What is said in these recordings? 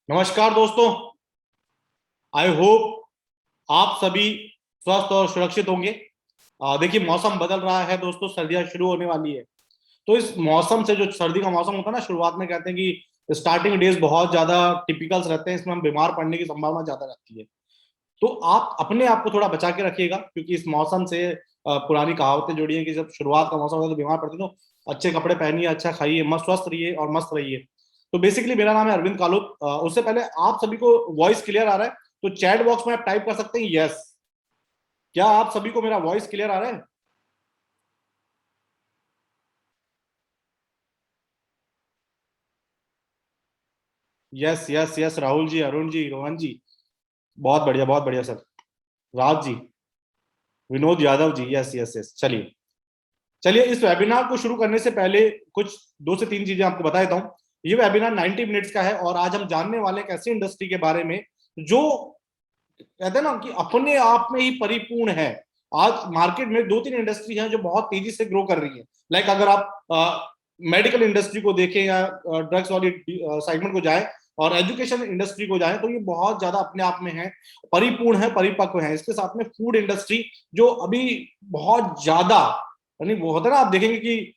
नमस्कार दोस्तों। I hope आप सभी स्वस्थ और सुरक्षित होंगे। देखिए, मौसम बदल रहा है दोस्तों, सर्दियां शुरू होने वाली है। तो इस मौसम से, जो सर्दी का मौसम होता है ना, शुरुआत में कहते हैं कि स्टार्टिंग डेज बहुत ज्यादा टिपिकल्स रहते हैं, इसमें हम बीमार पड़ने की संभावना ज्यादा रहती है। तो आप अपने आप को थोड़ा बचा के रखिएगा, क्योंकि इस मौसम से पुरानी कहावतें जुड़ी हैं कि जब शुरुआत का मौसम होता है तो बीमार पड़ते हैं। तो अच्छे कपड़े पहनिए, अच्छा खाइए, मस्त स्वस्थ रहिए और मस्त रहिए। तो बेसिकली मेरा नाम है अरविंद कालोत। उससे पहले, आप सभी को वॉइस क्लियर आ रहा है? तो चैट बॉक्स में आप टाइप कर सकते हैं यस। क्या आप सभी को मेरा वॉइस क्लियर आ रहा है? Yes yes yes, Rahul ji, Arun ji, Rohan जी। बहुत बढ़िया sir. Raj ji, Vinod Yadav ji, yes yes yes. चलिए चलिए, इस वेबिनार को शुरू करने से पहले कुछ दो से तीन चीजें आपको बता देता हूं। ये वेबिनार 90 मिनट्स का है और आज हम जानने वाले एक ऐसी इंडस्ट्री के बारे में जो कहते हैं ना कि अपने आप में ही परिपूर्ण है। आज मार्केट में दो तीन इंडस्ट्री हैं जो बहुत तेजी से ग्रो कर रही है। लाइक अगर आप मेडिकल इंडस्ट्री को देखें या ड्रग्स वाली सेगमेंट को जाएं और एजुकेशन इंडस्ट्री को जाएं, तो ये बहुत ज्यादा अपने आप में है, परिपूर्ण है, परिपक्व है। इसके साथ में फूड इंडस्ट्री जो अभी बहुत ज्यादा, यानी वो होता है ना, आप देखेंगे कि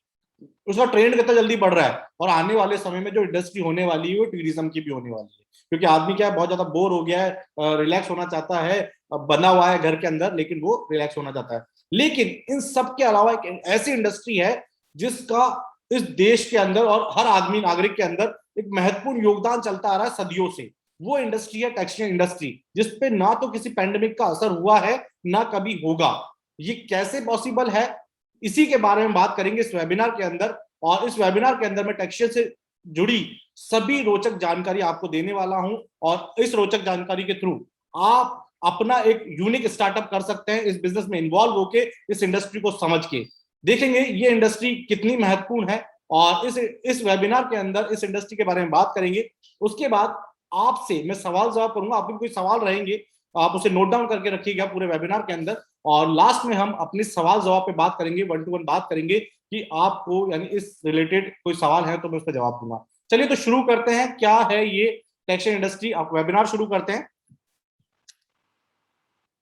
उसका ट्रेंड कितना जल्दी बढ़ रहा है। और आने वाले समय में जो इंडस्ट्री होने वाली है वो टूरिज्म की भी होने वाली है, क्योंकि आदमी क्या है, बहुत ज्यादा बोर हो गया है, रिलैक्स होना चाहता है। बना हुआ है घर के अंदर, लेकिन वो रिलैक्स होना चाहता है। लेकिन इन सब के अलावा एक ऐसी इंडस्ट्री है जिसका इस देश के अंदर और हर आदमी नागरिक के अंदर एक महत्वपूर्ण योगदान चलता आ रहा है सदियों से। वो इंडस्ट्री है टेक्सटाइल इंडस्ट्री, जिसपे ना तो किसी पैंडेमिक का असर हुआ है, ना कभी होगा। ये कैसे पॉसिबल है, इसी के बारे में बात करेंगे इस वेबिनार के अंदर। और इस वेबिनार के अंदर मैं टेक्सटाइल से जुड़ी सभी रोचक जानकारी आपको देने वाला हूं। और इस रोचक जानकारी के थ्रू आप अपना एक यूनिक स्टार्टअप कर सकते हैं, इस बिजनेस में इन्वॉल्व होके, इस इंडस्ट्री को समझ के। देखेंगे ये इंडस्ट्री कितनी महत्वपूर्ण है और इस वेबिनार के अंदर इस इंडस्ट्री के बारे में बात करेंगे। उसके बाद आपसे मैं सवाल जवाब करूंगा, आपके कोई सवाल रहेंगे आप उसे नोट डाउन करके रखिएगा पूरे वेबिनार के अंदर। और लास्ट में हम अपने सवाल जवाब पे बात करेंगे, वन टू वन बात करेंगे कि आपको यानी इस रिलेटेड कोई सवाल है तो मैं उसका जवाब दूंगा। चलिए तो शुरू करते हैं, क्या है ये टेक्सटाइल इंडस्ट्री। आप वेबिनार शुरू करते हैं।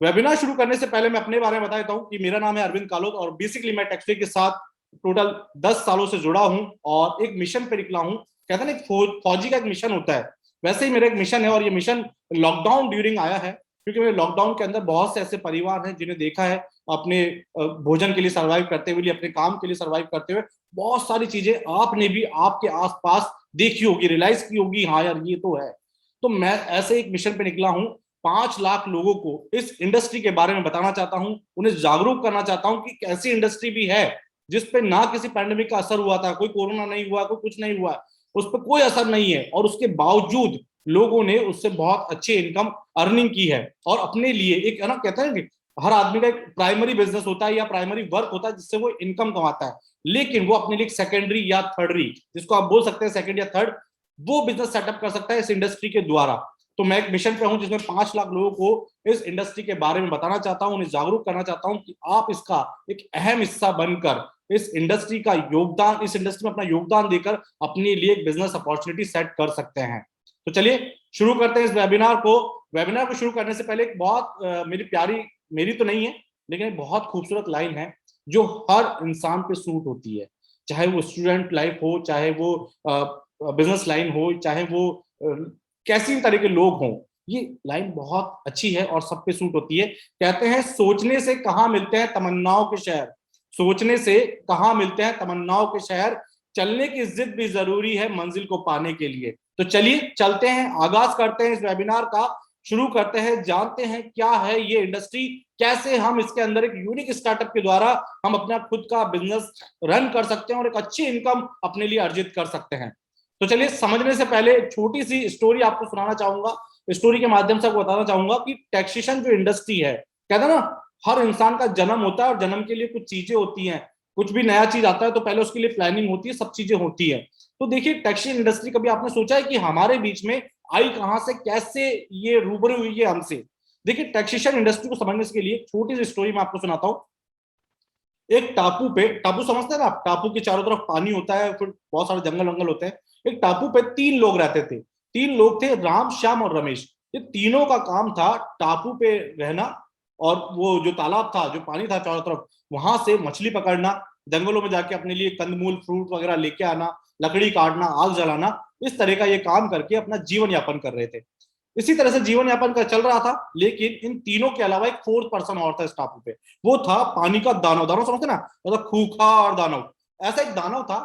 वेबिनार शुरू करने से पहले मैं अपने बारे में बता देता हूं कि मेरा नाम है अरविंद कालोत और बेसिकली मैं टेक्सटाइल के साथ टोटल 10 सालों से जुड़ा हूं और एक मिशन पे निकला हूं। कहते हैं ना, फौजी का एक मिशन होता है, वैसे ही मेरा एक मिशन है। और ये मिशन लॉकडाउन ड्यूरिंग आया है, क्योंकि मेरे लॉकडाउन के अंदर बहुत से ऐसे परिवार हैं जिन्हें देखा है अपने भोजन के लिए सर्वाइव करते हुए, अपने काम के लिए सर्वाइव करते हुए। बहुत सारी चीजें आपने भी आपके आसपास देखी होगी, रियलाइज की होगी, हाँ यार ये तो है। तो मैं ऐसे एक मिशन पे निकला हूं। 5 लाख लोगों को इस इंडस्ट्री के बारे में बताना चाहता हूं, उन्हें जागरूक करना चाहता हूं कि ऐसी इंडस्ट्री भी है जिसपे ना किसी पैंडेमिक का असर हुआ था, कोई कोरोना नहीं हुआ, कोई कुछ नहीं हुआ, उस पर कोई असर नहीं है, और उसके बावजूद लोगों ने उससे बहुत अच्छी इनकम अर्निंग की है। और अपने लिए एक, है ना, कहते हैं कि हर आदमी का एक प्राइमरी बिजनेस होता है या प्राइमरी वर्क होता है जिससे वो इनकम कमाता है, लेकिन वो अपने लिए सेकेंडरी या थर्डरी, जिसको आप बोल सकते हैं सेकेंड या थर्ड, वो बिजनेस सेटअप कर सकता है इस इंडस्ट्री के द्वारा। तो मैं एक मिशन पे हूं जिसमें 5 लाख लोगों को इस इंडस्ट्री के बारे में बताना चाहता हूं, उन्हें जागरूक करना चाहता हूं कि आप इसका एक अहम हिस्सा बनकर इस इंडस्ट्री का योगदान, इस इंडस्ट्री में अपना योगदान देकर अपने लिए एक बिजनेस अपॉर्चुनिटी सेट कर सकते हैं। तो चलिए शुरू करते हैं इस वेबिनार को। वेबिनार को शुरू करने से पहले एक बहुत मेरी प्यारी, मेरी तो नहीं है लेकिन एक बहुत खूबसूरत लाइन है जो हर इंसान पे सूट होती है, चाहे वो स्टूडेंट लाइफ हो, चाहे वो बिजनेस लाइन हो, चाहे वो कैसी भी तरह के लोग हों। ये लाइन बहुत अच्छी है और सब पे सूट होती है। कहते हैं, सोचने से कहाँ मिलते हैं तमन्नाओं के शहर, सोचने से कहाँ मिलते हैं तमन्नाओं के शहर, चलने की जिद भी जरूरी है मंजिल को पाने के लिए। तो चलिए चलते हैं, आगाज करते हैं इस वेबिनार का, शुरू करते हैं, जानते हैं क्या है ये इंडस्ट्री, कैसे हम इसके अंदर एक यूनिक स्टार्टअप के द्वारा हम अपना खुद का बिजनेस रन कर सकते हैं और एक अच्छी इनकम अपने लिए अर्जित कर सकते हैं। तो चलिए, समझने से पहले एक छोटी सी स्टोरी आपको सुनाना चाहूंगा। स्टोरी के माध्यम से आपको बताना चाहूंगा कि टैक्सेशन जो इंडस्ट्री है, कहते हैं ना, हर इंसान का जन्म होता है और जन्म के लिए कुछ चीजें होती हैं। कुछ भी नया चीज आता है तो पहले उसके लिए प्लानिंग होती है, सब चीजें होती है। तो देखिए, टैक्सेशन इंडस्ट्री, कभी आपने सोचा है कि हमारे बीच में आई कहां से, कैसे ये रूबरू हुई है हमसे? देखिए, टैक्सेशन इंडस्ट्री को समझने के लिए छोटी सी स्टोरी मैं आपको सुनाता हूँ। एक टापू पे, टापू समझते हैं ना आप, टापू के चारों तरफ पानी होता है, फिर बहुत सारे जंगल वंगल होते हैं। एक टापू पे 3 लोग रहते थे। तीन लोग थे, राम, श्याम और रमेश। ये तीनों का काम था टापू पे रहना, और वो जो तालाब था, जो पानी था चारों तरफ, वहां से मछली पकड़ना, जंगलों में जाके अपने लिए कंदमूल फ्रूट वगैरह लेके आना, लकड़ी काटना, आग जलाना, इस तरह का ये काम करके अपना जीवन यापन कर रहे थे। इसी तरह से जीवन यापन का चल रहा था। लेकिन इन तीनों के अलावा एक फोर्थ पर्सन और था इस टापू पे। वो था पानी का दानव। दानव समझते ना, मतलब खूंखार दानव। ऐसा एक दानव था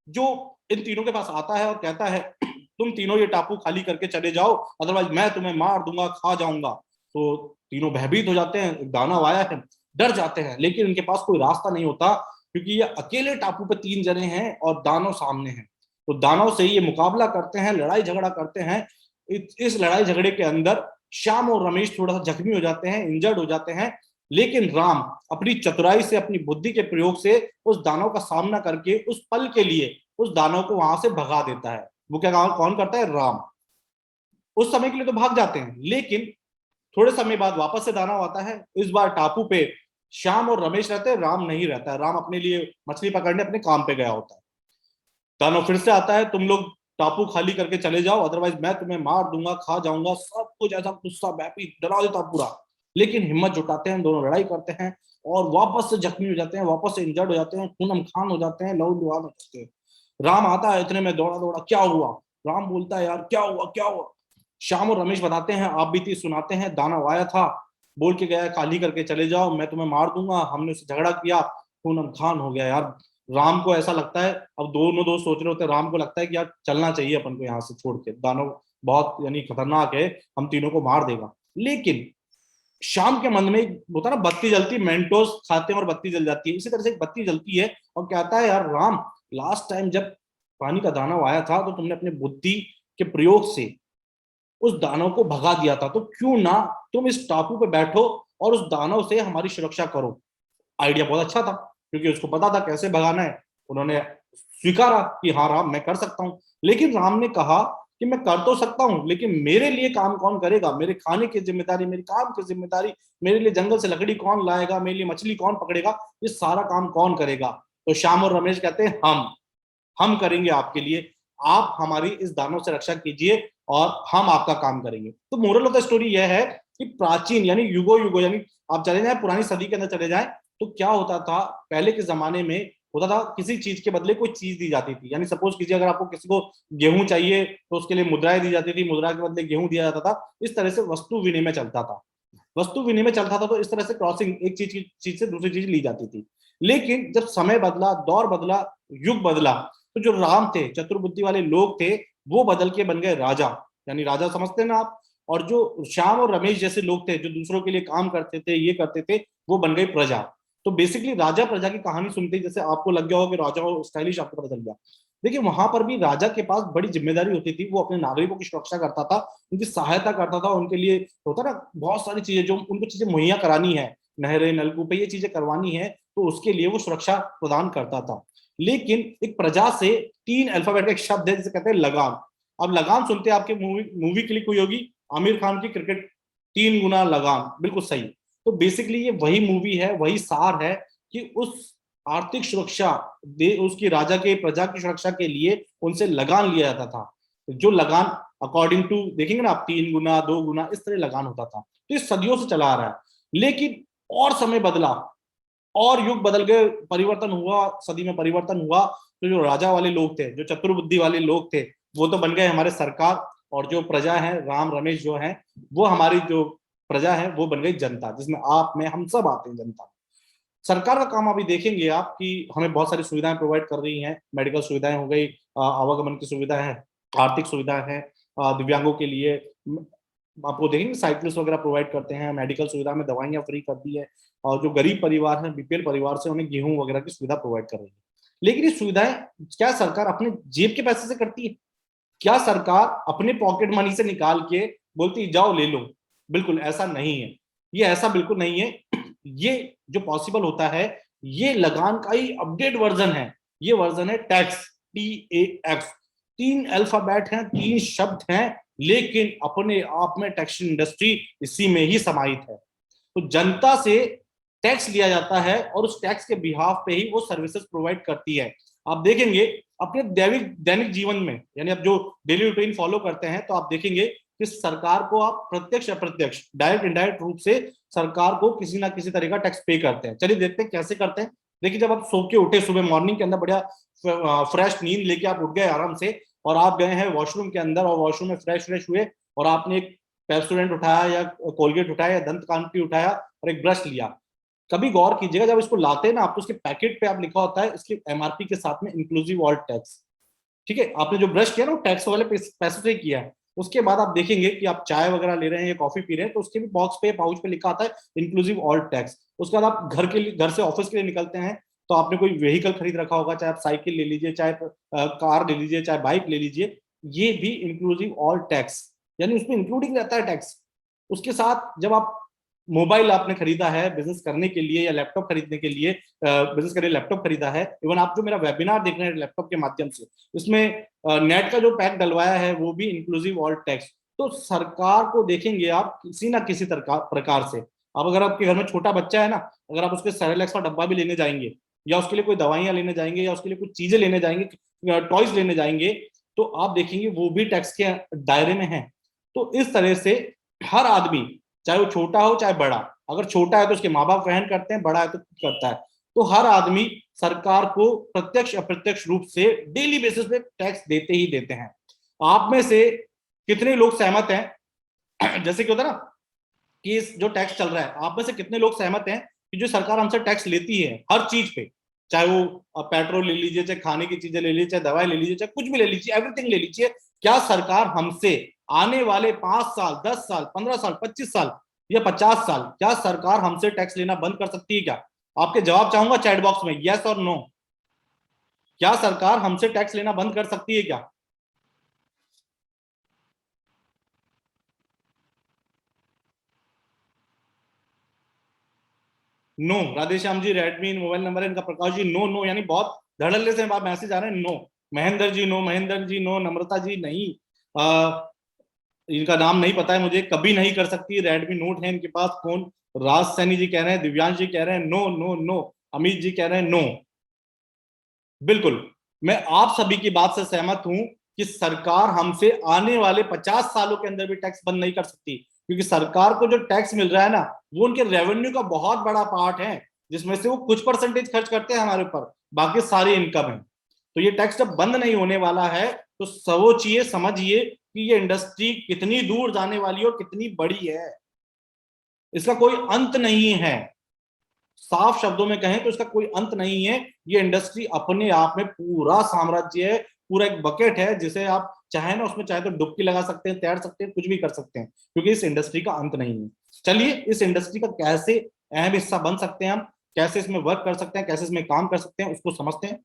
जो इन तीनों के पास आता है और कहता है, तुम तीनों ये टापू खाली करके चले जाओ, अदरवाइज मैं तुम्हें मार दूंगा, खा जाऊंगा। तो तीनों भयभीत हो जाते हैं, एक दानव आया है, डर जाते हैं। लेकिन इनके पास कोई रास्ता नहीं होता, क्योंकि ये अकेले टापू पे तीन जने हैं और दानव सामने हैं। तो दानव से ये मुकाबला करते हैं, लड़ाई झगड़ा करते हैं। इस लड़ाई झगड़े के अंदर श्याम और रमेश थोड़ा सा जख्मी हो जाते हैं, इंजर्ड हो जाते हैं। लेकिन राम अपनी चतुराई से, अपनी बुद्धि के प्रयोग से उस दानव का सामना करके उस पल के लिए उस दानव को वहां से भगा देता है। वो क्या कौन करता है? राम। उस समय के लिए तो भाग जाते हैं, लेकिन थोड़े समय बाद वापस से दानव आता है। इस बार टापू पे श्याम और रमेश रहते हैं, राम नहीं रहता है। राम अपने लिए मछली पकड़ने अपने काम पे गया होता है। दानव फिर से आता है, तुम लोग टापू खाली करके चले जाओ, अदरवाइज मैं तुम्हें मार दूंगा, खा जाऊंगा। सब कुछ ऐसा गुस्सा बैपी डरा देता पूरा। लेकिन हिम्मत जुटाते हैं, दोनों लड़ाई करते हैं और वापस से जख्मी हो जाते हैं, वापस से इंजर्ड हो जाते हैं, खूनम खान हो जाते हैं, लहूलुहान हो जाते हैं। राम आता है, इतने में दौड़ा दौड़ा, क्या हुआ? राम बोलता है, यार क्या हुआ क्या हुआ? श्याम और रमेश बताते हैं, आप बीती सुनाते हैं, दानव आया था, बोल के गया खाली करके चले जाओ, मैं तुम्हें मार दूंगा, हमने उससे झगड़ा किया, खूनम खान हो गया। यार राम को ऐसा लगता है, अब दोनों दोस्त सोच रहे होते हैं, राम को लगता है कि यार चलना चाहिए अपन को यहाँ से छोड़ के, दानव बहुत यानी खतरनाक है, हम तीनों को मार देगा। लेकिन शाम के मन में होता ना, बत्ती जलती, मेंटोस खाते हैं और बत्ती जल जाती है, इसी तरह से एक बत्ती जलती है और कहता है, यार राम, लास्ट टाइम जब पानी का दानव आया था तो तुमने अपने बुद्धि के प्रयोग से उस दानव को भगा दिया था, तो क्यों ना तुम इस टापू पे बैठो और उस दानव से हमारी सुरक्षा करो। आइडिया बहुत अच्छा था, क्योंकि उसको पता था कैसे भगाना है। उन्होंने स्वीकारा कि हाँ राम, मैं कर सकता हूं। लेकिन राम ने कहा कि मैं कर तो सकता हूं, लेकिन मेरे लिए काम कौन करेगा? मेरे खाने की जिम्मेदारी, मेरी काम की जिम्मेदारी, मेरे लिए जंगल से लकड़ी कौन लाएगा, मेरे लिए मछली कौन पकड़ेगा, ये सारा काम कौन करेगा? तो श्याम और रमेश कहते हैं, हम करेंगे आपके लिए, आप हमारी इस दानव से रक्षा कीजिए और हम आपका काम करेंगे। तो मोरल ऑफ द स्टोरी यह है कि प्राचीन यानी युगो युगो, यानी आप चले जाए पुरानी सदी के अंदर चले जाए, तो क्या होता था पहले के जमाने में? होता था किसी चीज के बदले कोई चीज दी जाती थी। यानी सपोज कीजिए, अगर आपको किसी को गेहूं चाहिए तो उसके लिए मुद्राएं दी जाती थी, मुद्रा के बदले गेहूं दिया जाता था। इस तरह से वस्तु विनिमय चलता था। वस्तु विनिमय चलता था, तो इस तरह से क्रॉसिंग, एक चीज से दूसरी चीज ली जाती थी। लेकिन जब समय बदला, दौर बदला, युग बदला, तो जो राम थे, चतुर्बुद्धि वाले लोग थे, वो बदल के बन गए राजा। यानी राजा समझते हैं ना आप। और जो श्याम और रमेश जैसे लोग थे, जो दूसरों के लिए काम करते थे, ये करते थे, वो बन गई प्रजा। तो बेसिकली राजा प्रजा की कहानी सुनते ही जैसे आपको लग गया हो कि राजा स्टाइलिश, आपको पता चल गया। देखिए, वहां पर भी राजा के पास बड़ी जिम्मेदारी होती थी। वो अपने नागरिकों की सुरक्षा करता था, उनकी सहायता करता था, उनके लिए होता ना बहुत सारी चीजें, जो उनको चीजें मुहैया करानी है, नहरें, नलकूप, ये चीजें करवानी है, तो उसके लिए वो सुरक्षा प्रदान करता था। लेकिन एक प्रजा से तीन अल्फाबेट का एक शब्द है जिसे कहते हैं लगाम। अब लगाम सुनते हैं, आपके मूवी क्लिक हुई होगी आमिर खान की, क्रिकेट 3 गुना लगाम, बिल्कुल सही। तो बेसिकली ये वही मूवी है, वही सार है कि उस आर्थिक सुरक्षा उसकी राजा के प्रजा की सुरक्षा के लिए उनसे लगान लिया जाता था। जो लगान अकॉर्डिंग टू देखेंगे ना आप, 3 गुना, 2 गुना, इस तरह लगान होता था। तो ये सदियों से चला आ रहा है। लेकिन और समय बदला और युग बदल गए, परिवर्तन हुआ, सदी में परिवर्तन हुआ। तो जो राजा वाले लोग थे, जो चतुर्बुद्धि वाले लोग थे, वो तो बन गए हमारे सरकार। और जो प्रजा है, राम रमेश जो है, वो हमारी जो प्रजा है, वो बन गई जनता, जिसमें आप में हम सब आते हैं, जनता। सरकार का काम अभी देखेंगे आप कि हमें बहुत सारी सुविधाएं प्रोवाइड कर रही हैं। मेडिकल सुविधाएं हो गई, आवागमन की सुविधा है, आर्थिक सुविधा है, दिव्यांगों के लिए आपको देखेंगे साइकिल्स वगैरह प्रोवाइड करते हैं, मेडिकल सुविधा में दवाइयां फ्री कर दी है। और जो गरीब परिवार हैं, बीपीएल परिवार से, उन्हें गेहूं वगैरह की सुविधा प्रोवाइड कर रही है। लेकिन ये सुविधाएं क्या सरकार अपने जेब के पैसे से करती है? क्या सरकार अपने पॉकेट मनी से निकाल के बोलती जाओ ले लो? बिल्कुल ऐसा नहीं है। ये ऐसा बिल्कुल नहीं है। ये जो पॉसिबल होता है, ये लगान का ही अपडेट वर्जन है। ये वर्जन है टैक्स, TAX। 3 अल्फाबेट हैं, 3 शब्द हैं, लेकिन अपने आप में टैक्स इंडस्ट्री इसी में ही समाहित है। तो जनता से टैक्स लिया जाता है और उस टैक्स के बिहाफ पे ही वो सर्विसेज प्रोवाइड करती है। आप देखेंगे अपने दैनिक दैनिक जीवन में, यानी आप जो डेली रूटीन फॉलो करते हैं, तो आप देखेंगे कि सरकार को आप प्रत्यक्ष अप्रत्यक्ष, डायरेक्ट इनडायरेक्ट रूप से सरकार को किसी ना किसी तरह का टैक्स पे करते हैं। चलिए देखते हैं कैसे करते हैं। देखिए, जब आप सो के उठे सुबह मॉर्निंग के अंदर, बढ़िया फ्रेश नींद लेके आप उठ गए आराम से, और आप गए हैं वॉशरूम के अंदर, और वॉशरूम में फ्रेश फ्रेश हुए, और आपने एक पेप्सोडेंट उठाया या कोलगेट उठाया या दंत कांति उठाया और एक ब्रश लिया। कभी गौर कीजिएगा, जब इसको लाते हैं ना आप, तो उसके पैकेट पे आप लिखा होता है इसके एमआरपी के साथ में इंक्लूसिव ऑल टैक्स। ठीक है, आपने जो ब्रश किया ना, वो टैक्स वाले पैसे से किया है। उसके बाद आप देखेंगे कि आप चाय वगैरह ले रहे हैं या कॉफी पी रहे हैं, तो उसके भी बॉक्स पे, पाउच पे लिखा आता है इंक्लूसिव ऑल टैक्स। उसके बाद आप घर के लिए, घर से ऑफिस के लिए निकलते हैं, तो आपने कोई व्हीकल खरीद रखा होगा, चाहे आप साइकिल ले लीजिए, चाहे कार ले लीजिए, चाहे बाइक ले लीजिए, ये भी इंक्लूसिव ऑल टैक्स, यानी उसमें इंक्लूडिंग रहता है टैक्स। उसके साथ जब आप मोबाइल आपने खरीदा है बिजनेस करने के लिए, या लैपटॉप खरीदने के लिए, बिजनेस के लिए लैपटॉप खरीदा है, इवन आप जो मेरा वेबिनार देख रहे हैं लैपटॉप के माध्यम से, उसमें नेट का जो पैक डलवाया है वो भी इंक्लूसिव ऑल टैक्स। तो सरकार को देखेंगे आप किसी ना किसी प्रकार से, अब अगर आपके घर में छोटा बच्चा है ना, अगर आप उसके सेरेलैक्स का डब्बा भी लेने जाएंगे, या उसके लिए कोई दवाइयां लेने जाएंगे, या उसके लिए कुछ चीजें लेने जाएंगे, टॉयज लेने जाएंगे, तो आप देखेंगे वो भी टैक्स के दायरे में है। तो इस तरह से हर आदमी, चाहे वो छोटा हो चाहे बड़ा, अगर छोटा है तो उसके माँ बाप वहन करते हैं, बड़ा है तो खुद करता है, तो हर आदमी सरकार को प्रत्यक्ष अप्रत्यक्ष रूप से डेली बेसिस पे टैक्स देते ही देते हैं। आप में से कितने लोग सहमत हैं जैसे कि होता है ना कि जो टैक्स चल रहा है, आप में से कितने लोग सहमत हैं कि जो सरकार हमसे टैक्स लेती है हर चीज पे, चाहे वो पेट्रोल ले लीजिए, चाहे खाने की चीजें ले लीजिए, चाहे दवाई ले लीजिए, चाहे कुछ भी ले लीजिए, एवरीथिंग ले लीजिए, क्या सरकार हमसे आने वाले 5 साल, 10 साल, 15 साल, 25 साल या 50 साल, क्या सरकार हमसे टैक्स लेना बंद कर सकती है क्या? आपके जवाब चाहूंगा चैट बॉक्स में, यस और नो। क्या सरकार हमसे टैक्स लेना बंद कर सकती है क्या? नो। राधेश्याम जी, रेडमी मोबाइल नंबर है इनका, प्रकाश जी नो नो, यानी बहुत धड़ल्ले से मैसेज आ रहे हैं no. Mahendra ji no, Mahendra ji no, नम्रता जी नहीं, इनका नाम नहीं पता है मुझे, कभी नहीं कर सकती, रेडमी नोट है इनके पास फोन। राज सैनी जी कह रहे हैं, दिव्यांश जी कह रहे हैं no no no, Amit ji कह रहे हैं नो। बिल्कुल, मैं आप सभी की बात से सहमत हूं कि सरकार हमसे आने वाले 50 सालों के अंदर भी टैक्स बंद नहीं कर सकती, क्योंकि सरकार को जो टैक्स मिल रहा है ना, वो उनके रेवेन्यू का बहुत बड़ा पार्ट है, जिसमें से वो कुछ परसेंटेज खर्च करते हैं हमारे ऊपर, बाकी सारी इनकम है। तो ये टैक्स जब बंद नहीं होने वाला है, तो सोचिए समझिए कि ये इंडस्ट्री कितनी दूर जाने वाली है और कितनी बड़ी है, इसका कोई अंत नहीं है। साफ शब्दों में कहें तो इसका कोई अंत नहीं है। ये इंडस्ट्री अपने आप में पूरा साम्राज्य है, पूरा एक बकेट है, जिसे आप चाहे ना उसमें चाहे तो डुबकी लगा सकते हैं, तैर सकते हैं, कुछ भी कर सकते हैं, क्योंकि इस इंडस्ट्री का अंत नहीं है। चलिए, इस इंडस्ट्री का कैसे अहम हिस्सा बन सकते हैं हम, कैसे इसमें वर्क कर सकते हैं, कैसे इसमें काम कर सकते हैं, उसको समझते हैं।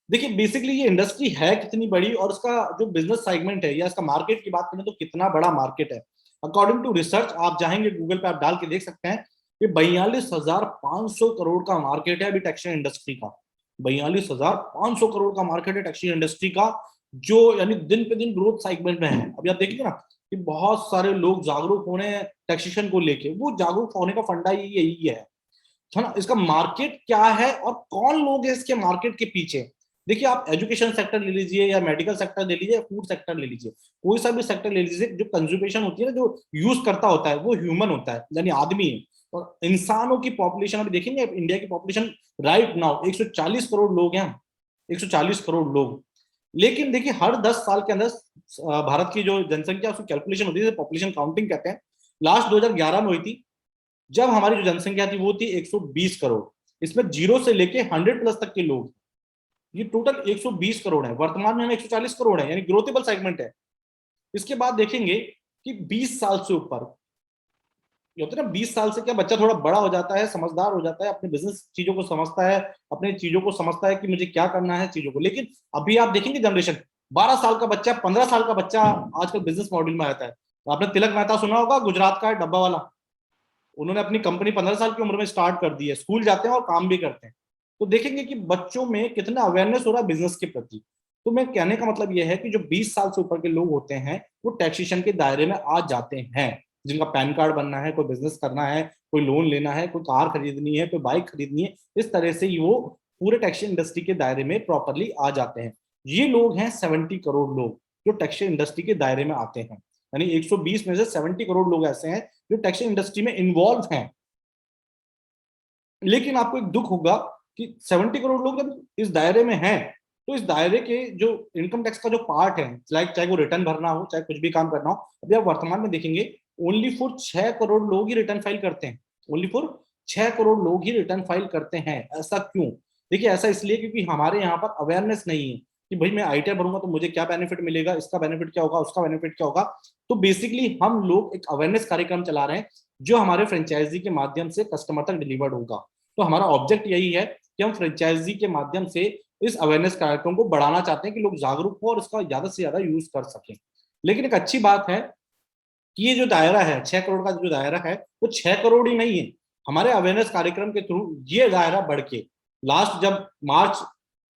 देखिए, बेसिकली ये इंडस्ट्री है कितनी बड़ी, और इसका जो बिजनेस सेगमेंट है या इसका मार्केट की बात करें तो कितना बड़ा मार्केट है। अकॉर्डिंग टू रिसर्च, आप जाएंगे गूगल पे, आप डाल के देख सकते हैं कि 42,500 करोड़ का मार्केट है अभी टेक्सटाइल इंडस्ट्री का। 42,500 करोड़ का मार्केट है टेक्सटाइल इंडस्ट्री का, जो यानी दिन पे दिन ग्रोथ सेगमेंट में है। अभी आप देखिए ना कि बहुत सारे लोग जागरूक होने हैं टैक्सेशन को लेके, वो जागरूक होने का फंडा ही यही है ना। इसका मार्केट क्या है और कौन लोग हैं इसके मार्केट के पीछे। देखिए, आप एजुकेशन सेक्टर ले लीजिए, या मेडिकल सेक्टर ले लीजिए, या फूड सेक्टर ले लीजिए, कोई सा भी सेक्टर ले लीजिए, जो कंज्यूमेशन होती है ना, जो यूज करता होता है, वो ह्यूमन होता है, यानी आदमी है। और इंसानों की पॉपुलेशन अभी देखेंगे, इंडिया की पॉपुलेशन राइट नाउ 140 करोड़ लोग हैं, 140 करोड़ लोग। लेकिन देखिए, हर 10 साल के अंदर भारत की जो जनसंख्या, उसकी कैलकुलेशन होती है, पॉपुलेशन काउंटिंग कहते हैं, लास्ट 2011 में हुई थी, जब हमारी जो जनसंख्या थी वो थी 120 करोड़। इसमें जीरो से लेके 100+ तक के लोग, ये टोटल 120 करोड़ है। वर्तमान में हम 140 करोड़ है, यानी ग्रोथेबल सेगमेंट है। इसके बाद देखेंगे कि 20 साल से ऊपर, ये होता है ना, 20 साल से क्या बच्चा थोड़ा बड़ा हो जाता है, समझदार हो जाता है, अपने बिजनेस चीजों को समझता है, अपने चीजों को समझता है कि मुझे क्या करना है चीजों को। लेकिन अभी आप देखेंगे जनरेशन, 12 साल का बच्चा, 15 साल का बच्चा आजकल बिजनेस मॉडल में आता है। तो आपने तिलक मेहता सुना होगा, गुजरात का है, डब्बा वाला। उन्होंने अपनी कंपनी 15 साल की उम्र में स्टार्ट कर दी है, स्कूल जाते हैं और काम भी करते हैं। तो देखेंगे कि बच्चों में कितना अवेयरनेस हो रहा है बिजनेस के प्रति। तो मैं कहने का मतलब यह है कि जो 20 साल से ऊपर के लोग होते हैं, वो टैक्सेशन के दायरे में आ जाते हैं। जिनका पैन कार्ड बनना है, कोई बिजनेस करना है, कोई लोन लेना है, कोई कार खरीदनी है, कोई बाइक खरीदनी है, इस तरह से वो पूरे टैक्सटाइल इंडस्ट्री के दायरे में प्रॉपरली आ जाते हैं। ये लोग हैं 70 करोड़ लोग जो टेक्सटाइल इंडस्ट्री के दायरे में आते हैं। यानी 120 में से 70 करोड़ लोग ऐसे हैं जो टेक्सटाइल इंडस्ट्री में इन्वॉल्व हैं। लेकिन आपको एक दुख होगा कि 70 करोड़ लोग जब इस दायरे में हैं, तो इस दायरे के जो इनकम टैक्स का जो पार्ट है, चाहे वो रिटर्न भरना हो, चाहे कुछ भी काम करना हो, अभी आप वर्तमान में देखेंगे ओनली फॉर 6 करोड़ लोग ही रिटर्न फाइल करते हैं। ओनली फॉर 6 करोड़ लोग ही रिटर्न फाइल करते हैं। ऐसा क्यों? देखिए, ऐसा इसलिए क्योंकि हमारे यहाँ पर अवेयरनेस नहीं है कि भाई मैं आईटीआर भरूंगा तो मुझे क्या बेनिफिट मिलेगा, इसका बेनिफिट क्या होगा, उसका बेनिफिट क्या होगा। तो बेसिकली हम लोग एक अवेयरनेस कार्यक्रम चला रहे हैं जो हमारे फ्रेंचाइजी के माध्यम से कस्टमर तक डिलीवर्ड होगा। तो हमारा ऑब्जेक्ट यही है कि हम फ्रेंचाइजी के माध्यम से इस अवेयरनेस कार्यक्रम को बढ़ाना चाहते हैं कि लोग जागरूक हो और इसका ज्यादा से ज्यादा यूज कर सकें। लेकिन एक अच्छी बात है कि ये जो दायरा है, 6 करोड़ का जो दायरा है, वो 6 करोड़ ही नहीं है। हमारे अवेयरनेस कार्यक्रम के थ्रू ये दायरा बढ़ के लास्ट जब मार्च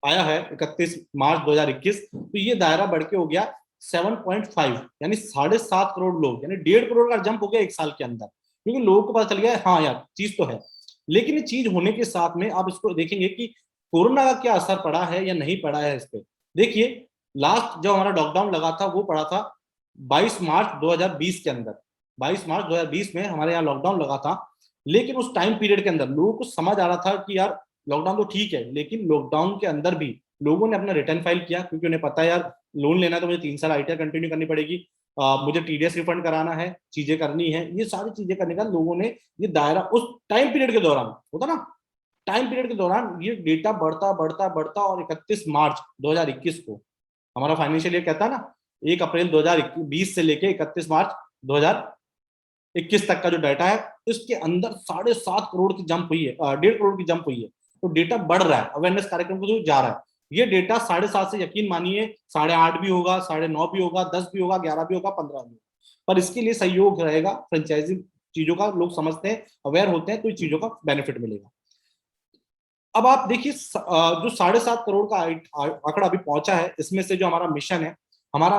आया है, 31 मार्च 2021, तो ये दायरा बढ़ के हो गया 7.5, यानी 7.5 करोड़ लोग, यानी 1.5 करोड़ का जंप हो गया एक साल के अंदर। क्योंकि लोगों को पता चल गया हाँ यार चीज तो है। लेकिन ये चीज होने के साथ में आप इसको देखेंगे कि कोरोना का क्या असर पड़ा है या नहीं पड़ा है इस पे। देखिए, लास्ट जो हमारा लॉकडाउन लगा था वो पड़ा था 22 मार्च 2020 के अंदर। 22 मार्च 2020 में हमारे यहाँ लॉकडाउन लगा था। लेकिन उस टाइम पीरियड के अंदर लोगों को समझ आ रहा था कि यार लॉकडाउन तो ठीक है, लेकिन लॉकडाउन के अंदर भी लोगों ने अपना रिटर्न फाइल किया, क्योंकि उन्हें पता है यार लोन लेना है तो मुझे 3 साल आईटीआर कंटिन्यू करनी पड़ेगी, मुझे टीडीएस रिफंड कराना है, चीजें करनी है, ये सारी चीजें करने का लोगों ने ये दायरा उस टाइम पीरियड के दौरान होता ना, टाइम पीरियड के दौरान ये डेटा बढ़ता बढ़ता बढ़ता और 31 मार्च 2021 को हमारा फाइनेंशियल ईयर कहता है ना, 1 अप्रैल 2020 से लेके 31 मार्च 2021 तक का जो डाटा है, इसके अंदर 7.5 करोड़ की जंप हुई है, 1.5 करोड़ की जंप हुई है। तो डेटा बढ़ रहा है, अवेयरनेस कार्यक्रम को जो जा रहा है। ये डेटा 7.5 से यकीन मानिए 8.5 भी होगा, 9.5 भी होगा, 10 भी होगा, 11 भी होगा, 15 भी होगा। पर इसके लिए सहयोग रहेगा फ्रेंचाइजी चीजों का, लोग समझते हैं, अवेयर होते हैं, तो इन चीजों का बेनिफिट मिलेगा। अब आप देखिए जो 7.5 करोड़ का आंकड़ा अभी पहुंचा है, इसमें से जो हमारा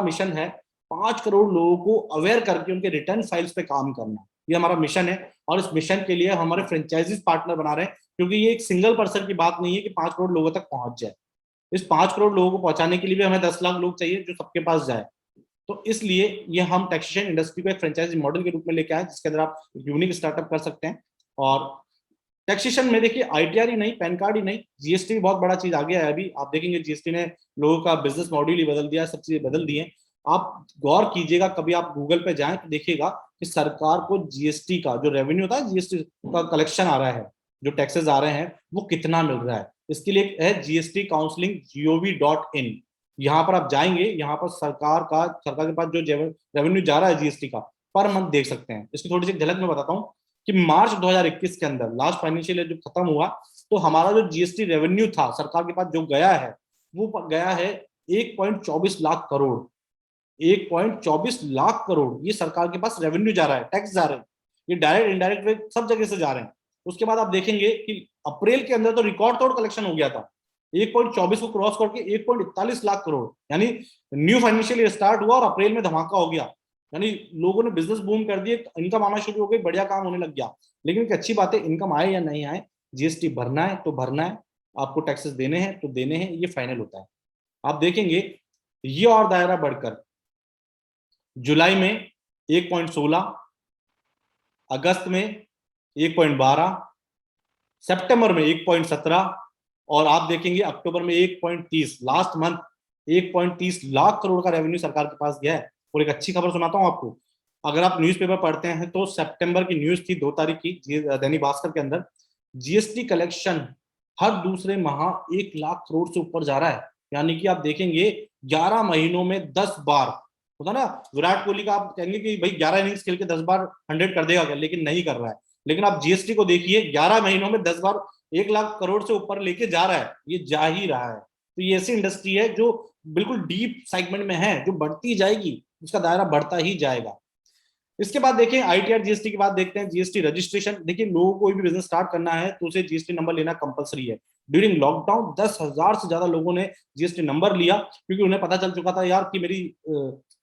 मिशन है 5 करोड़ लोगों को अवेयर करके उनके रिटर्न फाइल्स पे काम करना। ये हमारा मिशन है और इस मिशन के लिए हमारे फ्रेंचाइजीज पार्टनर बना रहे हैं, क्योंकि ये एक सिंगल पर्सन की बात नहीं है कि 5 करोड़ लोगों तक पहुंच जाए। इस 5 करोड़ लोगों को पहुंचाने के लिए भी हमें 10 लाख लोग चाहिए जो सबके पास जाए। तो इसलिए ये हम टैक्सेशन इंडस्ट्री को एक फ्रेंचाइजी मॉडल के रूप में लेके आए, जिसके अंदर आप यूनिक स्टार्टअप कर सकते हैं। और टैक्सेशन में देखिए आईटीआर ही नहीं, पैन कार्ड ही नहीं, जीएसटी भी बहुत बड़ा चीज आ गया है। अभी आप देखेंगे जीएसटी ने लोगों का बिजनेस मॉडल ही बदल दिया, सब चीजें बदल दी हैं। आप गौर कीजिएगा, कभी आप गूगल पे जाएं तो देखिएगा कि सरकार को जीएसटी का जो रेवेन्यू होता है, जीएसटी का कलेक्शन आ रहा है, जो टैक्सेस आ रहे हैं, वो कितना मिल रहा है। इसके लिए है जीएसटी काउंसलिंग gov.in। यहाँ पर आप जाएंगे, यहाँ पर सरकार के पास जो रेवेन्यू जा रहा है जीएसटी का, पर मंथ देख सकते हैं। इसकी थोड़ी सी झलक मैं बताता हूँ कि मार्च 2021 के अंदर, लास्ट फाइनेंशियल ईयर जो खत्म हुआ, तो हमारा जो जीएसटी रेवेन्यू था सरकार के पास जो गया है, वो गया है 1.24 लाख करोड़। 1.24 लाख करोड़ ये सरकार के पास रेवेन्यू जा रहा है, टैक्स जा रहे हैं। ये डायरेक्ट इनडायरेक्ट वे सब जगह से जा रहे हैं। उसके बाद आप देखेंगे कि अप्रैल के अंदर तो रिकॉर्ड तोड़ कलेक्शन हो गया था, 1.24 को क्रॉस करके 1.41 लाख करोड़। यानी न्यू फाइनेंशियल ईयर स्टार्ट हुआ और अप्रैल में धमाका हो गया, यानी लोगों ने बिजनेस बूम कर दिए, इनकम आना शुरू हो गई, बढ़िया काम होने लग गया। लेकिन एक अच्छी बात है, इनकम आए या नहीं आए, जीएसटी भरना है तो भरना है, आपको टैक्सेस देने हैं तो देने हैं, ये फाइनल होता है। आप देखेंगे ये और दायरा बढ़कर जुलाई में 1.16, अगस्त में 1.12, सितंबर में 1.17, और आप देखेंगे अक्टूबर में 1.30, लास्ट मंथ 1.30 लाख करोड़ का रेवेन्यू सरकार के पास गया है। और एक अच्छी खबर सुनाता हूं आपको, अगर आप न्यूज़पेपर पढ़ते हैं तो सितंबर की न्यूज थी 2 तारीख की दैनिक भास्कर के अंदर, जीएसटी कलेक्शन हर दूसरे माह 1 लाख करोड़ से ऊपर जा रहा है। यानी कि आप देखेंगे 11 महीनों में 10 बार होता ना, विराट कोहली का आप कहेंगे कि भाई 11 इनिंग्स खेल के 10 बार 100 कर देगा क्या, लेकिन नहीं कर रहा है। लेकिन आप जीएसटी को देखिए, 11 महीनों में 10 बार 1 लाख करोड़ से ऊपर लेके जा रहा है, ये जा ही रहा है। तो ये ऐसी इंडस्ट्री है जो बिल्कुल डीप सेगमेंट में है, जो बढ़ती जाएगी, उसका दायरा बढ़ता ही जाएगा। इसके बाद देखें आईटीआर जीएसटी की बात देखते हैं। जीएसटी रजिस्ट्रेशन, देखिए लोगों को कोई भी बिजनेस स्टार्ट करना है तो उसे जीएसटी नंबर लेना कंपलसरी है। ड्यूरिंग लॉकडाउन 10,000 से ज्यादा लोगों ने जीएसटी नंबर लिया, क्योंकि उन्हें पता चल चुका था यार कि मेरी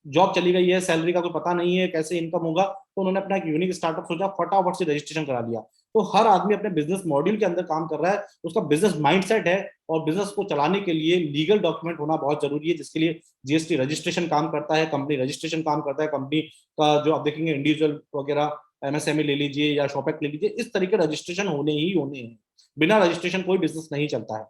जॉब चली गई है, सैलरी का कोई पता नहीं है, कैसे इनकम होगा। तो उन्होंने अपना एक यूनिक स्टार्टअप सोचा, फटाफट से रजिस्ट्रेशन करा लिया। तो हर आदमी अपने बिजनेस मॉड्यूल के अंदर काम कर रहा है, उसका बिजनेस माइंडसेट है, और बिजनेस को चलाने के लिए लीगल डॉक्यूमेंट होना बहुत जरूरी है, जिसके लिए जीएसटी रजिस्ट्रेशन काम करता है, कंपनी रजिस्ट्रेशन काम करता है, कंपनी का जो आप देखेंगे इंडिविजुअल वगैरह एमएसएमई ले लीजिए या शॉप एक्ट ले लीजिए, इस तरीके रजिस्ट्रेशन होने ही होने हैं। बिना रजिस्ट्रेशन कोई बिजनेस नहीं चलता है।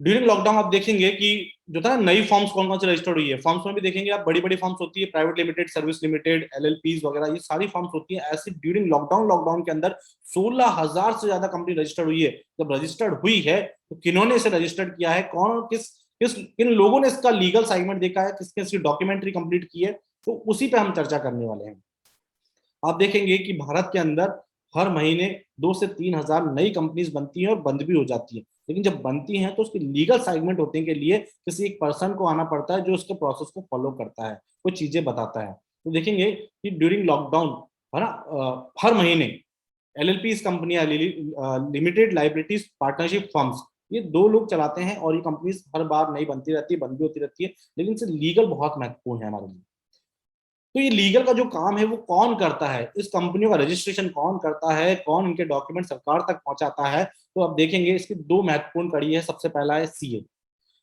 ड्यूरिंग लॉकडाउन आप देखेंगे कि जो था नई फॉर्म्स कौन कौन से रजिस्टर्ड हुई है, फॉर्म्स में भी देखेंगे आप, बड़ी बड़ी फॉर्म्स होती है, प्राइवेट लिमिटेड, सर्विस लिमिटेड, एलएलपीज वगैरह, ये सारी फॉर्म्स होती है। ऐसे ड्यूरिंग लॉकडाउन के अंदर 16,000 से ज्यादा कंपनी रजिस्टर्ड हुई है। जब रजिस्टर्ड हुई है तो किन्होंने इसे रजिस्टर्ड किया है, कौन किस किस किन लोगों ने इसका लीगल सेगमेंट देखा है, किसने इसकी डॉक्यूमेंट्री कंप्लीट की है, तो उसी पे हम चर्चा करने वाले हैं। आप देखेंगे कि भारत के अंदर हर महीने 2 से 3 हजार नई कंपनीज बनती हैं और बंद भी हो जाती हैं, लेकिन जब बनती हैं तो उसके लीगल सेगमेंट होने के लिए किसी एक पर्सन को आना पड़ता है, जो उसके प्रोसेस को फॉलो करता है, कुछ चीजें बताता है। तो देखेंगे कि ड्यूरिंग लॉकडाउन है ना, हर महीने एलएलपी कंपनियां, लिमिटेड लाइबिलिटीज पार्टनरशिप फर्म्स, ये 2 लोग चलाते हैं, और ये कंपनीज हर बार नई बनती रहती है, बंद भी होती रहती है, लेकिन इससे लीगल बहुत महत्वपूर्ण है हमारे लिए। तो ये लीगल का जो काम है वो कौन करता है, इस कंपनियों का रजिस्ट्रेशन कौन करता है, कौन इनके डॉक्यूमेंट सरकार तक पहुंचाता है, तो आप देखेंगे इसकी 2 महत्वपूर्ण कड़ी है। सबसे पहला है सीए।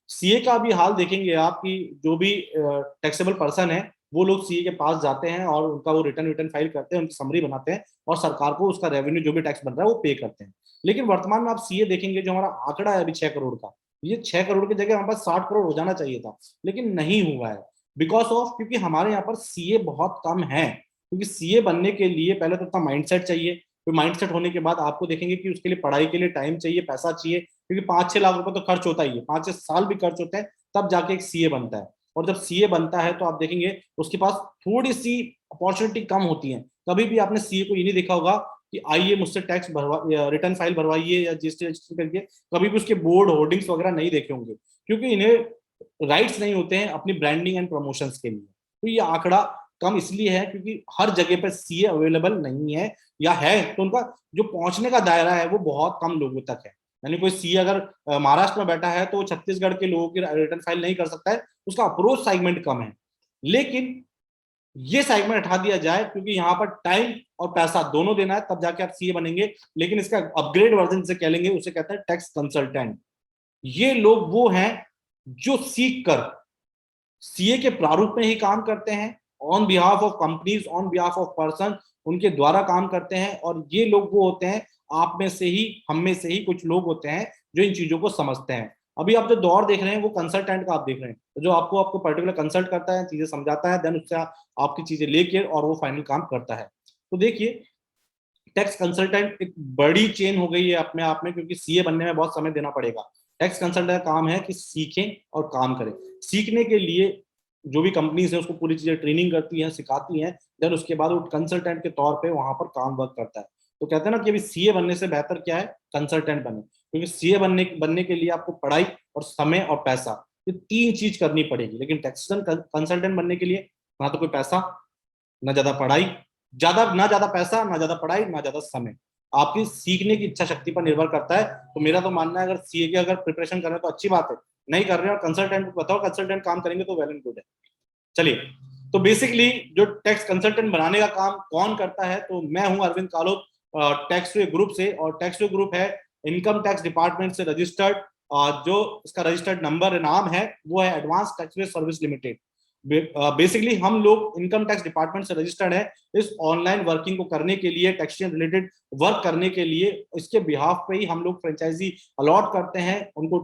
सीए का भी हाल देखेंगे आप कि जो भी टैक्सेबल पर्सन है, वो लोग सीए के पास जाते हैं और उनका वो रिटर्न रिटर्न फाइल करते हैं, उनकी समरी बनाते हैं, और सरकार को उसका रेवेन्यू जो भी टैक्स बन रहा है वो पे करते हैं। लेकिन वर्तमान में आप सीए देखेंगे, जो हमारा आंकड़ा है अभी 6 करोड़ का, ये 6 करोड़ की जगह हमारे पास 60 करोड़ हो जाना चाहिए था, लेकिन नहीं हुआ है। बिकॉज ऑफ, क्योंकि हमारे यहाँ पर सीए बहुत कम है। क्योंकि सीए बनने के लिए पहले तो उतना माइंडसेट चाहिए, फिर माइंडसेट होने के बाद आपको देखेंगे कि उसके लिए पढ़ाई के लिए टाइम चाहिए, पैसा चाहिए, क्योंकि 5-6 लाख रुपए तो खर्च होता ही है, 5-6 साल भी खर्च होते हैं, तब जाके एक सीए बनता है। और जब सीए बनता है तो आप देखेंगे उसके पास थोड़ी सी अपॉर्चुनिटी कम होती है। कभी भी आपने सीए को ये नहीं देखा होगा कि आइए मुझसे टैक्स भरवा, रिटर्न फाइल भरवाइए या जीएसटी रजिस्टर करके, कभी भी उसके बोर्ड होर्डिंग्स वगैरह नहीं देखे होंगे, क्योंकि इन्हें राइट्स नहीं होते हैं अपनी ब्रांडिंग एंड प्रमोशंस के लिए। तो ये आंकड़ा कम इसलिए है क्योंकि हर जगह पर सीए अवेलेबल नहीं है, या है तो उनका जो पहुंचने का दायरा है वो बहुत कम लोगों तक है। यानी कोई सीए अगर महाराष्ट्र में बैठा है तो वो छत्तीसगढ़ के लोगों की रिटर्न फाइल नहीं कर सकता है, उसका अप्रोच सेगमेंट कम है। लेकिन ये सेगमेंट हटा दिया जाए, क्योंकि यहाँ पर टाइम और पैसा दोनों देना है, तब जाके आप सीए बनेंगे। लेकिन इसका अपग्रेड वर्जन से कह लेंगे, उसे कहते हैं टैक्स कंसल्टेंट। ये लोग वो हैं जो सीख कर सीए के प्रारूप में ही काम करते हैं, on behalf of companies, on behalf of person, उनके द्वारा काम करते हैं। और ये लोग वो होते हैं, आप में से ही, हम में से ही कुछ लोग होते हैं जो इन चीजों को समझते हैं। अभी आप जो दौर देख रहे हैं वो कंसल्टेंट का आप देख रहे हैं, तो जो आपको आपको पर्टिकुलर कंसल्ट करता है, चीजें समझाता है, देन उससे आपकी चीजें लेके और वो फाइनल काम करता है। तो देखिए, टैक्स कंसल्टेंट एक बड़ी चेन हो गई है अपने आप में, क्योंकि सीए बनने में बहुत समय देना पड़ेगा। टैक्स कंसल्टेंट का काम है कि सीखें और काम करें। सीखने के लिए जो भी कंपनीज है उसको पूरी चीजें ट्रेनिंग करती हैं, सिखाती हैं, देन उसके बाद वो कंसल्टेंट के तौर पे वहां पर काम वर्क करता है। तो कहते हैं ना कि अभी सीए बनने से बेहतर क्या है, कंसल्टेंट बने, क्योंकि सीए बनने के लिए आपको पढ़ाई और समय और पैसा, ये 3 चीज करनी पड़ेगी। लेकिन टैक्स कंसल्टेंट बनने के लिए ना तो कोई पैसा, ना ज्यादा पढ़ाई, ना ज्यादा पैसा, ना ज्यादा पढ़ाई, ना ज्यादा समय, आपकी सीखने की इच्छा शक्ति पर निर्भर करता है। तो मेरा तो मानना है, अगर सीए की अगर प्रिपरेशन कर रहे हैं तो अच्छी बात है, नहीं कर रहे हैं और कंसल्टेंट को बताओ कंसल्टेंट काम करेंगे तो वेल एंड गुड है। चलिए, तो बेसिकली जो टैक्स कंसल्टेंट बनाने का काम कौन करता है, तो मैं हूं अरविंद कालोत, टैक्सवे ग्रुप से। और टैक्सवे ग्रुप है इनकम टैक्स डिपार्टमेंट से रजिस्टर्ड, जो इसका रजिस्टर्ड नंबर नाम है वो है एडवांस टैक्सवे सर्विस लिमिटेड। बेसिकली हम लोग इनकम टैक्स डिपार्टमेंट से रजिस्टर्ड है इस ऑनलाइन वर्किंग को करने के लिए, टैक्सेशन रिलेटेड वर्क करने के लिए। इसके बिहाफ पे ही हम लोग फ्रेंचाइजी अलॉट करते हैं, उनको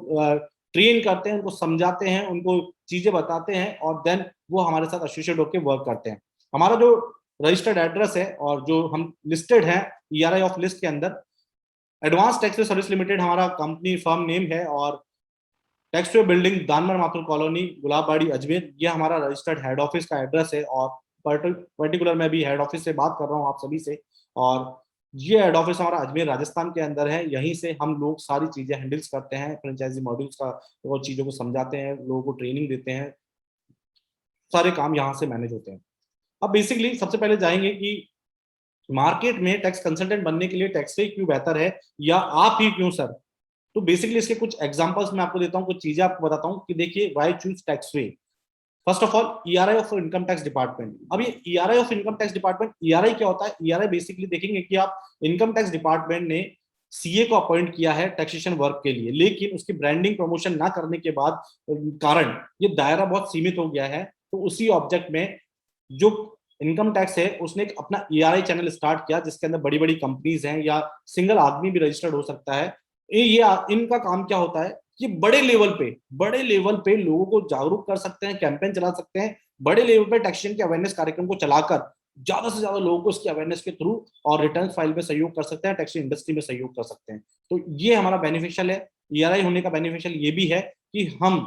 ट्रेन करते हैं, उनको समझाते हैं, उनको चीजें बताते हैं, और देन वो हमारे साथ एसोसिएट होकर वर्क करते हैं। हमारा जो रजिस्टर्ड एड्रेस है और जो हम लिस्टेड है ईआरआई ऑफ लिस्ट के अंदर, एडवांस टैक्स सर्विस लिमिटेड हमारा कंपनी फर्म नेम है, और टैक्सवे बिल्डिंग, दानमर माथुर कॉलोनी, गुलाबबाड़ी, अजमेर, ये हमारा रजिस्टर्ड हेड ऑफिस का एड्रेस है। और पर्टिकुलर मैं भी हेड ऑफिस से बात कर रहा हूँ आप सभी से, और ये हेड ऑफिस हमारा अजमेर राजस्थान के अंदर है। यहीं से हम लोग सारी चीजें हैंडल्स करते हैं, फ्रेंचाइजी मॉड्यूल्स का, और चीजों को समझाते हैं, लोगों को ट्रेनिंग देते हैं, सारे काम यहाँ से मैनेज होते हैं। अब बेसिकली सबसे पहले जाएंगे कि मार्केट में टैक्स कंसल्टेंट बनने के लिए टैक्सवे क्यों बेहतर है, या आप ही क्यों सर तो बेसिकली इसके कुछ एग्जांपल्स मैं आपको देता हूँ, कुछ चीजें आपको बताता हूँ कि देखिए why choose tax way. First of all ERI of income tax department. अब ये ERI of income tax department, ERI क्या होता है? ईआरआई बेसिकली देखेंगे कि आप इनकम टैक्स डिपार्टमेंट ने सीए को अपॉइंट किया है टैक्सेशन वर्क के लिए, लेकिन उसकी ब्रांडिंग प्रमोशन ना करने के बाद कारण ये दायरा बहुत सीमित हो गया है। तो उसी ऑब्जेक्ट में जो इनकम टैक्स है उसने एक अपना ईआरआई चैनल स्टार्ट किया, जिसके अंदर बड़ी बड़ी कंपनीज हैं या सिंगल आदमी भी रजिस्टर्ड हो सकता है। ये इनका काम क्या होता है? ये बड़े लेवल पे लोगों को जागरूक कर सकते हैं, कैंपेन चला सकते हैं, बड़े लेवल पे टैक्सेशन के अवेयरनेस कार्यक्रम को चलाकर ज्यादा से ज्यादा लोगों को इसकी अवेयरनेस के थ्रू और रिटर्न फाइल में सहयोग कर सकते हैं, टैक्स इंडस्ट्री में सहयोग कर सकते हैं। तो ये हमारा बेनिफिशियल है। ईआरआई होने का बेनिफिशियल ये भी है कि हम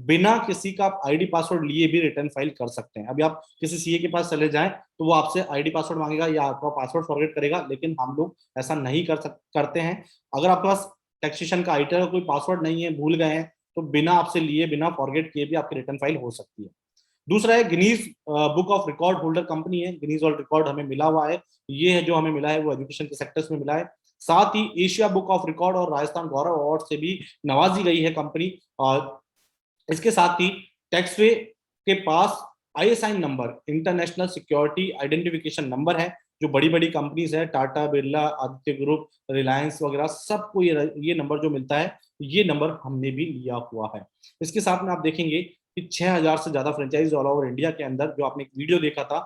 बिना किसी का आईडी पासवर्ड लिए भी रिटर्न फाइल कर सकते हैं। अभी आप किसी सीए के पास चले जाएं तो वो आपसे आईडी पासवर्ड मांगेगा या आपका पासवर्ड फॉरगेट करेगा, लेकिन हम लोग ऐसा नहीं करते हैं। अगर आपके पास टैक्सेशन का आईटी का कोई पासवर्ड नहीं है, भूल गए हैं, तो बिना आपसे लिए, बिना फॉरगेट किए भी आपकी रिटर्न फाइल हो सकती है। दूसरा है Guinness book of record holder company है। गिनीज वर्ल्ड रिकॉर्ड हमें मिला हुआ है, ये है जो हमें मिला है वो एजुकेशन के सेक्टर्स में मिला है। साथ ही एशिया बुक ऑफ रिकॉर्ड और राजस्थान गौरव अवार्ड से भी नवाजी गई है कंपनी। और इसके साथ ही टैक्सवे के पास ISI number, international security identification number है। जो बड़ी बड़ी कंपनीज है, टाटा बिरला, आदित्य ग्रुप, रिलायंस वगैरह, सबको ये नंबर जो मिलता है, ये नंबर हमने भी लिया हुआ है। इसके साथ में आप देखेंगे कि 6000 से ज्यादा फ्रेंचाइज ऑल ओवर इंडिया के अंदर, जो आपने एक वीडियो देखा था,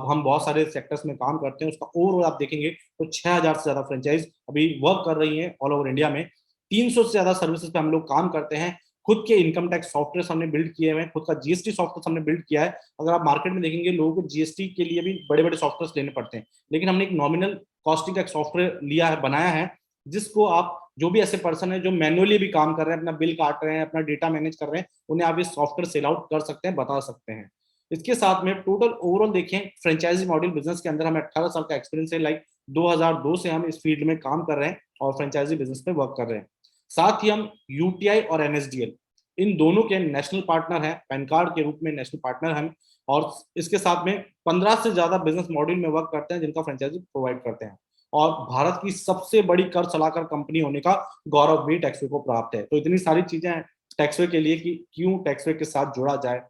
हम बहुत सारे सेक्टर्स में काम करते हैं, उसका ओवरऑल आप देखेंगे तो 6000 से ज्यादा फ्रेंचाइज अभी वर्क कर रही हैं ऑल ओवर इंडिया में। 300 से ज्यादा सर्विसेज पे हम लोग काम करते हैं। खुद के इनकम टैक्स सॉफ्टवेयर हमने बिल्ड किए हुए हैं, खुद का जीएसटी सॉफ्टवेयर हमने बिल्ड किया है। अगर आप मार्केट में देखेंगे, लोगों को जीएसटी के लिए भी बड़े बड़े सॉफ्टवेयर लेने पड़ते हैं, लेकिन हमने एक नॉमिनल कॉस्टिंग का एक सॉफ्टवेयर लिया है, बनाया है, जिसको आप जो भी ऐसे पर्सन है जो मैनुअली भी काम कर रहे हैं, अपना बिल काट रहे हैं, अपना डेटा मैनेज कर रहे हैं, उन्हें आप इस सॉफ्टवेयर सेल आउट कर सकते हैं, बता सकते हैं। इसके साथ में टोटल ओवरऑल देखें, फ्रेंचाइजी मॉडल बिजनेस के अंदर हमें 18 साल का एक्सपीरियंस है। लाइक 2002 से हम इस फील्ड में काम कर रहे हैं और फ्रेंचाइजी बिजनेस में वर्क कर रहे हैं। साथ ही हम यूटीआई और एनएसडीएल, इन दोनों के नेशनल पार्टनर हैं, पैन कार्ड के रूप में नेशनल पार्टनर हैं। और इसके साथ में 15 से ज्यादा बिजनेस मॉडल में वर्क करते हैं, जिनका फ्रेंचाइजी प्रोवाइड करते हैं। और भारत की सबसे बड़ी कर सलाहकार कंपनी होने का गौरव भी टैक्सवे को प्राप्त है। तो इतनी सारी चीजें हैं टैक्सवे के लिए कि क्यों टैक्सवे के साथ जुड़ा जाए।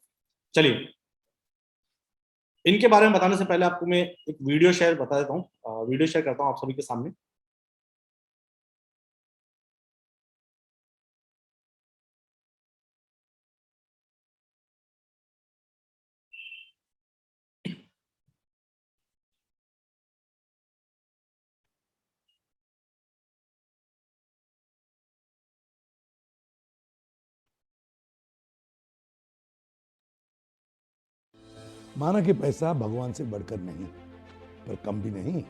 चलिए, इनके बारे में बताने से पहले आपको मैं एक वीडियो शेयर बता देता हूँ, वीडियो शेयर करता हूँ आप सभी के सामने। माना कि पैसा भगवान से बढ़कर नहीं, पर कम भी नहीं,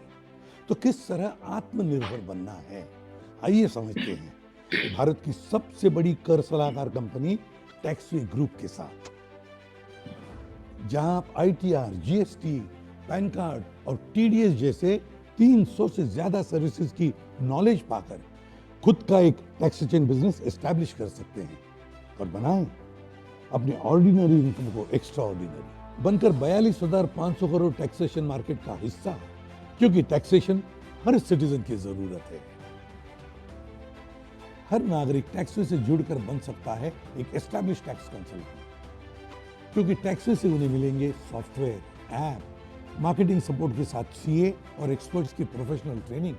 तो किस तरह आत्मनिर्भर बनना है, आइए समझते हैं भारत की सबसे बड़ी कर सलाहकार कंपनी टैक्सवे ग्रुप के साथ, जहां आप आईटीआर, जीएसटी, पैन कार्ड और टीडीएस जैसे 300 से ज्यादा सर्विसेज की नॉलेज पाकर खुद का एक टैक्सेशन बिजनेस एस्टैब्लिश कर सकते हैं और बनाएं अपने ऑर्डिनरी इनकम को एक्स्ट्रा ऑर्डिनरी, बनकर 42,500 करोड़ टैक्सेशन मार्केट का हिस्सा, क्योंकि टैक्सेशन हर सिटीजन की जरूरत है। हर नागरिक टैक्सवे से जुड़कर बन सकता है एक एस्टैब्लिश टैक्स कंसल्टेंट, क्योंकि टैक्सवे से उन्हें मिलेंगे सॉफ्टवेयर, ऐप, मार्केटिंग सपोर्ट के साथ सीए और एक्सपर्ट्स की प्रोफेशनल ट्रेनिंग,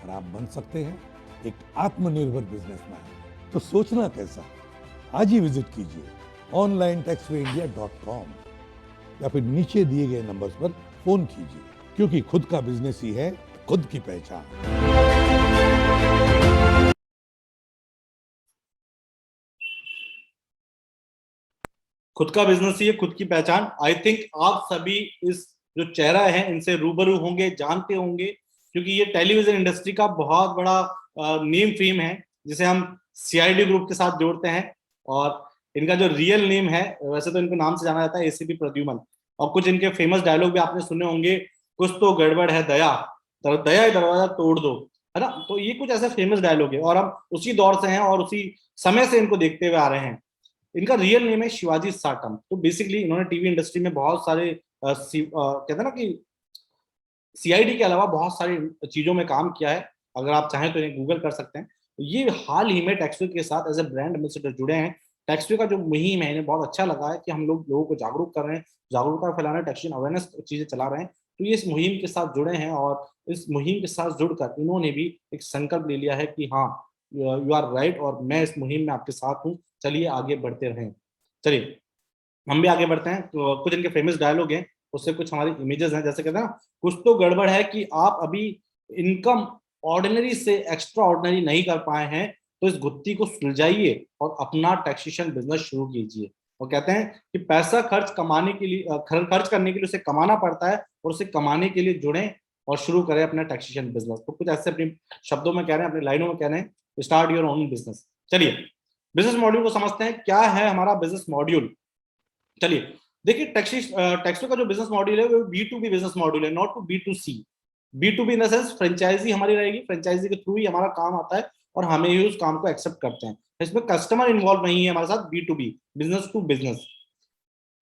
और आप बन सकते हैं एक आत्मनिर्भर बिजनेसमैन। तो सोचना कैसा, आज ही विजिट कीजिए onlinetaxwayindia.com या फिर नीचे दिए गए नंबर्स पर फोन कीजिए, क्योंकि खुद का बिजनेस ही है खुद की पहचान। खुद का बिजनेस ही है खुद की पहचान। आई थिंक आप सभी इस जो चेहरा है इनसे रूबरू होंगे, जानते होंगे, क्योंकि ये टेलीविजन इंडस्ट्री का बहुत बड़ा नेम फेम है, जिसे हम सीआईडी ग्रुप के साथ जोड़ते हैं। और इनका जो रियल नेम है, वैसे तो इनको नाम से जाना जाता है एसीपी प्रद्युमन, और कुछ इनके फेमस डायलॉग भी आपने सुने होंगे, कुछ तो गड़बड़ है दया, दया ही दरवाजा तोड़ दो, है ना। तो ये कुछ ऐसे फेमस डायलॉग है और हम उसी दौर से हैं और उसी समय से इनको देखते हुए आ रहे हैं। इनका रियल नेम है शिवाजी साटम। तो बेसिकली इन्होंने टीवी इंडस्ट्री में बहुत सारे कहते हैं ना कि सीआईडी के अलावा बहुत सारी चीजों में काम किया है। अगर आप चाहें तो इन्हें गूगल कर सकते हैं। ये हाल ही में टैक्सवे के साथ एज ए ब्रांड एम्बेसडर जुड़े हैं। टैक्सवे का जो मुहिम है, इन्हें बहुत अच्छा लगा है कि हम लोगों को जागरूक कर रहे हैं, जागरूकता फैला रहे हैं, टैक्सेशन अवेयरनेस चीजें चला रहे हैं। तो ये इस मुहिम के साथ जुड़े हैं और इस मुहिम के साथ जुड़कर इन्होंने भी एक संकल्प ले लिया है कि हाँ, यू आर राइट, और मैं इस मुहिम में आपके साथ हूँ, चलिए आगे बढ़ते रहें। चलिए हम भी आगे बढ़ते हैं। तो कुछ इनके फेमस डायलॉग हैं, उससे कुछ हमारी इमेजेस हैं, जैसे कहते हैं ना, कुछ तो गड़बड़ है कि आप अभी इनकम ऑर्डिनरी से एक्स्ट्रा ऑर्डिनरी नहीं कर पाए हैं, तो इस गुत्थी को सुलझाइए और अपना टैक्सेशन बिजनेस शुरू कीजिए। और कहते हैं कि पैसा खर्च कमाने के लिए खर्च करने के लिए उसे कमाना पड़ता है, और उसे कमाने के लिए जुड़ें और शुरू करें अपना टैक्सेशन बिजनेस। तो कुछ ऐसे अपने शब्दों में कह रहे हैं, अपनी लाइनों में कह रहे हैं, स्टार्ट योर ओन बिजनेस। चलिए बिजनेस मॉड्यूल को समझते हैं, क्या है हमारा बिजनेस मॉड्यूल। चलिए देखिए, टैक्सो का जो बिजनेस मॉड्यूल है वो B2B बिजनेस मॉड्यूल है, not to B2C। B2B in the sense franchisee हमारी रहेगी, फ्रेंचाइजी के थ्रू ही हमारा काम आता है और हमें ही उस काम को एक्सेप्ट करते हैं। इसमें कस्टमर इन्वॉल्व नहीं है हमारे साथ, B2B बिजनेस टू बिजनेस।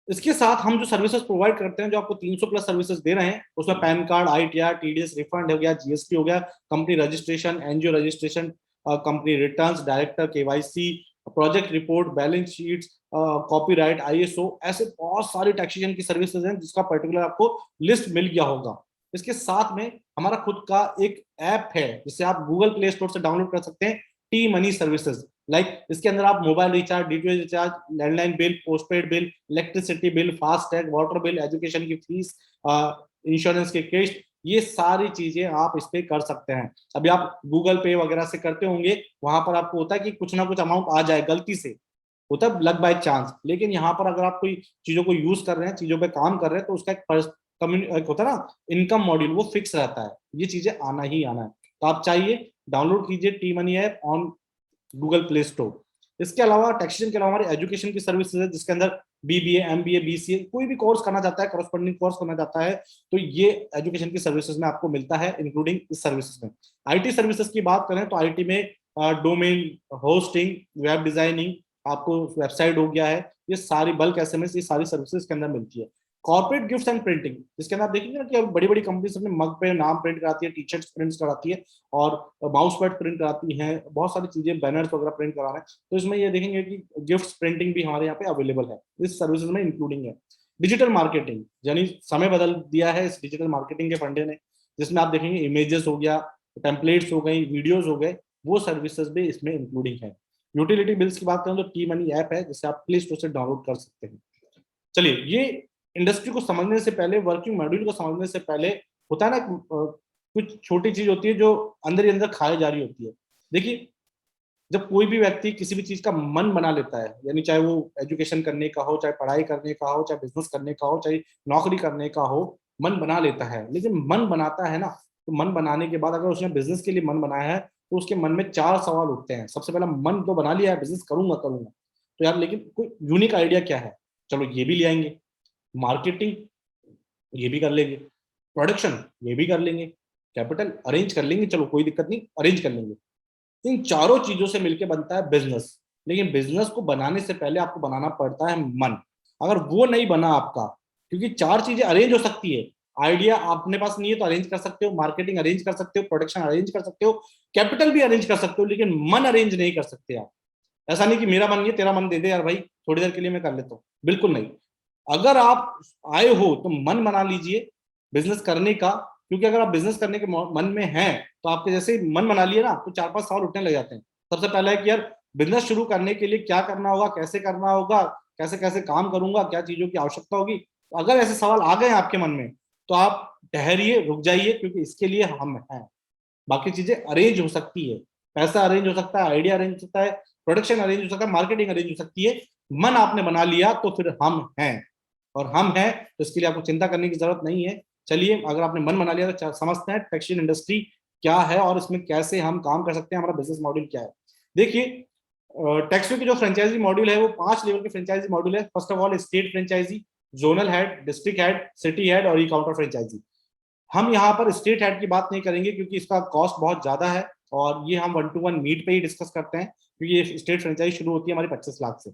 इसके साथ हम जो सर्विसेज प्रोवाइड करते हैं, जो आपको 300 प्लस सर्विसेज दे रहे हैं, उसमें pan card, ITR, TDS refund हो गया, GST हो गया, company registration, NGO registration, company returns, director KYC, project report, balance sheets, copyright, ISO, ऐसे बहुत सारी टैक्सेशन की सर्विसेज हैं जिसका पर्टिकुलर आपको लिस्ट मिल गया होगा। इसके साथ में हमारा खुद का एक ऐप है जिसे आप गूगल प्ले स्टोर से डाउनलोड कर सकते हैं, टी मनी सर्विसेज। लाइक इसके अंदर आप mobile recharge, DTH recharge, landline bill, postpaid bill, electricity bill, FASTag, water bill, education की फीस, इंश्योरेंस के किस्त, ये सारी चीजें आप इस पे कर सकते हैं। अभी आप गूगल पे वगैरह से करते होंगे, वहां पर आपको होता है कि कुछ ना कुछ अमाउंट आ जाए गलती से, होता है लक बाय चांस। लेकिन यहाँ पर अगर आप कोई चीजों को यूज कर रहे हैं, चीजों पे काम कर रहे हैं, तो उसका एक होता है ना इनकम मॉड्यूल, वो फिक्स रहता है, ये चीजें आना ही आना है। तो आप चाहिए डाउनलोड कीजिए T money app on Google play store. इसके अलावा टैक्सेशन के अलावा हमारी एजुकेशन की सर्विसेज है, जिसके अंदर BBA, MBA, BCA, कोई भी कोर्स करना चाहता है, करस्पॉन्डिंग कोर्स करना चाहता है, तो ये एजुकेशन की सर्विसेज में आपको मिलता है, इंक्लूडिंग इस सर्विसेज में। IT सर्विसेज की बात करें तो IT में डोमेन होस्टिंग, वेब डिजाइनिंग, आपको वेबसाइट हो गया है, ये सारी बल्क SMS, ये सारी सर्विसेज के अंदर मिलती है। कॉर्पोरेट गिफ्ट्स एंड प्रिंटिंग, जिसके अंदर आप देखेंगे ना कि बड़ी बड़ी कंपनीज अपने मग पे नाम प्रिंट कराती है, टी-शर्ट्स प्रिंट कराती है, और माउस पैड प्रिंट कराती हैं, बहुत सारी चीजें, बैनर्स वगैरह प्रिंट करा रहे हैं। तो इसमें ये देखेंगे कि गिफ्ट प्रिंटिंग भी हमारे यहाँ पे अवेलेबल है, इस सर्विसेज में इंक्लूडिंग है। डिजिटल मार्केटिंग, यानी समय बदल दिया है इस डिजिटल मार्केटिंग के फंडे ने, जिसमें आप देखेंगे इमेजेस हो गया, टेम्पलेट्स हो गई, वीडियोज हो गए, वो सर्विसेज भी इसमें इंक्लूडिंग है। यूटिलिटी बिल्स की बात करें तो टी मनी ऐप है, जिसे आप प्ले स्टोर से डाउनलोड कर सकते हैं। चलिए, ये इंडस्ट्री को समझने से पहले, वर्किंग मॉड्यूल को समझने से पहले, होता है ना कुछ छोटी चीज होती है जो अंदर ही अंदर खाई जा रही होती है। देखिए, जब कोई भी व्यक्ति किसी भी चीज का मन बना लेता है, यानी चाहे वो एजुकेशन करने का हो, चाहे पढ़ाई करने का हो, चाहे बिजनेस करने का हो, चाहे नौकरी करने का हो, मन बना लेता है। लेकिन मन बनाता है ना, तो मन बनाने के बाद अगर उसने बिजनेस के लिए मन बनाया है, तो उसके मन में 4 सवाल उठते हैं। सबसे पहला, मन तो बना लिया है, बिजनेस करूंगा करूंगा, तो यार लेकिन कोई यूनिक आइडिया क्या है, चलो ये भी ले आएंगे, मार्केटिंग ये भी कर लेंगे, प्रोडक्शन ये भी कर लेंगे, कैपिटल अरेंज कर लेंगे, चलो कोई दिक्कत नहीं, अरेंज कर लेंगे। इन चारों चीजों से मिलकर बनता है बिजनेस। लेकिन बिजनेस को बनाने से पहले आपको बनाना पड़ता है मन। अगर वो नहीं बना आपका, क्योंकि 4 चीजें अरेंज हो सकती है, आइडिया अपने पास नहीं है तो अरेंज कर सकते हो, मार्केटिंग अरेंज कर सकते हो, प्रोडक्शन अरेंज कर सकते हो, कैपिटल भी अरेंज कर सकते हो, लेकिन मन अरेंज नहीं कर सकते आप। ऐसा नहीं कि मेरा मन नहीं है, तेरा मन दे दे यार भाई, थोड़ी देर के लिए मैं कर लेता हूँ, बिल्कुल नहीं। अगर आप आए हो तो मन बना लीजिए बिजनेस करने का, क्योंकि अगर आप बिजनेस करने के मन में हैं, तो आपके जैसे ही मन बना लिए ना, तो 4-5 सवाल उठने लग जाते हैं। सबसे पहला है कि यार बिजनेस शुरू करने के लिए क्या करना होगा, कैसे करना होगा, कैसे कैसे काम करूंगा, क्या चीजों की आवश्यकता होगी। तो अगर ऐसे सवाल आ गए आपके मन में, तो आप ठहरिए, रुक जाइए, क्योंकि इसके लिए हम हैं। बाकी चीजें अरेंज हो सकती है, पैसा अरेंज हो सकता है, आइडिया अरेंज हो सकता है, प्रोडक्शन अरेंज हो सकता है, मार्केटिंग अरेंज हो सकती है। मन आपने बना लिया तो फिर हम हैं, और हम हैं तो इसके लिए आपको चिंता करने की जरूरत नहीं है। चलिए, अगर आपने मन बना लिया तो समझते हैं टेक्सटाइल इंडस्ट्री क्या है और इसमें कैसे हम काम कर सकते हैं, हमारा बिजनेस मॉड्यूल क्या है। देखिए, टेक्सटाइल की जो फ्रेंचाइजी मॉड्यूल है वो 5 लेवल की फ्रेंचाइजी मॉड्यूल है। First of all state franchisee, zonal head, district head, city head और ई काउंटर फ्रेंचाइजी। हम यहाँ पर स्टेट हेड की बात नहीं करेंगे क्योंकि इसका कॉस्ट बहुत ज्यादा है, और ये हम 1-to-1 मीट पे ही डिस्कस करते हैं, क्योंकि ये स्टेट फ्रेंचाइजी शुरू होती है हमारी 25 लाख से।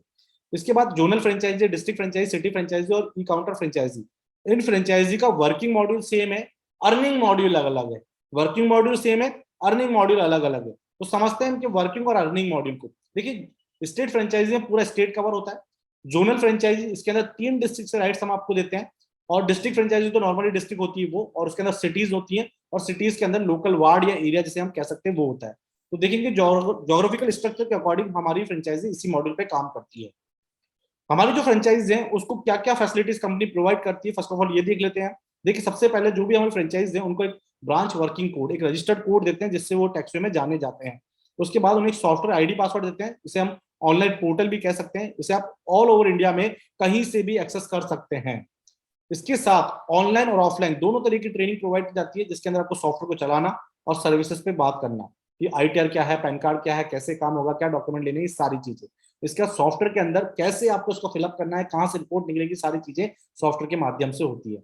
इसके बाद zonal franchisee, district franchisee, city franchisee और ई काउंटर फ्रेंचाइजी। इन फ्रेंचाइजी का वर्किंग मॉड्यूल सेम है, अर्निंग मॉड्यूल अलग अलग है। वर्किंग मॉड्यूल सेम है, अर्निंग मॉड्यूल अलग अलग है। तो समझते हैं इनके वर्किंग और अर्निंग मॉड्यूल को। देखिए स्टेट फ्रेंचाइजी में पूरा स्टेट कवर होता है, जोनल फ्रेंचाइजी इसके अंदर 3 डिस्ट्रिक्ट से राइट्स हम आपको देते हैं, और डिस्ट्रिक्ट फ्रेंचाइजी तो नॉर्मली डिस्ट्रिक्ट होती है वो, और उसके अंदर सिटीज होती हैं, और सिटीज के अंदर लोकल वार्ड या एरिया जिसे हम कह सकते हैं वो होता है। तो देखेंगे ज्योग्राफिकल स्ट्रक्चर के अकॉर्डिंग हमारी फ्रेंचाइजी इसी मॉडल पे काम करती है। हमारी जो फ्रेंचाइज है उसको क्या क्या फैसिलिटीज कंपनी प्रोवाइड करती है, फर्स्ट ऑफ ऑल ये देख लेते हैं। देखिए सबसे पहले जो भी हमारी फ्रेंचाइज है उनको एक ब्रांच वर्किंग कोड, एक रजिस्टर्ड कोड देते हैं जिससे वो टैक्सवे में जाने जाते हैं। उसके बाद उन्हें एक सॉफ्टवेयर आईडी पासवर्ड देते हैं, इसे हम ऑनलाइन पोर्टल भी कह सकते हैं, इसे आप ऑल ओवर इंडिया में कहीं से भी एक्सेस कर सकते हैं। इसके साथ ऑनलाइन और ऑफलाइन दोनों तरह की ट्रेनिंग प्रोवाइड की जाती है, जिसके अंदर आपको सॉफ्टवेयर को चलाना और सर्विसेज पे बात करना कि आईटीआर क्या है, पैन कार्ड क्या है, कैसे काम होगा, क्या डॉक्यूमेंट लेने, ये सारी चीजें। इसका सॉफ्टवेयर के अंदर कैसे आपको इसको फिलअप करना है, कहाँ से रिपोर्ट निकलेगी, सारी चीजें सॉफ्टवेयर के माध्यम से होती है।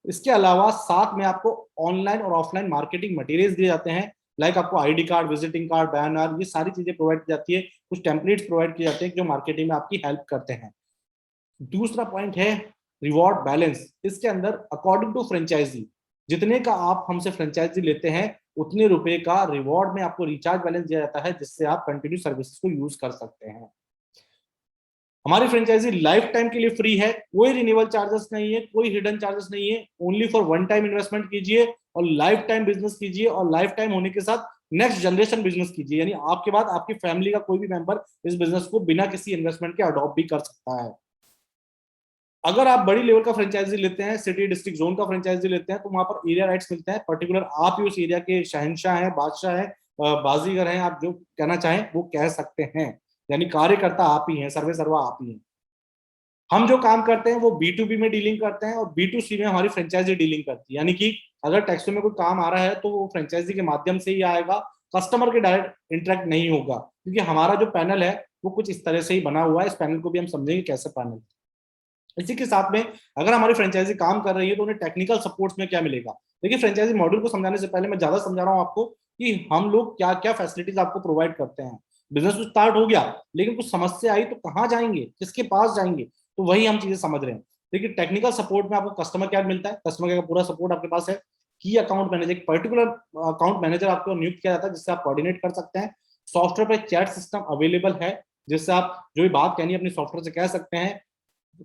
इसके अलावा साथ में आपको ऑनलाइन और ऑफलाइन मार्केटिंग मटेरियल्स दिए जाते हैं, लाइक आपको ID card, visiting card, banner, ये सारी चीजें प्रोवाइड की जाती है। कुछ टेम्पलेट्स प्रोवाइड किए जाते हैं जो मार्केटिंग में आपकी हेल्प करते हैं। दूसरा पॉइंट है रिवॉर्ड बैलेंस। इसके अंदर अकॉर्डिंग टू फ्रेंचाइजी, जितने का आप हमसे फ्रेंचाइजी लेते हैं उतने रुपए का रिवॉर्ड में आपको रिचार्ज बैलेंस दिया जाता है, जिससे आप कंटिन्यू सर्विसेज को यूज कर सकते हैं। हमारी फ्रेंचाइजी लाइफ टाइम के लिए फ्री है, कोई रिन्यूअल चार्जेस नहीं है, कोई हिडन चार्जेस नहीं है, only for one time investment कीजिए और लाइफ टाइम बिजनेस कीजिए, और लाइफ टाइम होने के साथ नेक्स्ट जनरेशन बिजनेस कीजिए, यानी आपके बाद आपकी फैमिली का कोई भी मेंबर इस बिजनेस को बिना किसी इन्वेस्टमेंट के अडॉप्ट भी कर सकता है। अगर आप बड़ी लेवल का फ्रेंचाइजी लेते हैं, सिटी डिस्ट्रिक्ट जोन का फ्रेंचाइजी लेते हैं, तो वहां पर एरिया राइट्स मिलते हैं, पर्टिकुलर आप ही उस एरिया के शहंशाह हैं, बादशाह हैं, बाजीगर हैं, आप जो कहना चाहें वो कह सकते हैं, यानी कार्यकर्ता आप ही हैं, सर्वे सर्वा आप ही हैं। हम जो काम करते हैं वो B2B में डीलिंग करते हैं, और B2C में हमारी फ्रेंचाइजी डीलिंग करती है, यानी कि अगर टैक्सवे में कोई काम आ रहा है तो वो फ्रेंचाइजी के माध्यम से ही आएगा, कस्टमर के डायरेक्ट इंटरेक्ट नहीं होगा, क्योंकि हमारा जो पैनल है वो कुछ इस तरह से ही बना हुआ है। इस पैनल को भी हम समझेंगे कैसे पैनल। इसी के साथ में अगर हमारी फ्रेंचाइजी काम कर रही है तो उन्हें टेक्निकल सपोर्ट्स में क्या मिलेगा। देखिए फ्रेंचाइजी मॉड्यूल को समझाने से पहले मैं ज्यादा समझा रहा हूँ आपको कि हम लोग क्या क्या फैसिलिटीज आपको प्रोवाइड करते हैं। बिजनेस तो स्टार्ट हो गया, लेकिन कुछ समस्या आई तो कहाँ जाएंगे, किसके पास जाएंगे, तो वही हम चीजें समझ रहे हैं। देखिए टेक्निकल सपोर्ट में आपको कस्टमर केयर मिलता है, कस्टमर केयर का पूरा सपोर्ट आपके पास है। की अकाउंट मैनेजर, एक पर्टिकुलर अकाउंट मैनेजर आपको नियुक्त किया जाता है जिससे आप कोऑर्डिनेट कर सकते हैं। सॉफ्टवेयर पर चैट सिस्टम अवेलेबल है, जिससे आप जो भी बात कहनी है अपनी सॉफ्टवेयर से कह सकते हैं।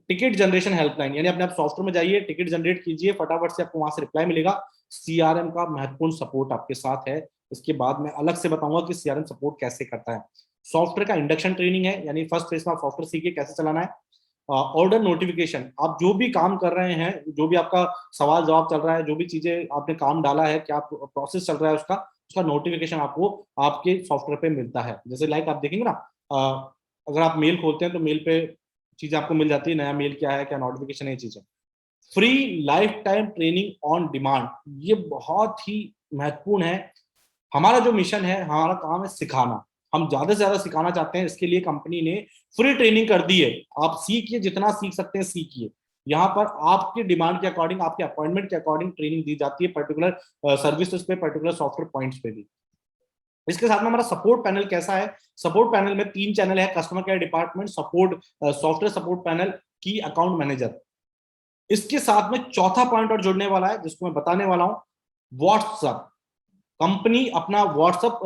टिकट जनरेशन हेल्पलाइन, यानी अपने आप सॉफ्टवेयर में जाइए, टिकट जनरेट कीजिए, फटाफट से आपको वहां से रिप्लाई मिलेगा। सीआरएम का महत्वपूर्ण सपोर्ट आपके साथ है, इसके बाद मैं अलग से बताऊंगा कि सीआरएम सपोर्ट कैसे करता है। सॉफ्टवेयर का इंडक्शन ट्रेनिंग है, यानी फर्स्ट फेज में आप सॉफ्टवेयर सीखिए कैसे चलाना है। ऑर्डर नोटिफिकेशन, आप जो भी काम कर रहे हैं, जो भी आपका सवाल जवाब चल रहा है, जो भी चीजें आपने काम डाला है, क्या प्रोसेस चल रहा है, उसका नोटिफिकेशन आपको आपके सॉफ्टवेयर पे मिलता है। जैसे लाइक आप देखेंगे ना, अगर आप मेल खोलते हैं तो मेल पे चीजें आपको मिल जाती है, नया मेल क्या है, क्या नोटिफिकेशन है, ये चीजें। Free life time training on demand, ये बहुत ही महत्वपूर्ण है। हमारा जो मिशन है, हमारा काम है सिखाना, हम ज्यादा से ज्यादा सिखाना चाहते हैं, इसके लिए कंपनी ने फ्री ट्रेनिंग कर दी है। आप सीखिए, जितना सीख सकते हैं सीखिए। यहाँ पर आपके डिमांड के अकॉर्डिंग, आपके अपॉइंटमेंट के अकॉर्डिंग ट्रेनिंग दी जाती है, पर्टिकुलर सर्विसेज पे, पर्टिकुलर सॉफ्टवेयर पॉइंट्स पे भी। इसके साथ में हमारा सपोर्ट पैनल कैसा है। सपोर्ट पैनल में 3 चैनल है, customer care department, support, software support panel, की अकाउंट मैनेजर। इसके साथ में चौथा पॉइंट और जुड़ने वाला है जिसको मैं बताने वाला हूं, व्हाट्सएप। कंपनी अपना व्हाट्सएप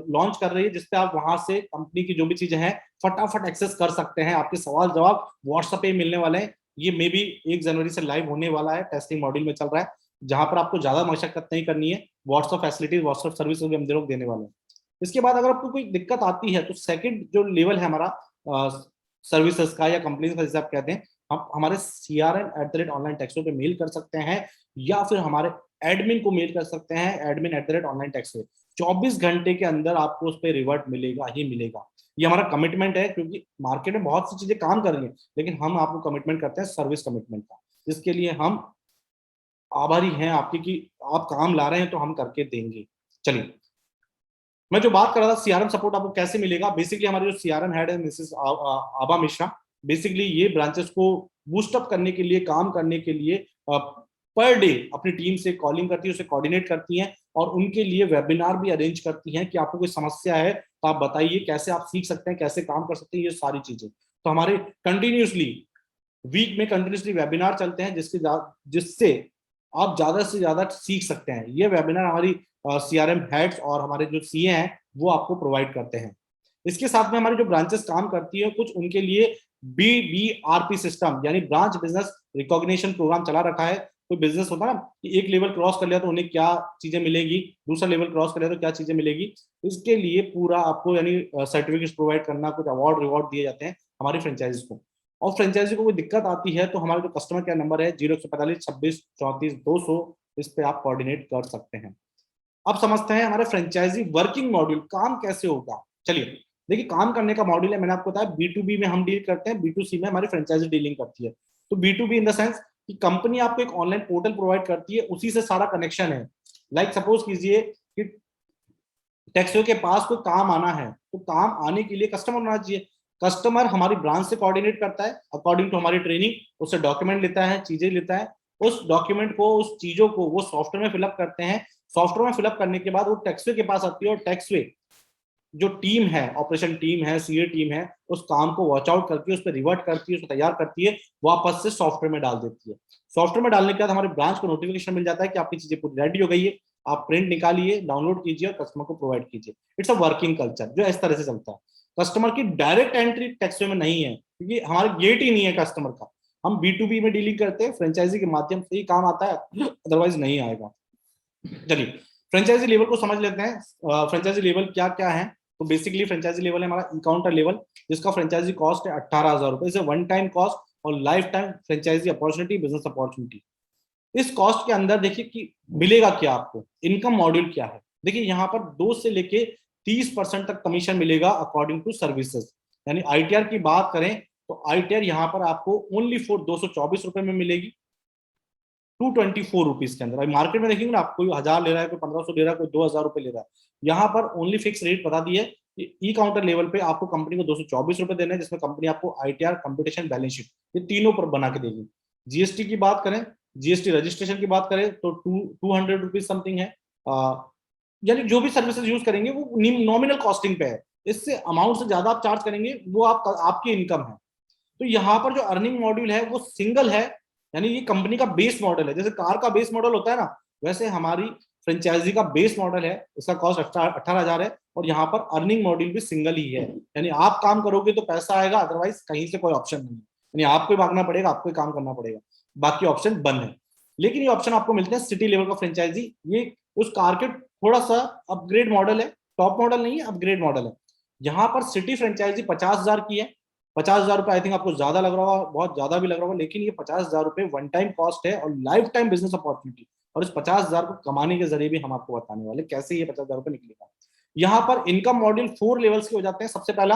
लॉन्च कर रही है, जिसपे आप वहां से कंपनी की जो भी चीजें हैं फटाफट एक्सेस कर सकते हैं। आपके सवाल जवाब व्हाट्सएप पे मिलने वाले हैं। ये मे भी 1 जनवरी से लाइव होने वाला है, टेस्टिंग मॉड्यूल में चल रहा है, जहां पर आपको ज्यादा मशक्कत नहीं करनी है। व्हाट्सएप फैसिलिटीज, व्हाट्सएप सर्विस भी हम लोग देने वाले हैं। इसके बाद अगर आपको कोई दिक्कत आती है तो सेकंड जो लेवल है हमारा सर्विसेज का या कंपनी का, जैसे आप कहते हैं, हम हमारे crm@onlinetaxway पे मेल कर सकते हैं, या फिर हमारे एडमिन को मेल कर सकते हैं, admin@onlinetaxway। 24 घंटे के अंदर आपको उस पर रिवर्ट मिलेगा ही मिलेगा। ये हमारा कमिटमेंट है, क्योंकि मार्केट में बहुत सी चीजें काम कर रही हैं, लेकिन हम आपको कमिटमेंट करते हैं सर्विस कमिटमेंट का, जिसके लिए हम आभारी हैं आपके कि आप काम ला रहे हैं तो हम करके देंगे। चलिए, मैं जो बात कर रहा था सीआरएम सपोर्ट आपको कैसे मिलेगा। बेसिकली हमारे जो सीआरएम हेड है मिसेस आभा मिश्रा, बेसिकली ये ब्रांचेस को बूस्टअप करने के लिए, काम करने के लिए पर डे अपनी टीम से कॉलिंग करती है, उसे कोऑर्डिनेट करती हैं, और उनके लिए वेबिनार भी अरेंज करती हैं कि आपको कोई समस्या है तो आप बताइए, कैसे आप सीख सकते हैं, कैसे काम कर सकते हैं, ये सारी चीजें। तो हमारे कंटिन्यूसली वीक में कंटिन्यूसली वेबिनार चलते हैं, जिससे आप ज्यादा से ज्यादा सीख सकते हैं। ये वेबिनार हमारी सीआरएम हेड्स और हमारे जो सीए हैं वो आपको प्रोवाइड करते हैं। इसके साथ में हमारी जो ब्रांचेस काम करती है, कुछ उनके लिए BBRP सिस्टम यानी ब्रांच बिजनेस रिकॉग्निशन प्रोग्राम चला रखा है। कोई बिजनेस होता है ना कि एक लेवल क्रॉस कर लिया तो उन्हें क्या चीजें मिलेगी, दूसरा लेवल क्रॉस कर लिया तो क्या चीजें मिलेगी, इसके लिए पूरा आपको यानी सर्टिफिकेट प्रोवाइड करना, कुछ अवार्ड रिवॉर्ड दिए जाते हैं हमारी फ्रेंचाइजीज को। और फ्रेंचाइजी को कोई दिक्कत आती है तो हमारा जो कस्टमर केयर नंबर है 0145264200, इस पे आप कोऑर्डिनेट कर सकते हैं। अब समझते हैं हमारे फ्रेंचाइजी वर्किंग मॉड्यूल काम कैसे होगा। चलिए देखिए, काम करने का मॉड्यूल है, मैंने आपको बताया B2B में हम डील करते हैं, B2C में हमारी फ्रेंचाइजी डीलिंग करती है। तो B2B इन द सेंस कि कंपनी आपको एक ऑनलाइन पोर्टल प्रोवाइड करती है, उसी से सारा कनेक्शन है। लाइक सपोज कीजिए कि टैक्सियों के पास कोई काम आना है, तो काम आने के लिए कस्टमर होना चाहिए। कस्टमर हमारी ब्रांच से कोऑर्डिनेट करता है अकॉर्डिंग टू हमारी ट्रेनिंग, उससे डॉक्यूमेंट लेता है, चीजें लेता है, उस डॉक्यूमेंट को, उस चीजों को वो सॉफ्टवेयर में फिलअप करते हैं। सॉफ्टवेयर में फिलअप करने के बाद वो टैक्सवे के पास आती है, और टैक्सवे जो टीम है, ऑपरेशन टीम है, सीए टीम है, उस काम को वॉच आउट करती है, उस पर रिवर्ट करती है, उसको तैयार करती है, वापस से सॉफ्टवेयर में डाल देती है। सॉफ्टवेयर में डालने के बाद हमारे ब्रांच को नोटिफिकेशन मिल जाता है कि आपकी चीजें पूरी रेडी हो गई है, आप प्रिंट निकालिए, डाउनलोड कीजिए और कस्टमर को प्रोवाइड कीजिए। इट्स अ वर्किंग कल्चर जो इस तरह से चलता है। कस्टमर की डायरेक्ट एंट्री टैक्सवे में नहीं है, क्योंकि हमारे गेट ही नहीं है कस्टमर का। हम B2B में डीलिंग करते हैं, फ्रेंचाइजी के माध्यम से ही काम आता है, अदरवाइज नहीं आएगा। चलिए फ्रेंचाइजी लेवल को समझ लेते हैं। फ्रेंचाइजी लेवल क्या क्या है। तो बेसिकली फ्रेंचाइजी लेवल है हमारा इनकाउंटर लेवल, जिसका फ्रेंचाइजी कॉस्ट है 18,000 रुपए। इसे वन टाइम कॉस्ट और lifetime franchisee opportunity, business opportunity. इस कॉस्ट के अंदर देखिए कि मिलेगा क्या आपको, इनकम मॉड्यूल क्या है। देखिए यहाँ पर 2 से लेके 30% तक कमीशन मिलेगा अकॉर्डिंग टू सर्विसेज। यानी ITR की बात करें तो ITR यहाँ पर आपको ओनली फॉर 224 रुपए में मिलेगी, 224 रुपीज के अंदर। अभी मार्केट में देखेंगे ना, आप कोई 1000 ले रहा है, कोई 1500 ले रहा है, कोई 2000 रुपए ले रहा है। यहाँ पर ओनली फिक्स रेट बता दी है, ई काउंटर लेवल पे आपको कंपनी को 224 रुपए देना है, जिसमें कंपनी आपको ITR, कंप्यूटेशन, बैलेंस शीट, ये तीनों पर बना के देगी। GST की बात करें, GST रजिस्ट्रेशन की बात करें तो 200 रुपीज समथिंग है। यानी जो भी सर्विसेज यूज करेंगे वो नॉमिनल कॉस्टिंग पे है, इससे अमाउंट से ज्यादा आप चार्ज करेंगे वो आपकी इनकम है। तो यहाँ पर जो अर्निंग मॉड्यूल है वो सिंगल है, यानी ये कंपनी का बेस मॉडल है। जैसे कार का बेस मॉडल होता है ना, वैसे हमारी फ्रेंचाइजी का बेस मॉडल है, इसका कॉस्ट 18,000 है, और यहाँ पर अर्निंग मॉड्यूल भी सिंगल ही है। यानी आप काम करोगे तो पैसा आएगा, अदरवाइज कहीं से कोई ऑप्शन नहीं है। यानी आपको ही भागना पड़ेगा, आपको ही काम करना पड़ेगा, बाकी ऑप्शन बंद है। लेकिन ये ऑप्शन आपको मिलते हैं सिटी लेवल का फ्रेंचाइजी। ये उस कार के थोड़ा सा अपग्रेड मॉडल है, टॉप मॉडल नहीं है, अपग्रेड मॉडल है। यहाँ पर सिटी फ्रेंचाइजी 50,000 की है। 50,000 रुपए आई थिंक आपको ज्यादा लग रहा होगा, बहुत ज्यादा भी लग रहा होगा, लेकिन ये 50,000 रुपए वन टाइम कॉस्ट है और लाइफ टाइम बिजनेस अपॉर्चुनिटी। और इस 50,000 को कमाने के जरिए भी हम आपको बताने वाले कैसे ये 50,000 रुपए निकलेगा। यहाँ पर इनकम मॉड्यूल 4 लेवल्स के हो जाते हैं। सबसे पहला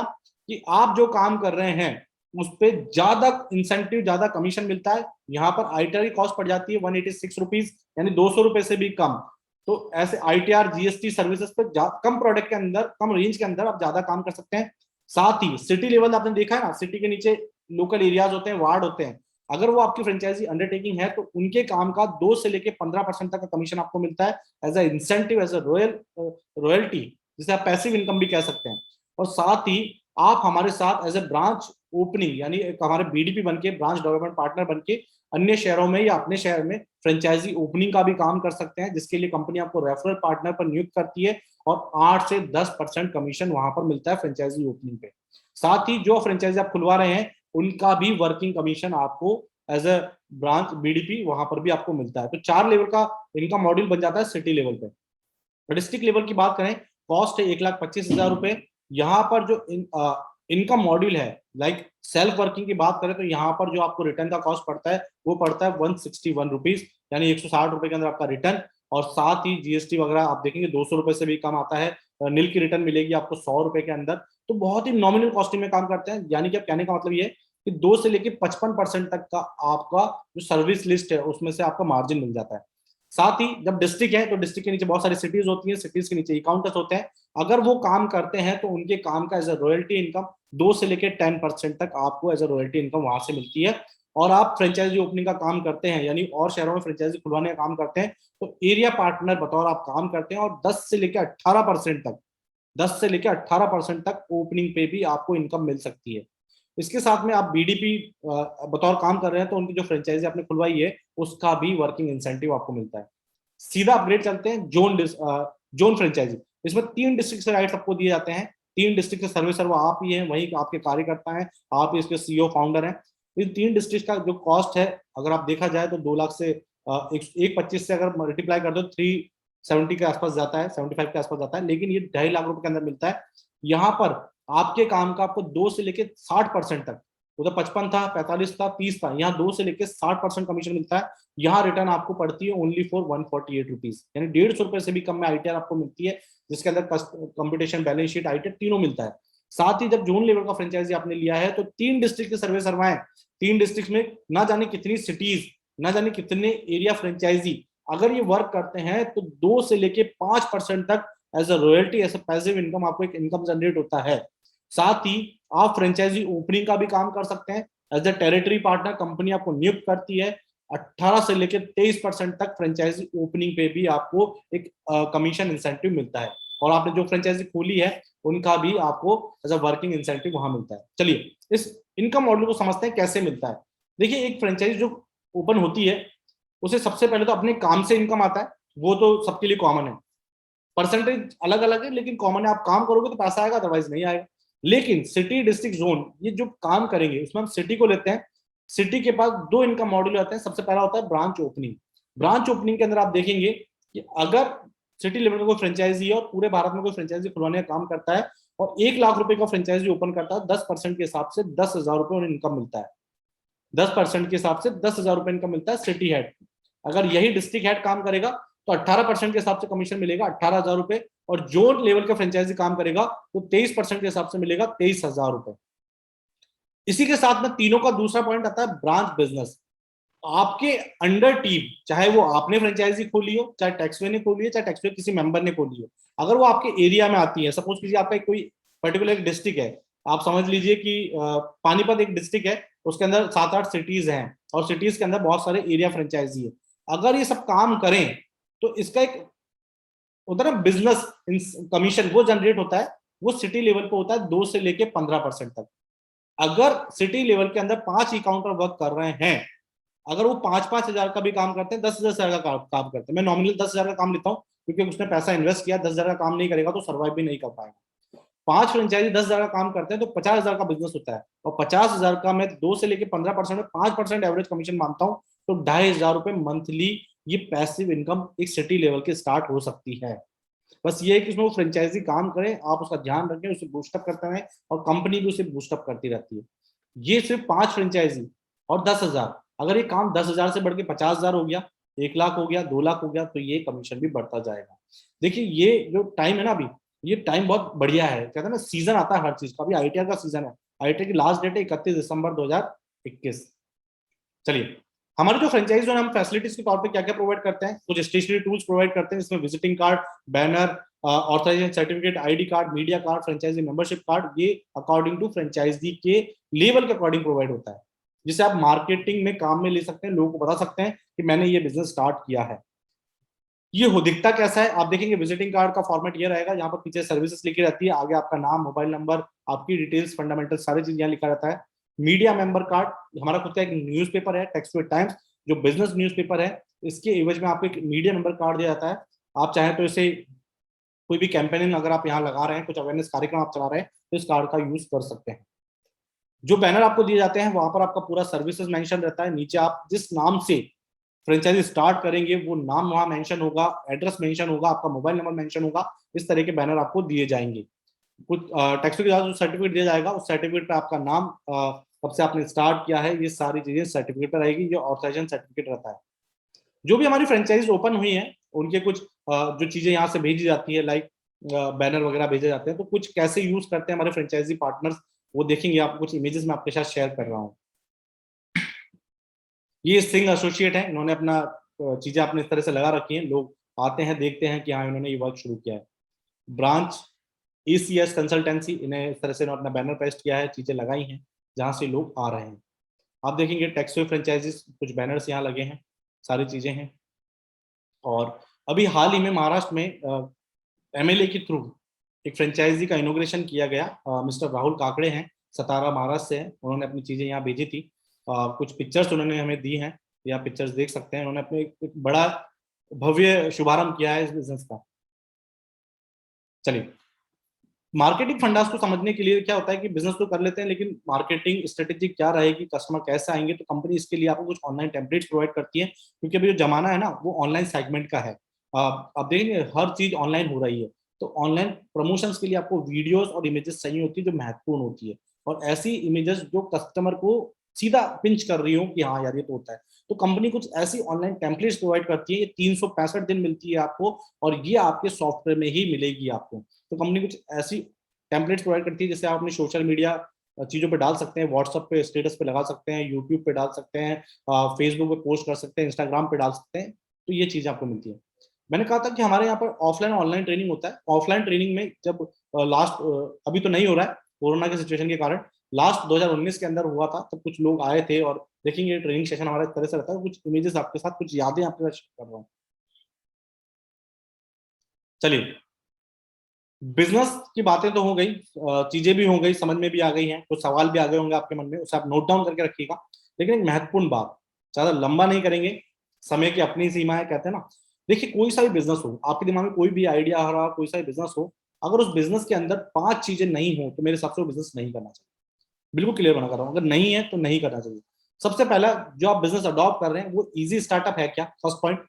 कि आप जो काम कर रहे हैं उस पर ज्यादा इंसेंटिव, ज्यादा कमीशन मिलता है। यहाँ पर ITR की कॉस्ट पड़ जाती है 186 रुपीज, यानी 200 रुपए से भी कम। तो ऐसे ITR, GST सर्विसेज पे कम प्रोडक्ट के अंदर, कम रेंज के अंदर आप ज्यादा काम कर सकते हैं। साथ ही सिटी लेवल आपने देखा है ना, सिटी के नीचे लोकल एरियाज होते हैं, वार्ड होते हैं। अगर वो आपकी फ्रेंचाइजी अंडरटेकिंग है तो उनके काम का 2 से लेके 15% तक का कमीशन आपको मिलता है as a incentive, as a royalty, जिसे आप पैसिव इनकम भी कह सकते हैं। और साथ ही आप हमारे साथ एज ए ब्रांच ओपनिंग, यानी हमारे BDP बनके, ब्रांच डेवलपमेंट पार्टनर बनके अन्य शहरों में या अपने शहर में फ्रेंचाइजी ओपनिंग का भी काम कर सकते हैं, जिसके लिए कंपनी आपको रेफरल पार्टनर पर नियुक्त करती है और 8 से 10% कमीशन वहां पर मिलता है फ्रेंचाइजी ओपनिंग पे। साथ ही जो फ्रेंचाइजी आप खुलवा रहे हैं उनका भी वर्किंग कमीशन आपको एज ए ब्रांच BDP वहां पर भी आपको मिलता है। तो 4 लेवल का इनकम मॉड्यूल बन जाता है सिटी लेवल पे। डिस्ट्रिक्ट लेवल की बात करें, कॉस्ट है 1,25,000 रुपए। यहाँ पर जो इनकम मॉड्यूल है, लाइक सेल्फ वर्किंग की बात करें तो यहाँ पर जो आपको रिटर्न का कॉस्ट पड़ता है वो पड़ता है 161 रुपीज, यानी 160 रुपए के अंदर आपका रिटर्न। और साथ ही GST वगैरह आप देखेंगे 200 रुपए से भी कम आता है। नील की रिटर्न मिलेगी आपको 100 रुपए के अंदर। तो बहुत ही नॉमिनल कॉस्टिंग में काम करते हैं। यानी कि आप कहने का मतलब ये है कि 2 से लेके 55% तक का आपका जो सर्विस लिस्ट है उसमें से आपका मार्जिन मिल जाता है। साथ ही जब डिस्ट्रिक्ट है तो डिस्ट्रिक्ट के नीचे बहुत सारी सिटीज होती हैं, सिटीज के नीचे अकाउंटेंट्स होते हैं। अगर वो काम करते हैं तो उनके काम का एज अ रॉयल्टी इनकम 2 से लेकर 10% तक आपको एज अ रॉयल्टी इनकम वहां से मिलती है। और आप फ्रेंचाइजी ओपनिंग का काम करते हैं, यानी और शहरों में फ्रेंचाइजी खुलवाने का काम करते हैं, तो एरिया पार्टनर बतौर आप काम करते हैं और 10 से लेकर 18% तक, 10 से लेकर 18% तक ओपनिंग पे भी आपको इनकम मिल सकती है। इसके साथ में आप BDP बतौर काम कर रहे हैं तो उनकी जो फ्रेंचाइजी आपने खुलवाई है उसका भी वर्किंग इंसेंटिव आपको मिलता है। सीधा अपग्रेड चलते हैं जोन फ्रेंचाइजी। इसमें 3 डिस्ट्रिक्ट से राइट्स आपको दिए जाते हैं, 3 डिस्ट्रिक्ट से सर्वे सर्वर आप ही हैं, वही आपके कार्यकर्ता हैं, आप ही इसके सीईओ फाउंडर हैं। इन 3 डिस्ट्रिक्ट का जो कॉस्ट है अगर आप देखा जाए तो 2 लाख से 125 से अगर मल्टीप्लाई कर दो 370 के आसपास जाता है, 75 के आसपास जाता है, लेकिन ये 2.5 लाख रुपए के अंदर मिलता है। यहाँ पर आपके काम का आपको 2 से लेके 60% तक, उधर 55 था, 45 था, 30 था, यहाँ 2 से लेके 60% कमीशन मिलता है। यहाँ रिटर्न आपको पड़ती है ओनली फॉर 148 रुपीज, यानी 150 रुपए से भी कम में आईटीआर आपको मिलती है, जिसके अंदर कंपटीशन, बैलेंस शीट, आईटीआर तीनों मिलता है। साथ ही जब जोन लेवल का फ्रेंचाइजी आपने लिया है तो 3 डिस्ट्रिक्ट के सर्वे सर्वाएं, 3 डिस्ट्रिक्ट में ना जाने कितनी सिटीज, ना जाने कितने एरिया फ्रेंचाइजी अगर ये वर्क करते हैं तो 2 से लेके 5% तक as a royalty, as a passive income आपको एक इनकम जनरेट होता है। साथ ही आप फ्रेंचाइजी ओपनिंग का भी काम कर सकते हैं, as a territory partner company आपको नियुक्त करती है, 18 से लेकर 23% तक फ्रेंचाइजी ओपनिंग पे भी आपको एक कमीशन इंसेंटिव मिलता है, और आपने जो फ्रेंचाइजी खोली है उनका भी आपको एज अ वर्किंग इंसेंटिव वहां मिलता है। चलिए इस इनकम मॉडल को समझते हैं कैसे मिलता है। देखिए एक फ्रेंचाइजी जो ओपन होती है उसे सबसे पहले तो अपने काम से इनकम आता है, वो तो सबके लिए कॉमन है, परसेंटेज अलग अलग है लेकिन कॉमन है, आप काम करोगे तो पैसा आएगा, अदरवाइज नहीं आएगा। लेकिन सिटी, डिस्ट्रिक्ट, जोन, ये जो काम करेंगे उसमें हम सिटी को लेते हैं। सिटी के पास 2 इनकम मॉड्यूल आते हैं। सबसे पहला होता है ब्रांच ओपनिंग। ब्रांच ओपनिंग के अंदर आप देखेंगे कि अगर सिटी लेवल में कोई फ्रेंचाइजी है और पूरे भारत में कोई फ्रेंचाइजी खुलवाने का काम करता है और 1 लाख रुपए का फ्रेंचाइजी ओपन करता है, 10% के हिसाब से 10,000 रुपए उन्हें इनकम मिलता है। 10% के हिसाब से 10,000 रुपए इनकम मिलता है सिटी हेड। अगर यही डिस्ट्रिक्ट हेड काम करेगा तो 18% के हिसाब से कमीशन मिलेगा, 18,000 रुपए, और जोन लेवल का फ्रेंचाइजी काम करेगा तो 23% के हिसाब से मिलेगा 23,000 रुपए। इसी के साथ में तीनों का दूसरा पॉइंट आता है ब्रांच बिजनेस। आपके अंडर टीम, चाहे वो आपने फ्रेंचाइजी खोली हो, चाहे टैक्सवे ने खोली हो, चाहे टैक्सवे किसी मेंबर ने खोली हो, अगर वो आपके एरिया में आती है, सपोज कीजिए आपका कोई पर्टिकुलर डिस्ट्रिक्ट है, आप समझ लीजिए कि पानीपत एक डिस्ट्रिक्ट है, उसके अंदर 7-8 सिटीज हैं और सिटीज के अंदर बहुत सारे एरिया फ्रेंचाइजी है। अगर ये सब काम करें तो इसका एक होता है ना बिजनेस कमीशन, वो जनरेट होता है, वो सिटी लेवल पे होता है 2 से लेके 15% तक। अगर सिटी लेवल के अंदर 5 ही काउंटर वर्क कर रहे हैं, अगर वो 5-5 हजार का भी काम करते हैं, 10,000 हजार का काम करते हैं, मैं नॉमिनल 10,000 का काम लेता हूँ क्योंकि उसने पैसा इन्वेस्ट किया, 10,000 का काम नहीं करेगा तो सर्वाइव भी नहीं कर पाएगा। 5 फ्रेंचाइजी 10,000 का काम करते हैं तो 50,000 का बिजनेस होता है, और 50,000 का मैं 2 से लेके 15% में 5% एवरेज कमीशन मानता हूँ, तो 2,500 रुपए मंथली ये पैसिव इनकम एक सिटी लेवल की स्टार्ट हो सकती है। बस ये है कि उसमें वो फ्रेंचाइजी काम करें, आप उसका ध्यान रखें, उसे बूस्टअप करते रहें, और कंपनी भी उसे बूस्टअप करती रहती है। ये सिर्फ 5 फ्रेंचाइजी और 10,000, अगर ये काम 10,000 से बढ़ के 50,000 हो गया, 1 लाख हो गया, 2 लाख हो गया, तो ये कमीशन भी बढ़ता जाएगा। देखिए ये जो टाइम है ना अभी, ये टाइम बहुत बढ़िया है, कहते हैं ना सीजन आता है हर चीज का, अभी आईटीआर का सीजन है। आईटीआर की लास्ट डेट है 31 दिसंबर 2021। चलिए हमारे जो फ्रेंचाइज जो हम फैसिलिटीज के तौर पे क्या क्या प्रोवाइड करते हैं, कुछ स्टेशनरी टूल्स प्रोवाइड करते हैं, जिसमें visiting card, banner, authorization certificate, ID card, media card, franchisee membership card, ये अकॉर्डिंग टू फ्रेंचाइजी के लेवल के अकॉर्डिंग प्रोवाइड होता है, जिसे आप मार्केटिंग में काम में ले सकते हैं, लोगों को बता सकते हैं कि मैंने ये बिजनेस स्टार्ट किया है। ये हो दिखता कैसा है, आप देखेंगे विजिटिंग कार्ड का फॉर्मेट ये रहेगा, यहाँ पर पीछे सर्विसेज लिखी रहती है, आगे आपका नाम, मोबाइल नंबर, आपकी डिटेल्स, फंडामेंटल सारी चीज यहाँ लिखा रहता है। मीडिया मेंबर कार्ड हमारा खुद का एक न्यूज़पेपर है, टेक्सवे टाइम्स, जो बिजनेस न्यूज़पेपर है, इसके एवज में आपको एक मीडिया मेंबर कार्ड दिया जाता है। आप चाहें तो इसे कोई भी कैंपेनिंग अगर आप यहाँ लगा रहे हैं, कुछ अवेयरनेस कार्यक्रम आप चला रहे हैं, तो इस कार्ड का यूज कर सकते हैं। जो बैनर आपको दिए जाते हैं वहां पर आपका पूरा सर्विसेज मेंशन रहता है, नीचे आप जिस नाम से फ्रेंचाइजी स्टार्ट करेंगे वो नाम वहां मेंशन होगा, एड्रेस मेंशन होगा, आपका मोबाइल नंबर मेंशन होगा, इस तरह के बैनर आपको दिए जाएंगे। कुछ टैक्स के साथ जो सर्टिफिकेट दिया जाएगा उस सर्टिफिकेट पे आपका नाम, कब से आपने स्टार्ट किया है, ये सारी चीजें सर्टिफिकेट पर रहेगी, जो ऑथराइजेशन सर्टिफिकेट रहता है। जो भी हमारी फ्रेंचाइज ओपन हुई है उनके कुछ जो चीजें यहाँ से भेजी जाती है, लाइक बैनर वगैरह भेजे जाते हैं, तो कुछ कैसे यूज करते हैं हमारे फ्रेंचाइजी पार्टनर्स, वो देखेंगे आप, कुछ इमेजेस में आपके साथ शेयर कर रहा हूँ। ये सिंह एसोसिएट है, इन्होंने अपना चीजें अपने इस तरह से लगा रखी हैं, लोग आते हैं देखते हैं कि हाँ इन्होंने ये वर्क शुरू किया है। ब्रांच ECS कंसल्टेंसी, इन्हें इस तरह से इन्होंने अपना बैनर पेस्ट किया है, चीजें लगाई हैं जहाँ से लोग आ रहे हैं। आप देखेंगे टैक्सवे फ्रेंचाइजीज, कुछ बैनर्स यहाँ लगे हैं, सारी चीजें हैं। और अभी हाल ही में महाराष्ट्र में MLA के थ्रू एक फ्रेंचाइजी का इनोग्रेशन किया गया, मिस्टर राहुल काकड़े हैं, सतारा महाराष्ट्र से हैं, उन्होंने अपनी चीजें यहाँ भेजी थी, कुछ पिक्चर्स उन्होंने हमें दी हैं, या पिक्चर्स देख सकते हैं, उन्होंने अपने एक बड़ा भव्य शुभारंभ किया है इस बिजनेस का। चलिए, मार्केटिंग फंडास को समझने के लिए क्या होता है कि बिजनेस तो कर लेते हैं, लेकिन मार्केटिंग स्ट्रेटेजी क्या रहेगी, कस्टमर कैसे आएंगे, तो कंपनी इसके लिए आपको कुछ ऑनलाइन टेम्पलेट्स प्रोवाइड करती है, क्योंकि अभी जो जमाना है ना वो ऑनलाइन सेगमेंट का है। आप देखेंगे हर चीज ऑनलाइन हो रही है, तो ऑनलाइन प्रमोशंस के लिए आपको वीडियोस और इमेजेस चाहिए होती है जो महत्वपूर्ण होती है, और ऐसी इमेजेस जो कस्टमर को सीधा पिंच कर रही हो कि हाँ यार ये तो होता है। तो कंपनी कुछ ऐसी ऑनलाइन टेम्पलेट्स प्रोवाइड करती है, ये 365 दिन मिलती है आपको, और ये आपके सॉफ्टवेयर में ही मिलेगी आपको। तो कंपनी कुछ ऐसी टेम्पलेट्स प्रोवाइड करती है जिससे आप अपनी सोशल मीडिया चीजों पे डाल सकते हैं, व्हाट्सएप पे स्टेटस पे लगा सकते हैं, यूट्यूब पे डाल सकते हैं, फेसबुक पे पोस्ट कर सकते हैं, इंस्टाग्राम पे डाल सकते हैं। तो ये चीजें आपको मिलती है। मैंने कहा था कि हमारे यहाँ पर ऑफलाइन ऑनलाइन ट्रेनिंग होता है। ऑफलाइन ट्रेनिंग में जब लास्ट, अभी तो नहीं हो रहा है कोरोना के सिचुएशन के कारण, लास्ट 2019 के अंदर हुआ था, तब कुछ लोग आए थे, और देखेंगे ट्रेनिंग सेशन हमारा इस तरह से रहता है, कुछ इमेजेस आपके साथ, कुछ यादें आपके साथ शेयर कर रहा हूँ। चलिए, बिजनेस की बातें तो हो गई, चीजें भी हो गई, समझ में भी आ गई हैं, कुछ सवाल भी आ गए होंगे आपके मन में, उसे आप नोट डाउन करके रखिएगा। लेकिन एक महत्वपूर्ण बात, ज्यादा लंबा नहीं करेंगे, समय की अपनी सीमा है कहते हैं ना। देखिए, कोई सा भी बिजनेस हो, आपके दिमाग में कोई भी आइडिया आ रहा, कोई सा भी बिजनेस हो, अगर उस बिजनेस के अंदर 5 चीजें नहीं हो तो मेरे हिसाब से वो बिजनेस नहीं करना चाहिए। बिल्कुल क्लियर बना कर रहा हूँ, अगर नहीं है तो नहीं करना चाहिए। सबसे पहला, जो आप बिजनेस अडॉप्ट कर रहे हैं वो इजी स्टार्टअप है क्या, फर्स्ट पॉइंट।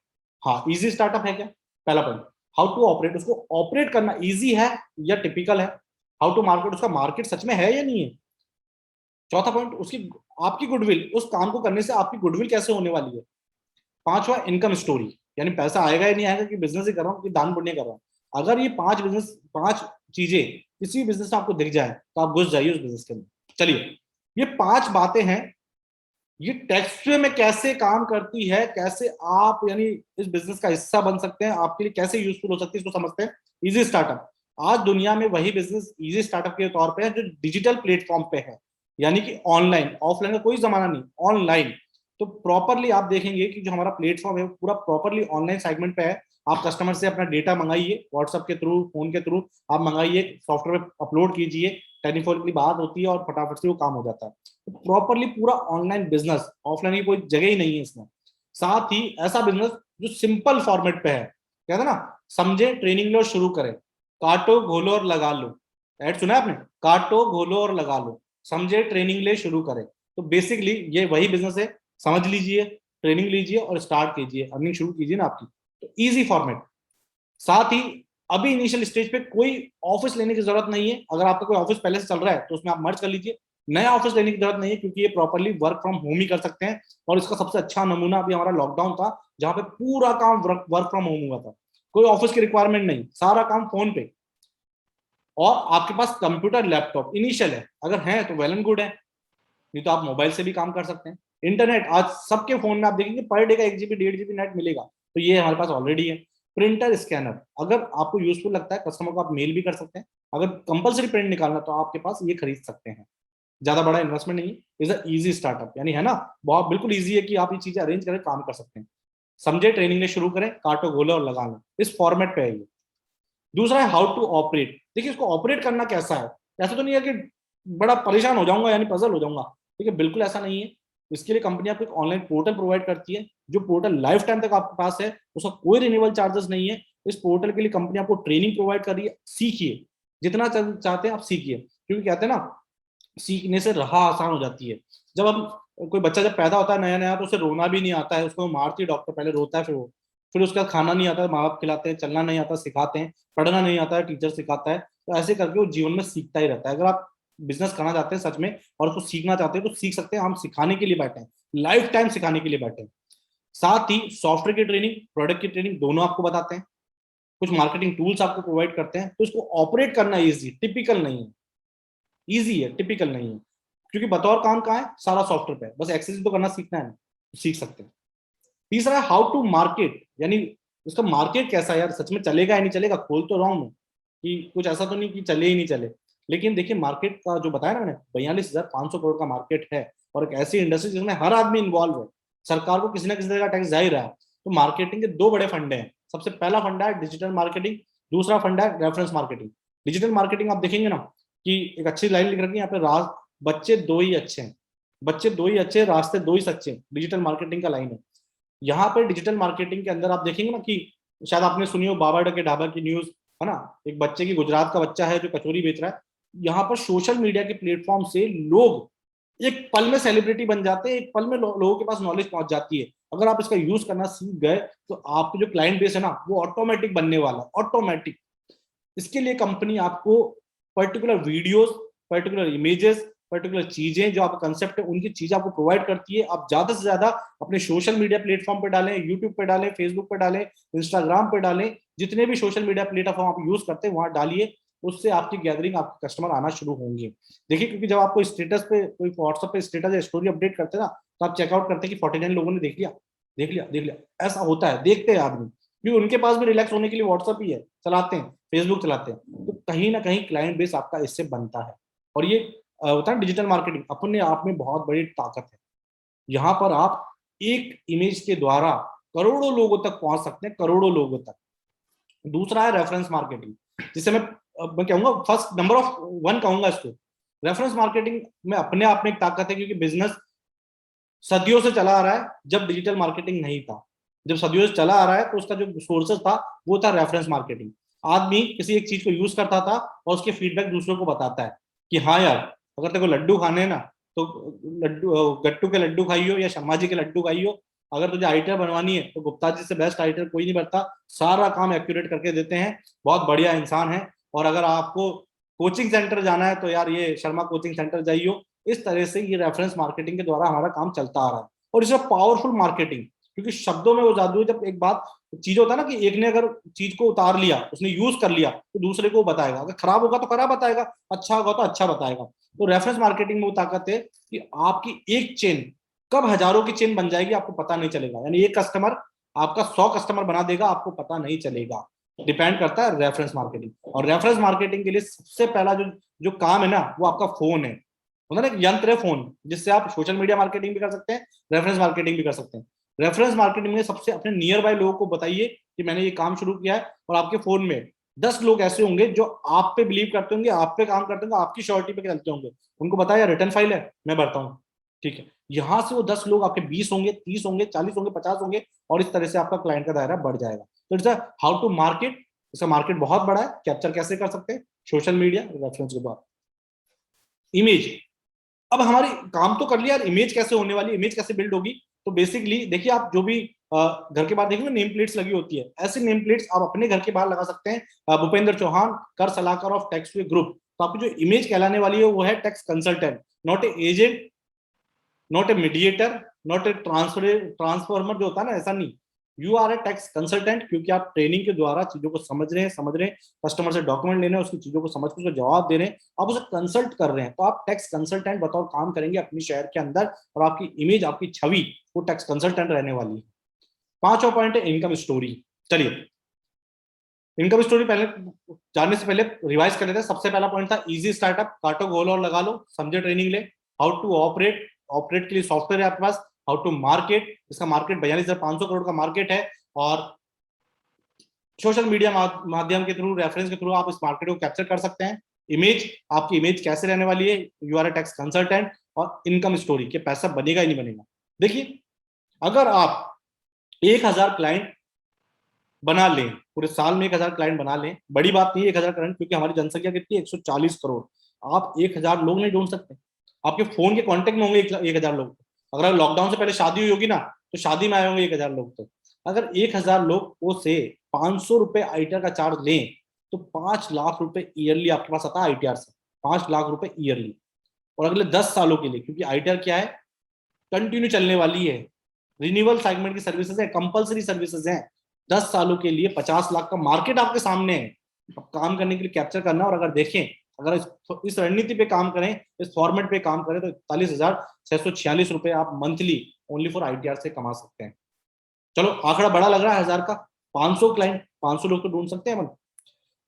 हाँ, इजी स्टार्टअप है क्या, पहला पॉइंट। हाउ टू ऑपरेट, उसको ऑपरेट करना इजी है या टिपिकल है। हाउ टू मार्केट, उसका मार्केट सच में है या नहीं है। चौथा पॉइंट, उसकी आपकी गुडविल, उस काम को करने से आपकी गुडविल कैसे होने वाली है। पांचवा, इनकम स्टोरी, यानी पैसा आएगा या नहीं आएगा, कि बिजनेस ही कर रहा हूँ कि दान पुण्य कर रहा हूँ। अगर ये 5 चीजें किसी बिजनेस में आपको दिख जाए तो आप घुस जाइए उस बिजनेस के अंदर। चलिए, ये 5 बातें हैं, ये टेक्स्ट में कैसे काम करती है, कैसे आप यानी इस बिजनेस का हिस्सा बन सकते हैं, आपके लिए कैसे यूजफुल हो सकती है, इसको समझते हैं। इजी स्टार्टअप, आज दुनिया में वही बिजनेस इजी स्टार्टअप के तौर पे है जो डिजिटल प्लेटफॉर्म पे है, यानी कि ऑनलाइन, ऑफलाइन का कोई जमाना नहीं, ऑनलाइन। तो प्रॉपरली आप देखेंगे कि जो हमारा प्लेटफॉर्म है पूरा प्रॉपरली ऑनलाइन सेगमेंट पे है। आप कस्टमर से अपना डेटा मंगाइए, व्हाट्सएप के थ्रू, फोन के थ्रू आप मंगाइए, सॉफ्टवेयर अपलोड कीजिए, टेलीफोन की बात होती है और फटाफट से वो काम हो जाता है। तो प्रॉपरली पूरा ऑनलाइन बिजनेस, ऑफलाइन की कोई जगह ही नहीं है इसमें। साथ ही ऐसा बिजनेस जो सिंपल फॉर्मेट पे है, कहते हैं ना, समझे, ट्रेनिंग लो, शुरू करें, काटो घोलो और लगा लो। ऐड सुना है आपने, काटो घोलो और लगा लो, समझे, ट्रेनिंग ले, शुरू करें। तो बेसिकली ये वही बिजनेस है, समझ लीजिए, ट्रेनिंग लीजिए और स्टार्ट कीजिए, अर्निंग शुरू कीजिए ना आपकी। तो इजी फॉर्मेट। साथ ही अभी इनिशियल स्टेज पे कोई ऑफिस लेने की जरूरत नहीं है। अगर आपका कोई ऑफिस पहले से चल रहा है तो उसमें आप मर्ज कर लीजिए, नया ऑफिस लेने की जरूरत नहीं है, क्योंकि ये प्रॉपरली वर्क फ्रॉम होम ही कर सकते हैं। और इसका सबसे अच्छा नमूना अभी हमारा लॉकडाउन था, जहां पे पूरा काम वर्क फ्रॉम होम हुआ था, कोई ऑफिस की रिक्वायरमेंट नहीं, सारा काम फोन पे। और आपके पास कंप्यूटर लैपटॉप इनिशियल है, अगर है तो वेल एंड गुड है, नहीं तो आप मोबाइल से भी काम कर सकते हैं। इंटरनेट आज सबके फोन में आप देखेंगे पर डे का 1 GB 1.5 GB नेट मिलेगा, तो ये हमारे पास ऑलरेडी है। प्रिंटर स्कैनर, अगर आपको यूजफुल लगता है, कस्टमर को आप मेल भी कर सकते हैं। अगर कंपलसरी प्रिंट निकालना तो आपके पास ये खरीद सकते हैं, ज्यादा बड़ा इन्वेस्टमेंट नहीं है, इज अ इजी स्टार्टअप, यानी है ना, बहुत बिल्कुल इजी है कि आप ये चीजें अरेंज करें, काम कर सकते हैं। समझे, ट्रेनिंग में शुरू करें, काटो घोलो और लगा लो, इस फॉर्मेट पे है ये। दूसरा है हाउ टू ऑपरेट। देखिए, इसको ऑपरेट करना कैसा है, ऐसा तो नहीं है कि बड़ा परेशान हो जाऊंगा यानी पजल हो जाऊंगा, ठीक है, बिल्कुल ऐसा नहीं है। इसके लिए कंपनी आपको एक ऑनलाइन पोर्टल प्रोवाइड करती है, जो पोर्टल लाइफ टाइम तक आपके पास है, उसका कोई रिन्यूअल चार्जेस नहीं है। इस पोर्टल के लिए कंपनी आपको ट्रेनिंग प्रोवाइड कर रही है, सीखिए, जितना चाहते हैं आप सीखिए, क्योंकि कहते हैं ना, सीखने से राह आसान हो जाती है। जब हम कोई बच्चा जब पैदा होता है नया नया, तो उसे रोना भी नहीं आता है, उसको मारती है डॉक्टर, पहले रोता है, फिर उसका खाना नहीं आता है, माँ बाप खिलाते हैं, चलना नहीं आता सिखाते हैं, पढ़ना नहीं आता है, टीचर सिखाता है। तो ऐसे करके वो जीवन में सीखता ही रहता है। अगर आप बिजनेस करना चाहते हैं सच में और उसको सीखना चाहते हैं तो सीख सकते हैं, हम सिखाने के लिए बैठे हैं, लाइफ टाइम सिखाने के लिए बैठे हैं। साथ ही सॉफ्टवेयर की ट्रेनिंग, प्रोडक्ट की ट्रेनिंग, दोनों आपको बताते हैं, कुछ मार्केटिंग टूल्स आपको प्रोवाइड करते हैं। तो इसको ऑपरेट करना ईजी, टिपिकल नहीं है, ईजी है, टिपिकल नहीं है, क्योंकि बतौर काम का है, सारा सॉफ्टवेयर पे है, बस एक्सेस तो करना सीखना है ना, तो सीख सकते हैं। तीसरा है हाउ टू मार्केट, यानी उसका मार्केट कैसा है यार, सच में चलेगा या नहीं चलेगा। खोल तो रहा हूं मैं कि कुछ ऐसा तो नहीं कि चले ही नहीं चले, लेकिन देखिए मार्केट का जो बताया ना मैंने, 42,500 करोड़ का मार्केट है, और एक ऐसी इंडस्ट्री जिसमें हर आदमी इन्वॉल्व है, सरकार को किसी ना किसी तरह का टैक्स जा ही रहा है। तो मार्केटिंग के 2 बड़े फंडे हैं। सबसे पहला फंडा है डिजिटल मार्केटिंग, दूसरा फंडा है रेफरेंस मार्केटिंग। डिजिटल मार्केटिंग आप देखेंगे ना कि एक अच्छी लाइन लिख रखी है यहाँ पे, बच्चे 2 ही अच्छे हैं, बच्चे 2 ही अच्छे, रास्ते 2 ही सच्चे, डिजिटल मार्केटिंग का लाइन है। यहाँ पर डिजिटल मार्केटिंग के अंदर आप देखेंगे ना कि शायद आपने सुनी हो बाबा के ढाबा की न्यूज, है ना, एक बच्चे की, गुजरात का बच्चा है जो कचौरी बेच रहा है, यहाँ पर सोशल मीडिया के प्लेटफॉर्म से लोग एक पल में सेलिब्रिटी बन जाते हैं, एक पल में लोगों के पास नॉलेज पहुंच जाती है। अगर आप इसका यूज करना सीख गए तो आपके जो क्लाइंट बेस है ना वो ऑटोमेटिक बनने वाला है, ऑटोमेटिक। इसके लिए कंपनी आपको particular videos, particular images, particular चीजें जो आपका कंसेप्ट है उनकी चीजें आपको प्रोवाइड करती है। आप ज्यादा से ज्यादा अपने सोशल मीडिया प्लेटफॉर्म पे डालें, यूट्यूब पे डालें, फेसबुक पे डालें, इंस्टाग्राम पे डालें, जितने भी सोशल मीडिया प्लेटफॉर्म आप यूज करते हैं वहां डालिए। उससे आपकी गैदरिंग, आपके कस्टमर आना शुरू होंगे। देखिए, क्योंकि जब आपको स्टेटस पे कोई व्हाट्सएप पे स्टेटस या स्टोरी अपडेट करते हैं ना, तो आप चेकआउट करते हैं कि 49 लोगों ने देख लिया, देख लिया, देख लिया, ऐसा होता है, देखते हैं आदमी, क्योंकि उनके पास भी रिलैक्स होने के लिए व्हाट्सएप ही है, चलाते हैं, फेसबुक चलाते हैं। तो कहीं ना कहीं क्लाइंट बेस आपका इससे बनता है। और ये होता है डिजिटल मार्केटिंग अपने आप में बहुत बड़ी ताकत है। यहाँ पर आप एक इमेज के द्वारा करोड़ों लोगों तक पहुंच सकते हैं, करोड़ों लोगों तक। दूसरा है रेफरेंस मार्केटिंग, जिसे मैं कहूंगा फर्स्ट नंबर ऑफ वन कहूंगा इसको। रेफरेंस मार्केटिंग में अपने आप में एक ताकत है, क्योंकि बिजनेस सदियों से चला आ रहा है। जब डिजिटल मार्केटिंग नहीं था, जब सदियों से चला आ रहा है, तो उसका जो सोर्सेस था वो था रेफरेंस मार्केटिंग। आदमी किसी एक चीज को यूज करता था और उसके फीडबैक दूसरों को बताता है कि हाँ यार, अगर तेरे को लड्डू खाने हैं ना तो लड्डू, गट्टू के लड्डू खाइयो या शर्मा जी के लड्डू खाइयो। अगर तुझे आईटीआर बनवानी है तो गुप्ता जी से बेस्ट आईटीआर कोई नहीं बनता, सारा काम एक्यूरेट करके देते हैं, बहुत बढ़िया इंसान है। और अगर आपको कोचिंग सेंटर जाना है तो यार ये शर्मा कोचिंग सेंटर जाइयो। इस तरह से ये रेफरेंस मार्केटिंग के द्वारा हमारा काम चलता आ रहा है। और इसमें पावरफुल मार्केटिंग, क्योंकि शब्दों में वो जादू है। जब एक बात चीज होता है ना कि एक ने अगर चीज को उतार लिया, उसने यूज कर लिया, तो दूसरे को बताएगा। अगर खराब होगा तो खराब बताएगा, अच्छा होगा तो अच्छा बताएगा। तो रेफरेंस मार्केटिंग में वो ताकत है कि आपकी एक चेन कब हजारों की चेन बन जाएगी आपको पता नहीं चलेगा। यानी एक कस्टमर आपका 100 कस्टमर बना देगा, आपको पता नहीं चलेगा। डिपेंड करता है रेफरेंस मार्केटिंग। और रेफरेंस मार्केटिंग के लिए सबसे पहला जो जो काम है ना वो आपका फोन है। होता है ना, एक यंत्र है फोन, जिससे आप सोशल मीडिया मार्केटिंग भी कर सकते हैं, रेफरेंस मार्केटिंग भी कर सकते हैं। रेफरेंस मार्केटिंग में सबसे अपने नियर बाय लोगों को बताइए कि मैंने ये काम शुरू किया है, और आपके फोन में 10 लोग ऐसे होंगे जो आप पे बिलीव करते होंगे, आप पे काम करते होंगे, आपकी श्योरिटी पे चलते होंगे। उनको बताया रिटर्न फाइल है, मैं भरता हूँ, ठीक है। यहां से वो 10 लोग आपके 20 होंगे, 30 होंगे, 40 होंगे, 50 होंगे, और इस तरह से आपका क्लाइंट का दायरा बढ़ जाएगा। तो इट्स हाउ टू मार्केट। इसका मार्केट बहुत बड़ा है। कैप्चर कैसे कर सकते हैं? सोशल मीडिया रेफरेंस के द्वारा। इमेज, अब हमारी काम तो कर लिया यार, इमेज कैसे होने वाली, इमेज कैसे बिल्ड होगी? तो बेसिकली देखिए, आप जो भी घर के बाहर देखेंगे नेम प्लेट्स लगी होती है, ऐसे नेम प्लेट्स आप अपने घर के बाहर लगा सकते हैं। भूपेंद्र चौहान, कर सलाहकार ऑफ टैक्सवे ग्रुप। तो आपकी जो इमेज कहलाने वाली है वो है tax consultant, not a agent, not a mediator, not a transformer जो होता है ना, ऐसा नहीं। You are a tax consultant, क्योंकि आप ट्रेनिंग के द्वारा चीजों को समझ रहे हैं, कस्टमर से डॉक्यूमेंट लेने, उसकी चीजों को समझ के उसका जवाब दे रहे हैं, आप उसे कंसल्ट कर रहे हैं। तो आप टैक्स कंसल्टेंट बतौर काम करेंगे अपने शहर के अंदर, और आपकी इमेज, आपकी छवि वो टैक्स कंसल्टेंट रहने वाली है। पांचवा पॉइंट है इनकम स्टोरी। चलिए, इनकम स्टोरी पहले जानने से पहले रिवाइज कर लेते हैं। सबसे पहला पॉइंट था इजी स्टार्टअप, काटो गोल और लगा लो, समझे ट्रेनिंग ले। हाउ टू ऑपरेट, ऑपरेट के लिए सॉफ्टवेयर है आपके पास। हाउ टू मार्केट, इसका मार्केट 42,500 करोड़ का मार्केट है, और सोशल मीडिया माध्यम के थ्रू, रेफरेंस के थ्रू आप इस मार्केट को कैप्चर कर सकते हैं। इमेज, आपकी इमेज कैसे रहने वाली है, you are a tax consultant. और इनकम स्टोरी, के पैसा बनेगा ही नहीं बनेगा। देखिए, अगर आप 1,000 क्लाइंट बना लें, पूरे साल में 1,000 क्लाइंट बना लें, बड़ी बात नहीं है 1,000 क्लाइंट, क्योंकि हमारी जनसंख्या कितनी है, 140 करोड़। आप 1,000 लोग नहीं ढूंढ सकते, आपके फोन के कांटेक्ट में होंगे 1,000 लोग। अगर लॉकडाउन से पहले शादी हुई होगी ना, तो शादी में आए होंगे 1,000 लोग। तो अगर 1,000 लोग वो से 500 रुपए आईटीआर का चार्ज लें, तो 5 लाख रुपए ईयरली आपके पास आता है आईटीआर से, 5 लाख रुपए ईयरली। और अगले 10 सालों के लिए, क्योंकि आईटीआर क्या है, कंटिन्यू चलने वाली है, रिन्यूअल सेगमेंट की सर्विसेज है, कंपलसरी सर्विसेज हैं। 10 सालों के लिए 50 लाख का मार्केट आपके सामने है। अब काम करने के लिए कैप्चर करना। और अगर देखें, अगर इस रणनीति पे काम करें, इस फॉर्मेट पे काम करें, तो 41,646 रुपए आप मंथली ओनली फॉर आईटीआर से कमा सकते हैं। चलो, आंकड़ा बड़ा लग रहा है 1,000 का, 500 क्लाइंट, 500 लोग तो ढूंढ सकते हैं।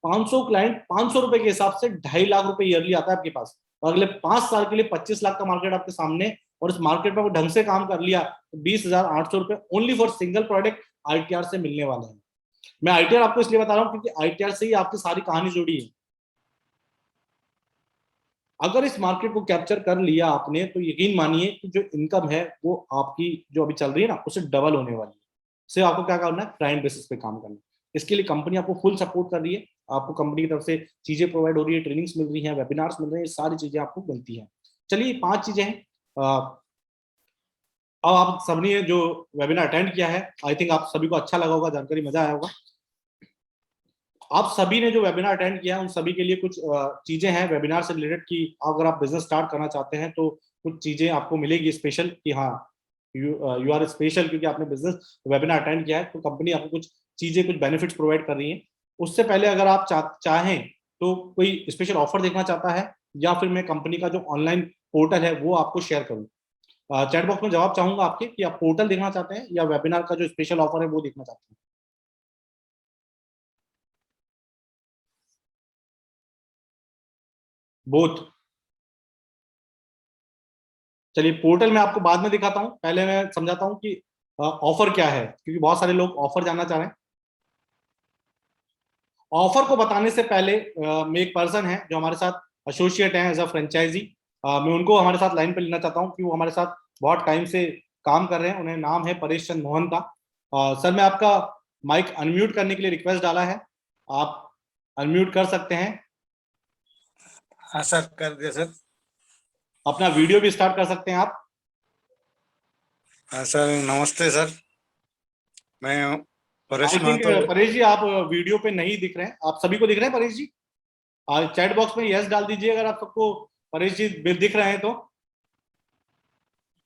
500 क्लाइंट, 500 रुपए के हिसाब से 2.5 लाख रुपए ईयरली आता है आपके पास। और अगले 5 साल के लिए 25 लाख का मार्केट आपके सामने। और इस मार्केट पर ढंग से काम कर लिया तो 20,800 रुपए only for single product ITR से मिलने वाले हैं। मैं आईटीआर आपको इसलिए बता रहा हूं क्योंकि आईटीआर से ही आपकी सारी कहानी जुड़ी है। अगर इस मार्केट को कैप्चर कर लिया आपने, तो यकीन मानिए कि जो इनकम है वो आपकी जो अभी चल रही है ना, उससे डबल होने वाली है। सिर्फ आपको क्या करना है, क्लाइंट बेसिस पे काम करना है। इसके लिए कंपनी आपको फुल सपोर्ट कर रही है। आपको कंपनी की तरफ से चीजें प्रोवाइड हो रही है, ट्रेनिंग्स मिल रही हैं, वेबिनार्स मिल रहे हैं, सारी चीजें आपको मिलती हैं। चलिए 5 चीजें हैं। अब आप सबने जो वेबिनार अटेंड किया है, आई थिंक आप सभी को अच्छा लगा होगा, जानकारी मजा आया होगा। आप सभी ने जो वेबिनार अटेंड किया उन सभी के लिए कुछ चीजें हैं वेबिनार से रिलेटेड कि अगर आप बिजनेस स्टार्ट करना चाहते हैं तो कुछ चीजें आपको मिलेगी स्पेशल कि हाँ यू आर स्पेशल, क्योंकि आपने बिजनेस वेबिनार अटेंड किया है तो कंपनी आपको कुछ चीजें, कुछ बेनिफिट्स प्रोवाइड कर रही है। उससे पहले अगर आप चाहें तो कोई स्पेशल ऑफर देखना चाहता है या फिर मैं कंपनी का जो ऑनलाइन पोर्टल है वो आपको शेयर करूँ? चैट बॉक्स में जवाब चाहूंगा आपके कि आप पोर्टल देखना चाहते हैं या वेबिनार का जो स्पेशल ऑफर है वो देखना चाहते हैं। बोथ। चलिए पोर्टल में आपको बाद में दिखाता हूं, पहले मैं समझाता हूं कि ऑफर क्या है, क्योंकि बहुत सारे लोग ऑफर जानना चाह रहे हैं। ऑफर को बताने से पहले मैं एक पर्सन है जो हमारे साथ एसोसिएट है एज अ फ्रेंचाइजी, मैं उनको हमारे साथ लाइन पे लेना चाहता हूं कि वो हमारे साथ बहुत टाइम से काम कर रहे हैं। उन्हें नाम है परेश चंद मोहन का। सर मैं आपका माइक अनम्यूट करने के लिए रिक्वेस्ट डाला है, आप अनम्यूट कर सकते हैं। हाँ सर, कर दिया सर। अपना वीडियो भी स्टार्ट कर सकते हैं आप। हाँ सर, नमस्ते सर, मैं परेश आई थिंक महतो। परेश जी आप वीडियो पे नहीं दिख रहे हैं, आप सभी को दिख रहे हैं परेश जी? चैट बॉक्स में यस डाल दीजिए अगर आप सबको परेश जी दिख रहे हैं तो।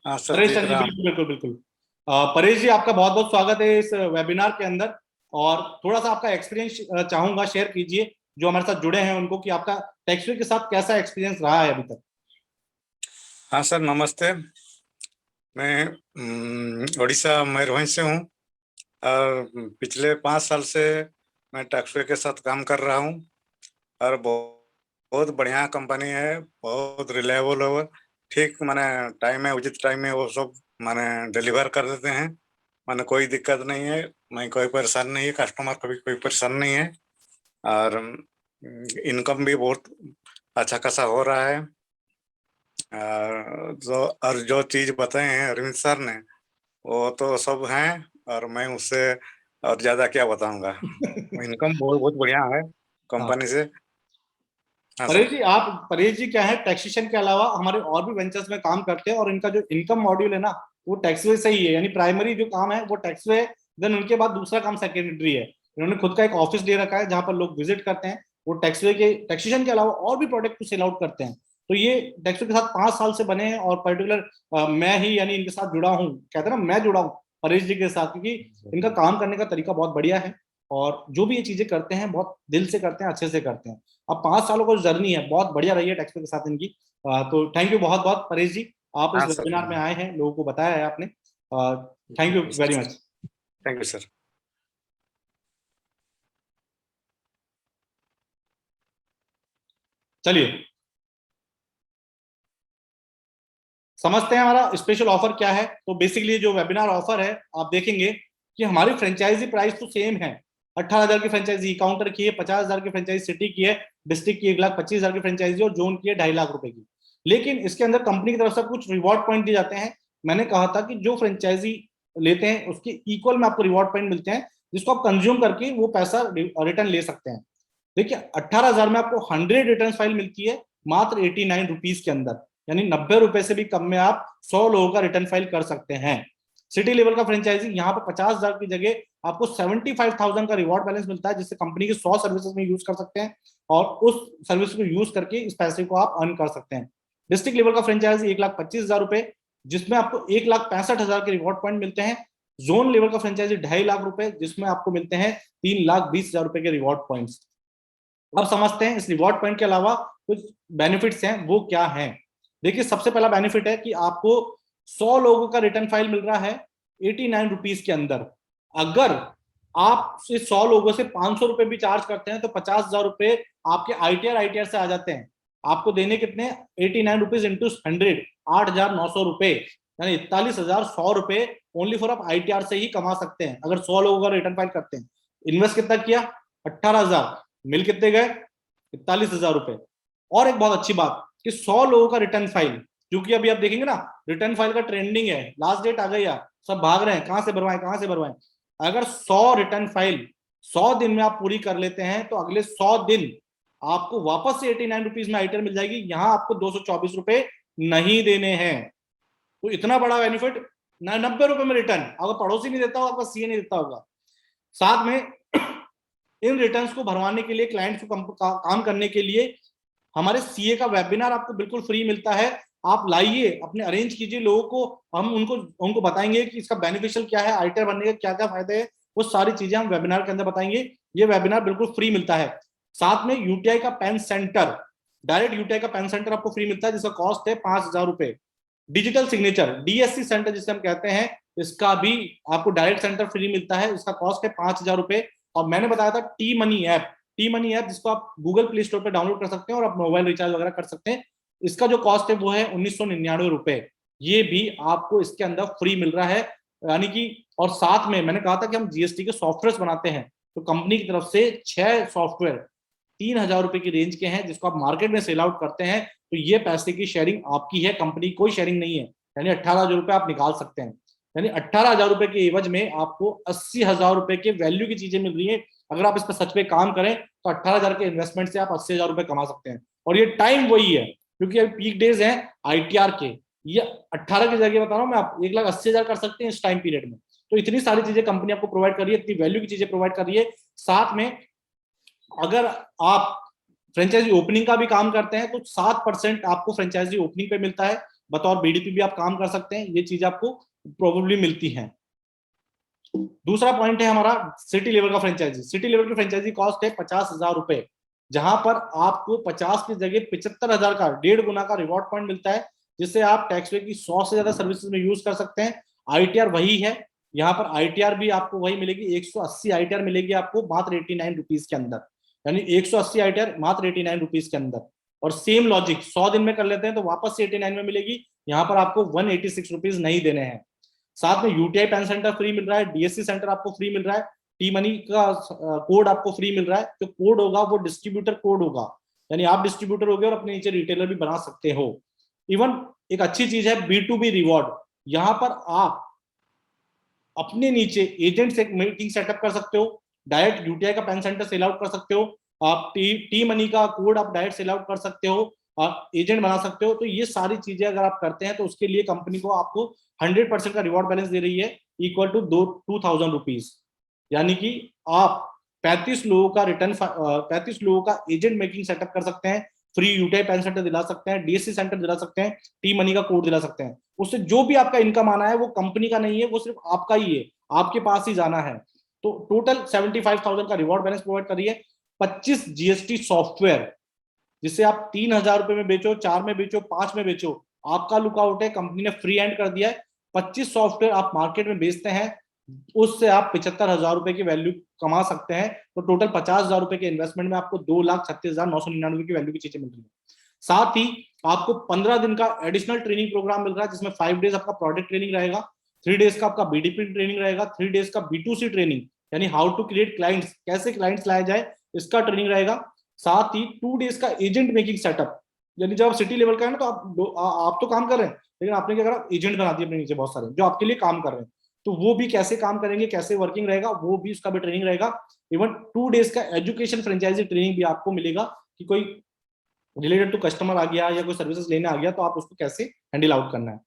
हाँ सर, परेश दिख चंद जी रहा हूँ। बिल्कुल बिल्कुल बिल्कुल। परेश जी आपका बहुत बहुत स्वागत है इस वेबिनार के अंदर, और थोड़ा सा आपका एक्सपीरियंस चाहूंगा शेयर कीजिए जो हमारे साथ जुड़े हैं उनको, कि आपका टेक्सवे के साथ कैसा एक्सपीरियंस रहा है अभी तक। हाँ सर, नमस्ते। मैं उड़ीसा मयूरभंज से हूँ और पिछले 5 साल से मैं टैक्सवे के साथ काम कर रहा हूँ और बहुत बढ़िया कंपनी है, बहुत रिलायबल है। ठीक माने टाइम में, उचित टाइम में वो सब माने डिलीवर कर देते हैं। माने कोई दिक्कत नहीं है, मैं कोई परेशान नहीं है, कस्टमर को भी कोई परेशान नहीं है और इनकम भी बहुत अच्छा खासा हो रहा है। और जो चीज बताए हैं अरविंद सर ने वो तो सब हैं और मैं उससे और ज्यादा क्या बताऊंगा। इनकम बहुत बहुत बढ़िया है हाँ कंपनी से। हाँ परेश सर। जी, आप परेश जी क्या है टैक्सेशन के अलावा हमारे और भी वेंचर्स में काम करते हैं, और इनका जो इनकम मॉड्यूल है ना वो टैक्सवे से ही है, यानी प्राइमरी जो काम है वो टैक्सवे है, देन उनके बाद दूसरा काम सेकेंडरी है। इन्होंने खुद का एक ऑफिस दे रखा है जहां पर लोग विजिट करते हैं, वो टैक्सवे के टैक्सेशन के अलावा और भी प्रोडक्ट को सेल आउट करते हैं। तो ये टैक्सवे के साथ 5 साल से बने हैं, और पर्टिकुलर मैं ही यानी इनके साथ जुड़ा हूँ, कहते हैं ना मैं जुड़ा हूँ परेश जी के साथ, क्योंकि इनका काम करने का तरीका बहुत बढ़िया है और जो भी ये चीजें करते हैं बहुत दिल से करते हैं, अच्छे से करते हैं। अब 5 सालों का जर्नी है, बहुत बढ़िया रही है टैक्सवे के साथ इनकी। तो थैंक यू बहुत बहुत परेश जी, आप इस हाँ सर, वेबिनार में आए हैं, लोगों को बताया है आपने। Thank you very much. Thank you sir. चलिए समझते हैं हमारा स्पेशल ऑफर क्या है। तो बेसिकली जो वेबिनार ऑफर है आप देखेंगे कि हमारी फ्रेंचाइजी प्राइस तो सेम है। 18,000 की फ्रेंचाइजी काउंटर की है, 50,000 की फ्रेंचाइजी सिटी की है, डिस्ट्रिक्ट की 1,25,000 की फ्रेंचाइजी और जोन की है 2.5 लाख रुपए की। लेकिन इसके अंदर कंपनी की तरफ से कुछ रिवॉर्ड पॉइंट दिए जाते हैं। मैंने कहा था कि जो फ्रेंचाइजी लेते हैं उसके इक्वल में आपको रिवॉर्ड पॉइंट मिलते हैं, जिसको आप कंज्यूम करके वो पैसा रिटर्न ले सकते हैं। देखिए 18,000 में आपको 100 रिटर्न फाइल मिलती है मात्र 89 रुपीज के अंदर, यानी 90 रुपए से भी कम में आप 100 लोगों का रिटर्न फाइल कर सकते हैं। सिटी लेवल का फ्रेंचाइजी यहाँ पर 50,000 की जगह आपको 75,000 का रिवॉर्ड बैलेंस मिलता है, जिससे कंपनी की 100 सर्विसेज में यूज कर सकते हैं और उस सर्विस को यूज करके इस पैसे को आप अर्न कर सकते हैं। डिस्ट्रिक्ट लेवल का फ्रेंचाइजी 1,25,000 रुपए, जिसमें आपको 1,65,000 के रिवॉर्ड पॉइंट मिलते हैं। जोन लेवल का फ्रेंचाइजी 2.5 लाख रुपए, जिसमें आपको मिलते हैं 3,20,000 रुपए के रिवॉर्ड पॉइंट्स। अब समझते हैं इस रिवॉर्ड पॉइंट के अलावा कुछ बेनिफिट्स हैं वो क्या हैं। देखिए सबसे पहला बेनिफिट है कि आपको 100 लोगों का रिटर्न फाइल मिल रहा है 89 रुपीज के अंदर। अगर आप इस 100 लोगों से 500 रुपए भी चार्ज करते हैं तो 50,000 रुपए आपके आईटीआर से आ जाते हैं। आपको देने कितने, 89 रुपीज इंटू 100, 8,900 रुपए, यानी 41,100 रुपए ओनली फॉर आप आईटीआर से ही कमा सकते हैं अगर 100 लोगों का रिटर्न फाइल करते हैं। इन्वेस्ट कितना किया, 18,000, मिल कितने गए, 41,000 रुपए। और एक बहुत अच्छी बात कि 100 लोगों का रिटर्न फाइल, क्योंकि अभी आप देखेंगे ना रिटर्न फाइल का ट्रेंडिंग है, लास्ट डेट आ गई है, सब भाग रहे हैं कहां से भरवाएं कहां से भरवाएं। अगर 100 रिटर्न फाइल 100 दिन में आप पूरी कर लेते हैं तो अगले 100 दिन आपको वापस से 89 रुपीज में आईटीआर मिल जाएगी। यहां आपको 224 रुपए नहीं देने हैं। तो इतना बड़ा बेनिफिट, 90 रुपए में रिटर्न, अगर पड़ोसी नहीं देता होगा, आपका सीए नहीं देता होगा। साथ में इन रिटर्न्स को भरवाने के लिए, क्लाइंट्स को काम करने के लिए हमारे सीए का वेबिनार आपको बिल्कुल फ्री मिलता है। आप लाइए, अपने अरेंज कीजिए लोगों को, हम उनको बताएंगे कि इसका बेनिफिशियल क्या है, आईटीआर बनने के क्या क्या फायदे हैं, वो सारी चीजें हम वेबिनार के अंदर बताएंगे। ये वेबिनार बिल्कुल फ्री मिलता है। साथ में यूटीआई का पेन सेंटर, डायरेक्ट यूटीआई का पेन सेंटर आपको फ्री मिलता है, जिसका कॉस्ट है 5,000 रुपए। डिजिटल सिग्नेचर, डीएससी सेंटर जिसे हम कहते हैं, इसका भी आपको डायरेक्ट सेंटर फ्री मिलता है, इसका कॉस्ट है 5,000 रुपए। और मैंने बताया था टी मनी ऐप जिसको आप गूगल प्ले स्टोर पर डाउनलोड कर सकते हैं और आप मोबाइल रिचार्ज वगैरह कर सकते हैं। इसका जो कॉस्ट है वो है 1999 रुपए। ये भी आपको इसके अंदर फ्री मिल रहा है, यानी कि। और साथ में मैंने कहा था कि हम जीएसटी के सॉफ्टवेयर बनाते हैं, तो कंपनी की तरफ से 6 सॉफ्टवेयर 3,000 रुपए की रेंज के हैं, जिसको आप मार्केट में सेल आउट करते हैं, तो ये पैसे की शेयरिंग आपकी है, कंपनी कोई शेयरिंग नहीं है। यानी 18,000 रुपए आप निकाल सकते हैं। यानी 18,000 रुपए के एवज में आपको 80,000 रुपए के वैल्यू की चीजें मिल रही है। अगर आप इस पर सच पे काम करें तो 18,000 के इन्वेस्टमेंट से आप 80,000 रुपए कमा सकते हैं। और ये टाइम वही है, क्योंकि अभी पीक डेज हैं आईटीआर के। ये 18 की जगह बता रहा हूँ मैं, आप 1,80,000 कर सकते हैं इस टाइम पीरियड में। तो इतनी सारी चीजें कंपनी आपको प्रोवाइड कर रही है, इतनी वैल्यू की चीजें प्रोवाइड कर रही है। साथ में अगर आप फ्रेंचाइजी ओपनिंग का भी काम करते हैं तो 7% आपको फ्रेंचाइजी ओपनिंग पे मिलता है। बतौर बीडीपी भी आप काम कर सकते हैं, ये चीज आपको प्रोबेबली मिलती है। दूसरा पॉइंट है हमारा सिटी लेवल का फ्रेंचाइजी। सिटी लेवल की फ्रेंचाइजी कॉस्ट है 50,000 रुपए, जहां पर आपको 50 की जगह 75,000 का 1.5 गुना का रिवॉर्ड पॉइंट मिलता है, जिससे आप टैक्सवे की 100 से ज्यादा सर्विसेज में यूज कर सकते हैं। आईटीआर वही है, यहाँ पर आईटीआर भी आपको वही मिलेगी, 180 आईटीआर मिलेगी आपको मात्र 89 रुपीज के अंदर। यानी 180 आईटीआर मात्र 89 रुपीज के अंदर। और सेम लॉजिक 100 दिन में कर लेते हैं तो वापस से 89 में मिलेगी, यहाँ पर आपको 186 रुपीज नहीं देने हैं। साथ में यूटीआई पेन सेंटर फ्री मिल रहा है, डीएससी सेंटर आपको फ्री मिल रहा है, टी मनी का कोड आपको फ्री मिल रहा है। जो कोड होगा वो डिस्ट्रीब्यूटर कोड होगा, यानी आप डिस्ट्रीब्यूटर हो गए और अपने नीचे रिटेलर भी बना सकते हो। इवन एक अच्छी चीज है B2B रिवॉर्ड, यहाँ पर आप अपने नीचे एजेंट से मीटिंग सेटअप कर सकते हो, डायरेक्ट यूटीआई का पेन सेंटर सेल आउट कर सकते हो, आप टी मनी का कोड आप डायरेक्ट सेल आउट कर सकते हो, आप एजेंट बना सकते हो। तो ये सारी चीजें अगर आप करते हैं तो उसके लिए कंपनी को आपको 100% का रिवॉर्ड बैलेंस दे रही है, इक्वल टू 2,000 रुपीज। यानी कि आप 35 लोगों का रिटर्न 35 लोगों का एजेंट मेकिंग सेटअप कर सकते हैं, फ्री यूटीआई पेन सेंटर दिला सकते हैं, डीएससी सेंटर दिला सकते हैं, टी मनी का कोड दिला सकते हैं। उससे जो भी आपका इनकम आना है वो कंपनी का नहीं है, वो सिर्फ आपका ही है, आपके पास ही जाना है। तो टोटल 75,000 का रिवॉर्ड बैलेंस प्रोवाइड करिए। 25 जीएसटी सॉफ्टवेयर, जिसे आप 3,000 रुपए में बेचो, 4 में बेचो, 5 में बेचो, आपका लुकआउट है, कंपनी ने फ्री हैंड कर दिया है। 25 सॉफ्टवेयर आप मार्केट में बेचते हैं, उससे आप 75,000 रुपए की वैल्यू कमा सकते हैं। तो टोटल 50,000 रुपए के इन्वेस्टमेंट में आपको 2,36,999 की वैल्यू की चीजें मिल रही है। साथ ही आपको 15 दिन का एडिशनल ट्रेनिंग प्रोग्राम मिल रहा है, जिसमें 5 डेज आपका प्रोडक्ट ट्रेनिंग रहेगा, 3 डेज का आपका बीडीपी ट्रेनिंग रहेगा, 3 डेज का B2C ट्रेनिंग, यानी हाउ टू क्रिएट क्लाइंट्स, कैसे क्लाइंट्स लाया जाए, इसका ट्रेनिंग रहेगा। साथ ही 2 डेज का एजेंट मेकिंग सेटअप, यानी जब आप सिटी लेवल का है ना, तो आप तो काम कर रहे हैं, लेकिन आपने क्या करा, एजेंट बना दिए अपने नीचे बहुत सारे जो आपके लिए काम कर रहे हैं। तो वो भी कैसे काम करेंगे, कैसे वर्किंग रहेगा, वो भी उसका भी ट्रेनिंग रहेगा। इवन 2 डेज का एजुकेशन फ्रेंचाइजी ट्रेनिंग भी आपको मिलेगा, कि कोई रिलेटेड टू कस्टमर आ गया या कोई सर्विसेज लेने आ गया तो आप उसको कैसे हैंडल आउट करना है।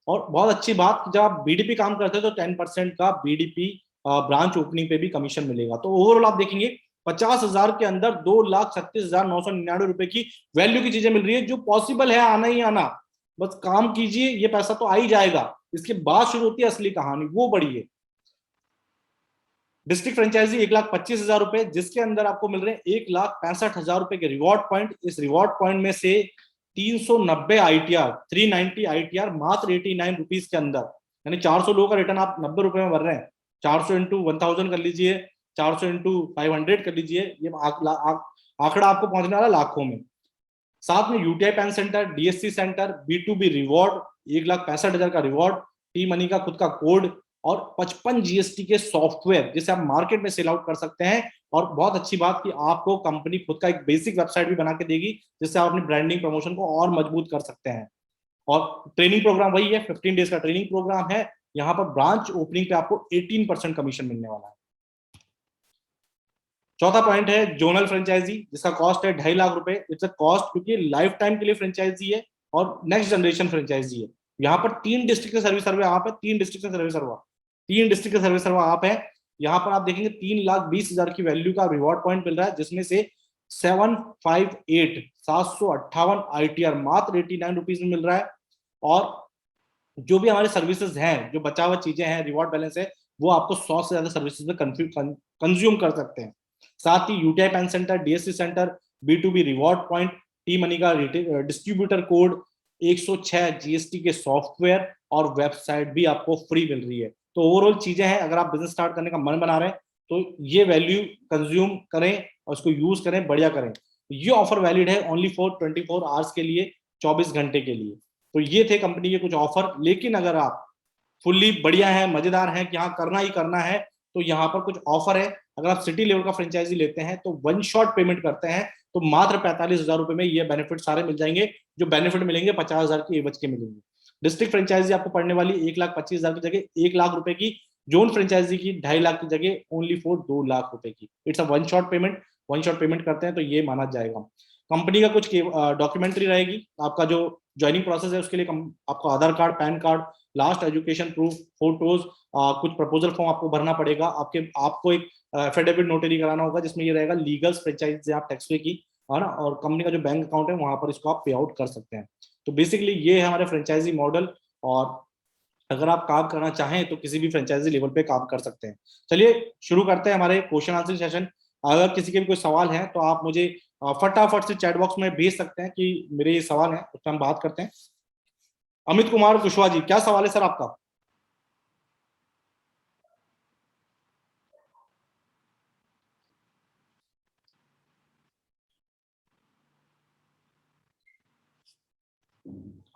और बहुत अच्छी बात, जब आप बीडीपी काम करते हैं तो 10% का बीडीपी ब्रांच ओपनिंग पे भी कमीशन मिलेगा। तो ओवरऑल आप देखेंगे 50,000 के अंदर 2,36,999 रुपए की वैल्यू की चीजें मिल रही है, जो पॉसिबल है, आना ही आना। बस काम कीजिए, ये पैसा तो आ ही जाएगा। इसके बाद शुरू होती है असली कहानी, वो बड़ी है। डिस्ट्रिक्ट फ्रेंचाइजी 1,25,000 रुपए, जिसके अंदर आपको मिल रहे हैं 1,65,000 रुपए के रिवॉर्ड पॉइंट। इस रिवॉर्ड पॉइंट में से 390 आईटीआर, 390 आईटीआर मात्र 89 रुपीज के अंदर, यानी 400 लोगों का रिटर्न आप 90 रुपए में भर रहे हैं। 400 इंटू 1000 कर लीजिए, 400 इंटू 500 कर लीजिए, ये आंकड़ा आपको पहुंचने वाला लाखों में। साथ में UTI PAN centre, DSC centre, B2B reward, 1,65,000 का रिवॉर्ड, टी मनी का खुद का कोड, और 55 जीएसटी के सॉफ्टवेयर, जिसे आप मार्केट में सेल आउट कर सकते हैं। और बहुत अच्छी बात कि आपको कंपनी खुद का एक बेसिक वेबसाइट भी बना के देगी, जिससे आप अपनी ब्रांडिंग प्रमोशन को और मजबूत कर सकते हैं। और ट्रेनिंग प्रोग्राम वही है, 15 डेज का ट्रेनिंग प्रोग्राम है। यहाँ पर ब्रांच ओपनिंग पे आपको 18% कमीशन मिलने वाला है। चौथा पॉइंट है जोनल फ्रेंचाइजी, जिसका कॉस्ट है 2.5 लाख रुपए। इट्स अ कॉस्ट क्योंकि लाइफ टाइम के लिए फ्रेंचाइजी है और नेक्स्ट जनरेशन फ्रेंचाइजी है। यहाँ पर 3 डिस्ट्रिक्ट के सर्विस सर्वे आप है, 3 डिस्ट्रिक्ट के सर्विस सर्वा 3 डिस्ट्रिक्ट के सर्विस सर्वा आप है। यहाँ पर आप देखेंगे 3,20,000 की वैल्यू का रिवॉर्ड पॉइंट मिल रहा है, जिसमें से 758 ITR मात्र 89 रुपीज में मिल रहा है। और जो भी हमारे सर्विसेज हैं, जो बचा हुआ चीजें हैं, रिवॉर्ड बैलेंस है, वो आपको 100 से ज्यादा सर्विसेज में कंज्यूम कर सकते हैं। साथ ही UTI PAN centre, DSC centre, B2B reward point, T money का डिस्ट्रीब्यूटर कोड, 106 जीएसटी के सॉफ्टवेयर और वेबसाइट भी आपको फ्री मिल रही है। तो ओवरऑल चीजें हैं, अगर आप बिजनेस स्टार्ट करने का मन बना रहे हैं तो ये वैल्यू कंज्यूम करें और उसको यूज करें, बढ़िया करें। ये ऑफर वैलिड है ओनली फॉर 24 आवर्स के लिए, 24 घंटे के लिए। तो ये थे कंपनी के कुछ ऑफर। लेकिन अगर आप फुल्ली बढ़िया है, मजेदार है कि हाँ करना ही करना है, तो यहाँ पर कुछ ऑफर है। अगर आप सिटी लेवल का फ्रेंचाइजी लेते हैं तो 1 शॉट पेमेंट करते हैं तो मात्र 45,000 रुपए में ये बेनिफिट सारे मिल जाएंगे। जो बेनिफिट मिलेंगे 50,000 की एवज के मिलेंगे। डिस्ट्रिक्ट फ्रेंचाइजी आपको पड़ने वाली 1,25,000 की जगह 1 लाख रुपए की, जोन फ्रेंचाइजी की 2.5 लाख की जगह ओनली फॉर 2 लाख रुपए की। It's a 1 shot payment. 1 shot payment करते हैं तो ये माना जाएगा। कंपनी का कुछ डॉक्यूमेंट्री रहेगी। आपका जो ज्वाइनिंग प्रोसेस है उसके लिए आपको Aadhaar card, PAN card, last education proof, photos, कुछ प्रपोजल फॉर्म आपको भरना पड़ेगा। आपको एक एफिडेविट नोटरी कराना होगा जिसमें ये रहेगा लीगल फ्रेंचाइजी आप टैक्सवे की, है ना, और कंपनी का जो बैंक अकाउंट है वहां पर इसको आप पे आउट कर सकते हैं। तो बेसिकली ये है हमारे फ्रेंचाइजी मॉडल। और अगर आप काम करना चाहें तो किसी भी फ्रेंचाइजी लेवल पे काम कर सकते हैं। चलिए शुरू करते हैं हमारे क्वेश्चन आंसर सेशन। अगर किसी के भी कोई सवाल है तो आप मुझे फटाफट से चैट बॉक्स में भेज सकते हैं कि मेरे ये सवाल है, उस पर हम बात करते हैं। अमित कुमार कुशवाहा जी, क्या सवाल है सर आपका?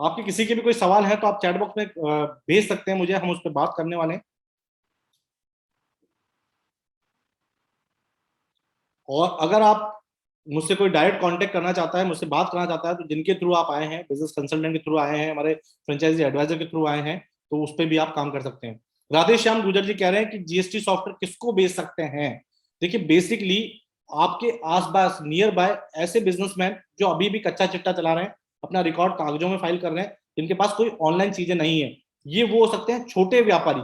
आपके किसी के भी कोई सवाल है तो आप चैट बॉक्स में भेज सकते हैं मुझे, हम उस पर बात करने वाले हैं। और अगर आप मुझसे कोई डायरेक्ट कांटेक्ट करना चाहता है, मुझसे बात करना चाहता है, तो जिनके थ्रू आप आए हैं, बिजनेस कंसल्टेंट के थ्रू आए हैं, हमारे फ्रेंचाइजी एडवाइजर के थ्रू आए हैं, तो उस पर भी आप काम कर सकते हैं। राधेश्याम गुजर जी कह रहे हैं कि जीएसटी सॉफ्टवेयर किसको बेच सकते हैं? देखिए बेसिकली आपके आसपास नियर बाय ऐसे बिजनेसमैन जो अभी भी कच्चा चिट्टा चला रहे हैं, अपना रिकॉर्ड कागजों में फाइल कर रहे हैं, जिनके पास कोई ऑनलाइन चीजें नहीं है, ये वो हो सकते हैं छोटे व्यापारी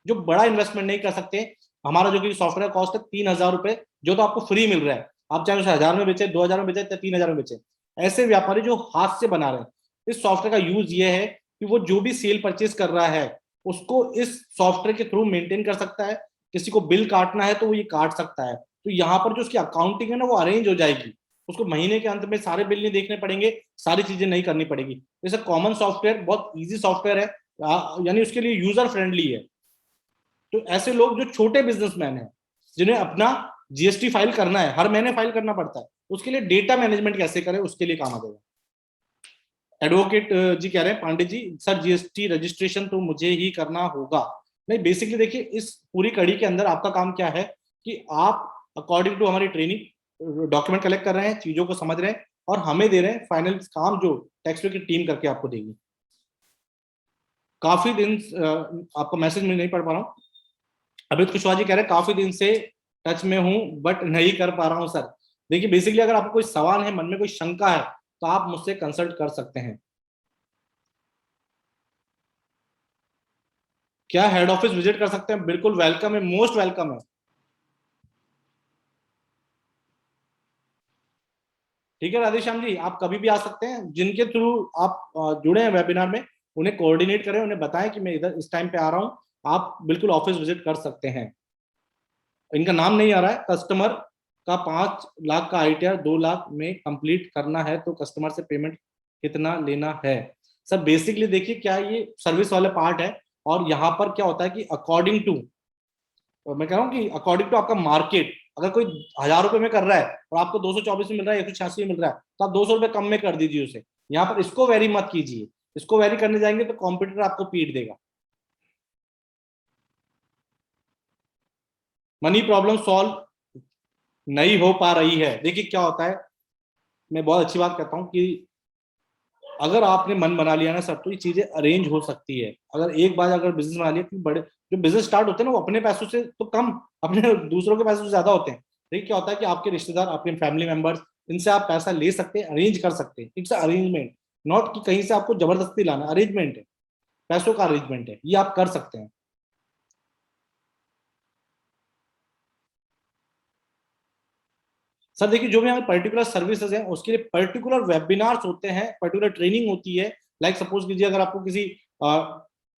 जो बड़ा इन्वेस्टमेंट नहीं कर सकते। हमारा जो कि सॉफ्टवेयर कॉस्ट है 3,000 रुपए, जो तो आपको फ्री मिल रहा है। आप चाहे उसे 1,000 में बेचे, 2,000 में बेचे, 3,000 में बेचे। ऐसे व्यापारी जो हाथ से बना रहे हैं, इस सॉफ्टवेयर का यूज ये है कि वो जो भी सेल परचेज कर रहा है उसको इस सॉफ्टवेयर के थ्रू मेंटेन कर सकता है। किसी को बिल काटना है तो वो ये काट सकता है। तो यहाँ पर जो उसकी अकाउंटिंग है ना वो अरेंज हो जाएगी। उसको महीने के अंत में सारे बिल नहीं देखने पड़ेंगे, सारी चीजें नहीं करनी पड़ेगी। जैसे कॉमन सॉफ्टवेयर बहुत ईजी सॉफ्टवेयर है, यानी उसके लिए यूजर फ्रेंडली है। तो ऐसे लोग जो छोटे बिजनेसमैन हैं, जिन्हें अपना जीएसटी फाइल करना है, हर महीने फाइल करना पड़ता है, उसके लिए डेटा मैनेजमेंट कैसे करें उसके लिए काम आ जाएगा। एडवोकेट जी कह रहे हैं Pandey ji sir GST registration तो मुझे ही करना होगा। नहीं, बेसिकली देखिए इस पूरी कड़ी के अंदर आपका काम क्या है कि आप अकॉर्डिंग टू हमारी ट्रेनिंग डॉक्यूमेंट कलेक्ट कर रहे हैं, चीजों को समझ रहे हैं और हमें दे रहे हैं। फाइनल काम जो टैक्स पे की टीम करके आपको देगी। काफी दिन आपका मैसेज में नहीं पढ़ पा रहा हूँ। अमित कुशवाहा जी कह रहे हैं काफी दिन से टच में हूं बट नहीं कर पा रहा हूं सर। देखिए बेसिकली अगर आपको कोई सवाल है, मन में कोई शंका है, तो आप मुझसे कंसल्ट कर सकते हैं। क्या हेड ऑफिस विजिट कर सकते हैं? बिल्कुल वेलकम है, मोस्ट वेलकम है। ठीक है राधेश्याम जी, आप कभी भी आ सकते हैं। जिनके थ्रू आप जुड़े हैं वेबिनार में, उन्हें कोऑर्डिनेट करें, उन्हें बताएं कि मैं इधर इस टाइम पे आ रहा हूं। आप बिल्कुल ऑफिस विजिट कर सकते हैं। इनका नाम नहीं आ रहा है। कस्टमर का 5 लाख का ITR 2 लाख में कंप्लीट करना है तो कस्टमर से पेमेंट कितना लेना है? सर बेसिकली देखिए क्या ये सर्विस वाला पार्ट है। और यहाँ पर क्या होता है कि अकॉर्डिंग टू, मैं कह रहा हूँ कि अकॉर्डिंग टू आपका मार्केट, अगर कोई 1,000 रुपए में कर रहा है और आपको 224 में मिल रहा है, 186 में मिल रहा है, तो आप 200 रुपए कम में कर दीजिए उसे। यहाँ पर इसको वेरी मत कीजिए। इसको वेरी करने जाएंगे तो कॉम्पिटिटर आपको पीट देगा। मनी प्रॉब्लम सॉल्व नहीं हो पा रही है। देखिए क्या होता है, मैं बहुत अच्छी बात कहता हूँ कि अगर आपने मन बना लिया ना सर, तो ये चीजें अरेंज हो सकती है। अगर एक बार अगर बिजनेस बना लिया, बड़े जो बिजनेस स्टार्ट होते हैं ना वो अपने पैसों से तो कम, अपने दूसरों के पैसों से ज्यादा होते हैं। देखिए क्या होता है कि आपके रिश्तेदार, आपके फैमिली मेंबर्स, इनसे आप पैसा ले सकते हैं, अरेंज कर सकते हैं। इट्स अरेंजमेंट, नॉट कि कहीं से आपको जबरदस्ती लाना, अरेंजमेंट है, पैसों का अरेंजमेंट है, ये आप कर सकते हैं। सर देखिए, जो भी हमारे पर्टिकुलर सर्विसेज हैं उसके लिए पर्टिकुलर वेबिनार्स होते हैं, पर्टिकुलर ट्रेनिंग होती है। लाइक सपोज कीजिए अगर आपको किसी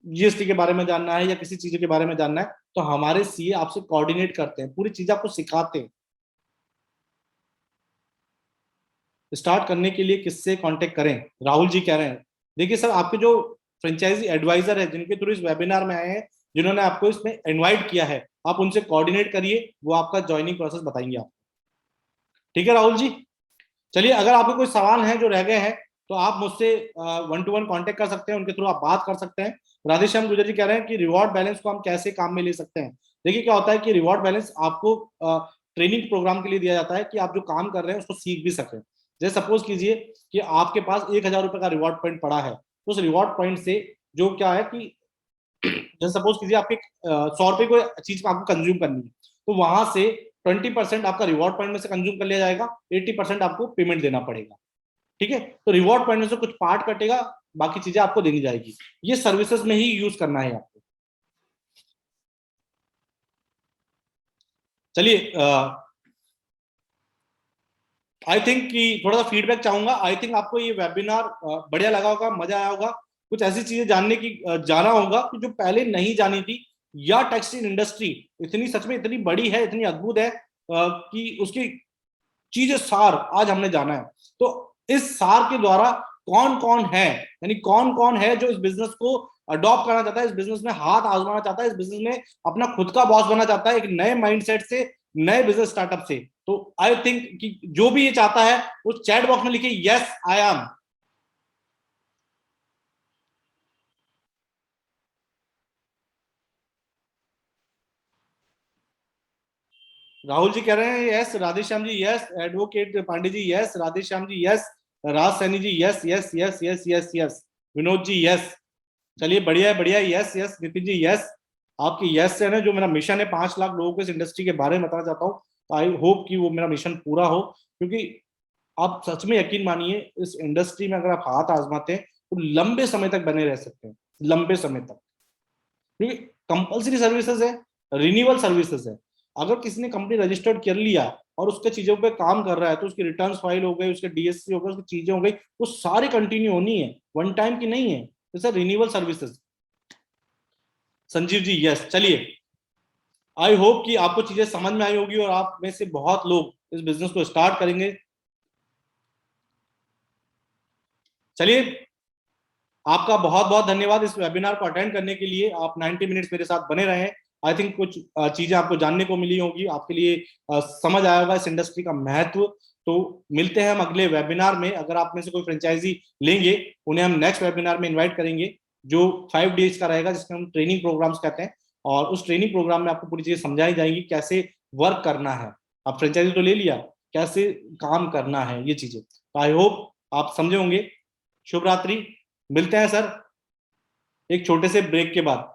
जीएसटी के बारे में जानना है या किसी चीज के बारे में जानना है, तो हमारे सीए आपसे कोऑर्डिनेट करते हैं, पूरी चीज आपको सिखाते हैं। स्टार्ट करने के लिए किससे कांटेक्ट करें, राहुल जी कह रहे हैं। देखिए सर, आपके जो फ्रेंचाइजी एडवाइजर है जिनके थ्रू इस वेबिनार में आए हैं, जिन्होंने आपको इसमें इनवाइट किया है, आप उनसे कोऑर्डिनेट करिए, वो आपका ज्वाइनिंग प्रोसेस बताएंगे आप। ठीक है राहुल जी। चलिए, अगर आपको कोई सवाल है जो रह गए हैं तो आप मुझसे 1-to-1 कांटेक्ट कर सकते हैं, उनके थ्रू आप बात कर सकते हैं। राधेश्याम गुजर जी कह रहे हैं कि रिवॉर्ड बैलेंस को हम कैसे काम में ले सकते हैं। देखिए क्या होता है कि रिवॉर्ड बैलेंस आपको ट्रेनिंग प्रोग्राम के लिए दिया जाता है कि आप जो काम कर रहे हैं उसको सीख भी सकें। जैसे सपोज कीजिए कि आपके पास 1,000 रुपए का रिवॉर्ड पॉइंट पड़ा है, तो उस रिवॉर्ड पॉइंट से जो क्या है कि जैसे सपोज कीजिए आपके 100 रुपए को चीज आपको कंज्यूम करनी है, तो वहां से 20% आपका रिवॉर्ड पॉइंट में से कंज्यूम कर लिया जाएगा, 80% आपको पेमेंट देना पड़ेगा। ठीक है, तो रिवॉर्ड पॉइंट में से कुछ पार्ट कटेगा, बाकी चीजें आपको देनी जाएगी। ये सर्विसेज में ही यूज करना है आपको। चलिए, आई थिंक कि थोड़ा सा फीडबैक चाहूंगा। आई थिंक आपको ये वेबिनार बढ़िया लगा होगा, मजा आया होगा, कुछ ऐसी चीजें जानने की जाना होगा कि जो पहले नहीं जानी थी। या टेक्सटाइल इंडस्ट्री इतनी सच में इतनी बड़ी है, इतनी अद्भुत है कि उसकी चीजें सार आज हमने जाना है। तो इस सार के द्वारा कौन कौन है, यानी कौन कौन है जो इस बिजनेस को अडॉप्ट करना चाहता है, इस बिजनेस में हाथ आजमाना चाहता है, इस बिजनेस में अपना खुद का बॉस बनना चाहता है, एक नए माइंडसेट से, नए बिजनेस स्टार्टअप से। तो आई थिंक कि जो भी ये चाहता है उस चैट बॉक्स में लिखिए yes I am. Rahul ji कह रहे हैं yes, Radheshyam ji yes, advocate Pandey ji yes, Radheshyam ji yes, Raj Saini ji yes yes yes yes yes yes, Vinod ji yes. चलिए बढ़िया है, बढ़िया है, yes yes, Nitin ji yes. आपकी यस से ना, जो मेरा मिशन है 5 लाख लोगों को इस इंडस्ट्री के बारे में बताना चाहता हूँ, तो आई होप कि वो मेरा मिशन पूरा हो। क्योंकि आप सच में यकीन मानिए, इस इंडस्ट्री में अगर आप हाथ आजमाते हैं तो लंबे समय तक बने रह सकते हैं, लंबे समय तक। क्योंकि कंपलसरी सर्विसेज है, रिन्यूअल सर्विसेज है। अगर किसी ने कंपनी रजिस्टर्ड कर लिया और उसके चीजों पे काम कर रहा है, तो उसकी रिटर्न्स फाइल हो गई, उसके डीएससी हो गए, उसकी चीजें हो गई, वो सारी कंटिन्यू होनी है, वन टाइम की नहीं है। जैसे renewal services. Sanjeev ji yes. चलिए, आई होप कि आपको चीजें समझ में आई होगी और आप में से बहुत लोग इस बिजनेस को स्टार्ट करेंगे। चलिए, आपका बहुत बहुत धन्यवाद इस वेबिनार को अटेंड करने के लिए। आप 90 मिनट्स मेरे साथ बने रहे हैं। आई थिंक कुछ चीजें आपको जानने को मिली होगी, आपके लिए समझ आया होगा इस इंडस्ट्री का महत्व। तो मिलते हैं हम अगले वेबिनार में। अगर आप में से कोई फ्रेंचाइजी लेंगे, उन्हें हम नेक्स्ट वेबिनार में इन्वाइट करेंगे, जो 5 डेज का रहेगा, जिसमें हम ट्रेनिंग प्रोग्राम्स कहते हैं। और उस ट्रेनिंग प्रोग्राम में आपको पूरी चीजें समझाई जाएंगी, कैसे वर्क करना है। आप फ्रेंचाइजी तो ले लिया, कैसे काम करना है, ये चीजें। तो आई होप आप समझे होंगे। शुभ रात्रि, मिलते हैं सर एक छोटे से ब्रेक के बाद।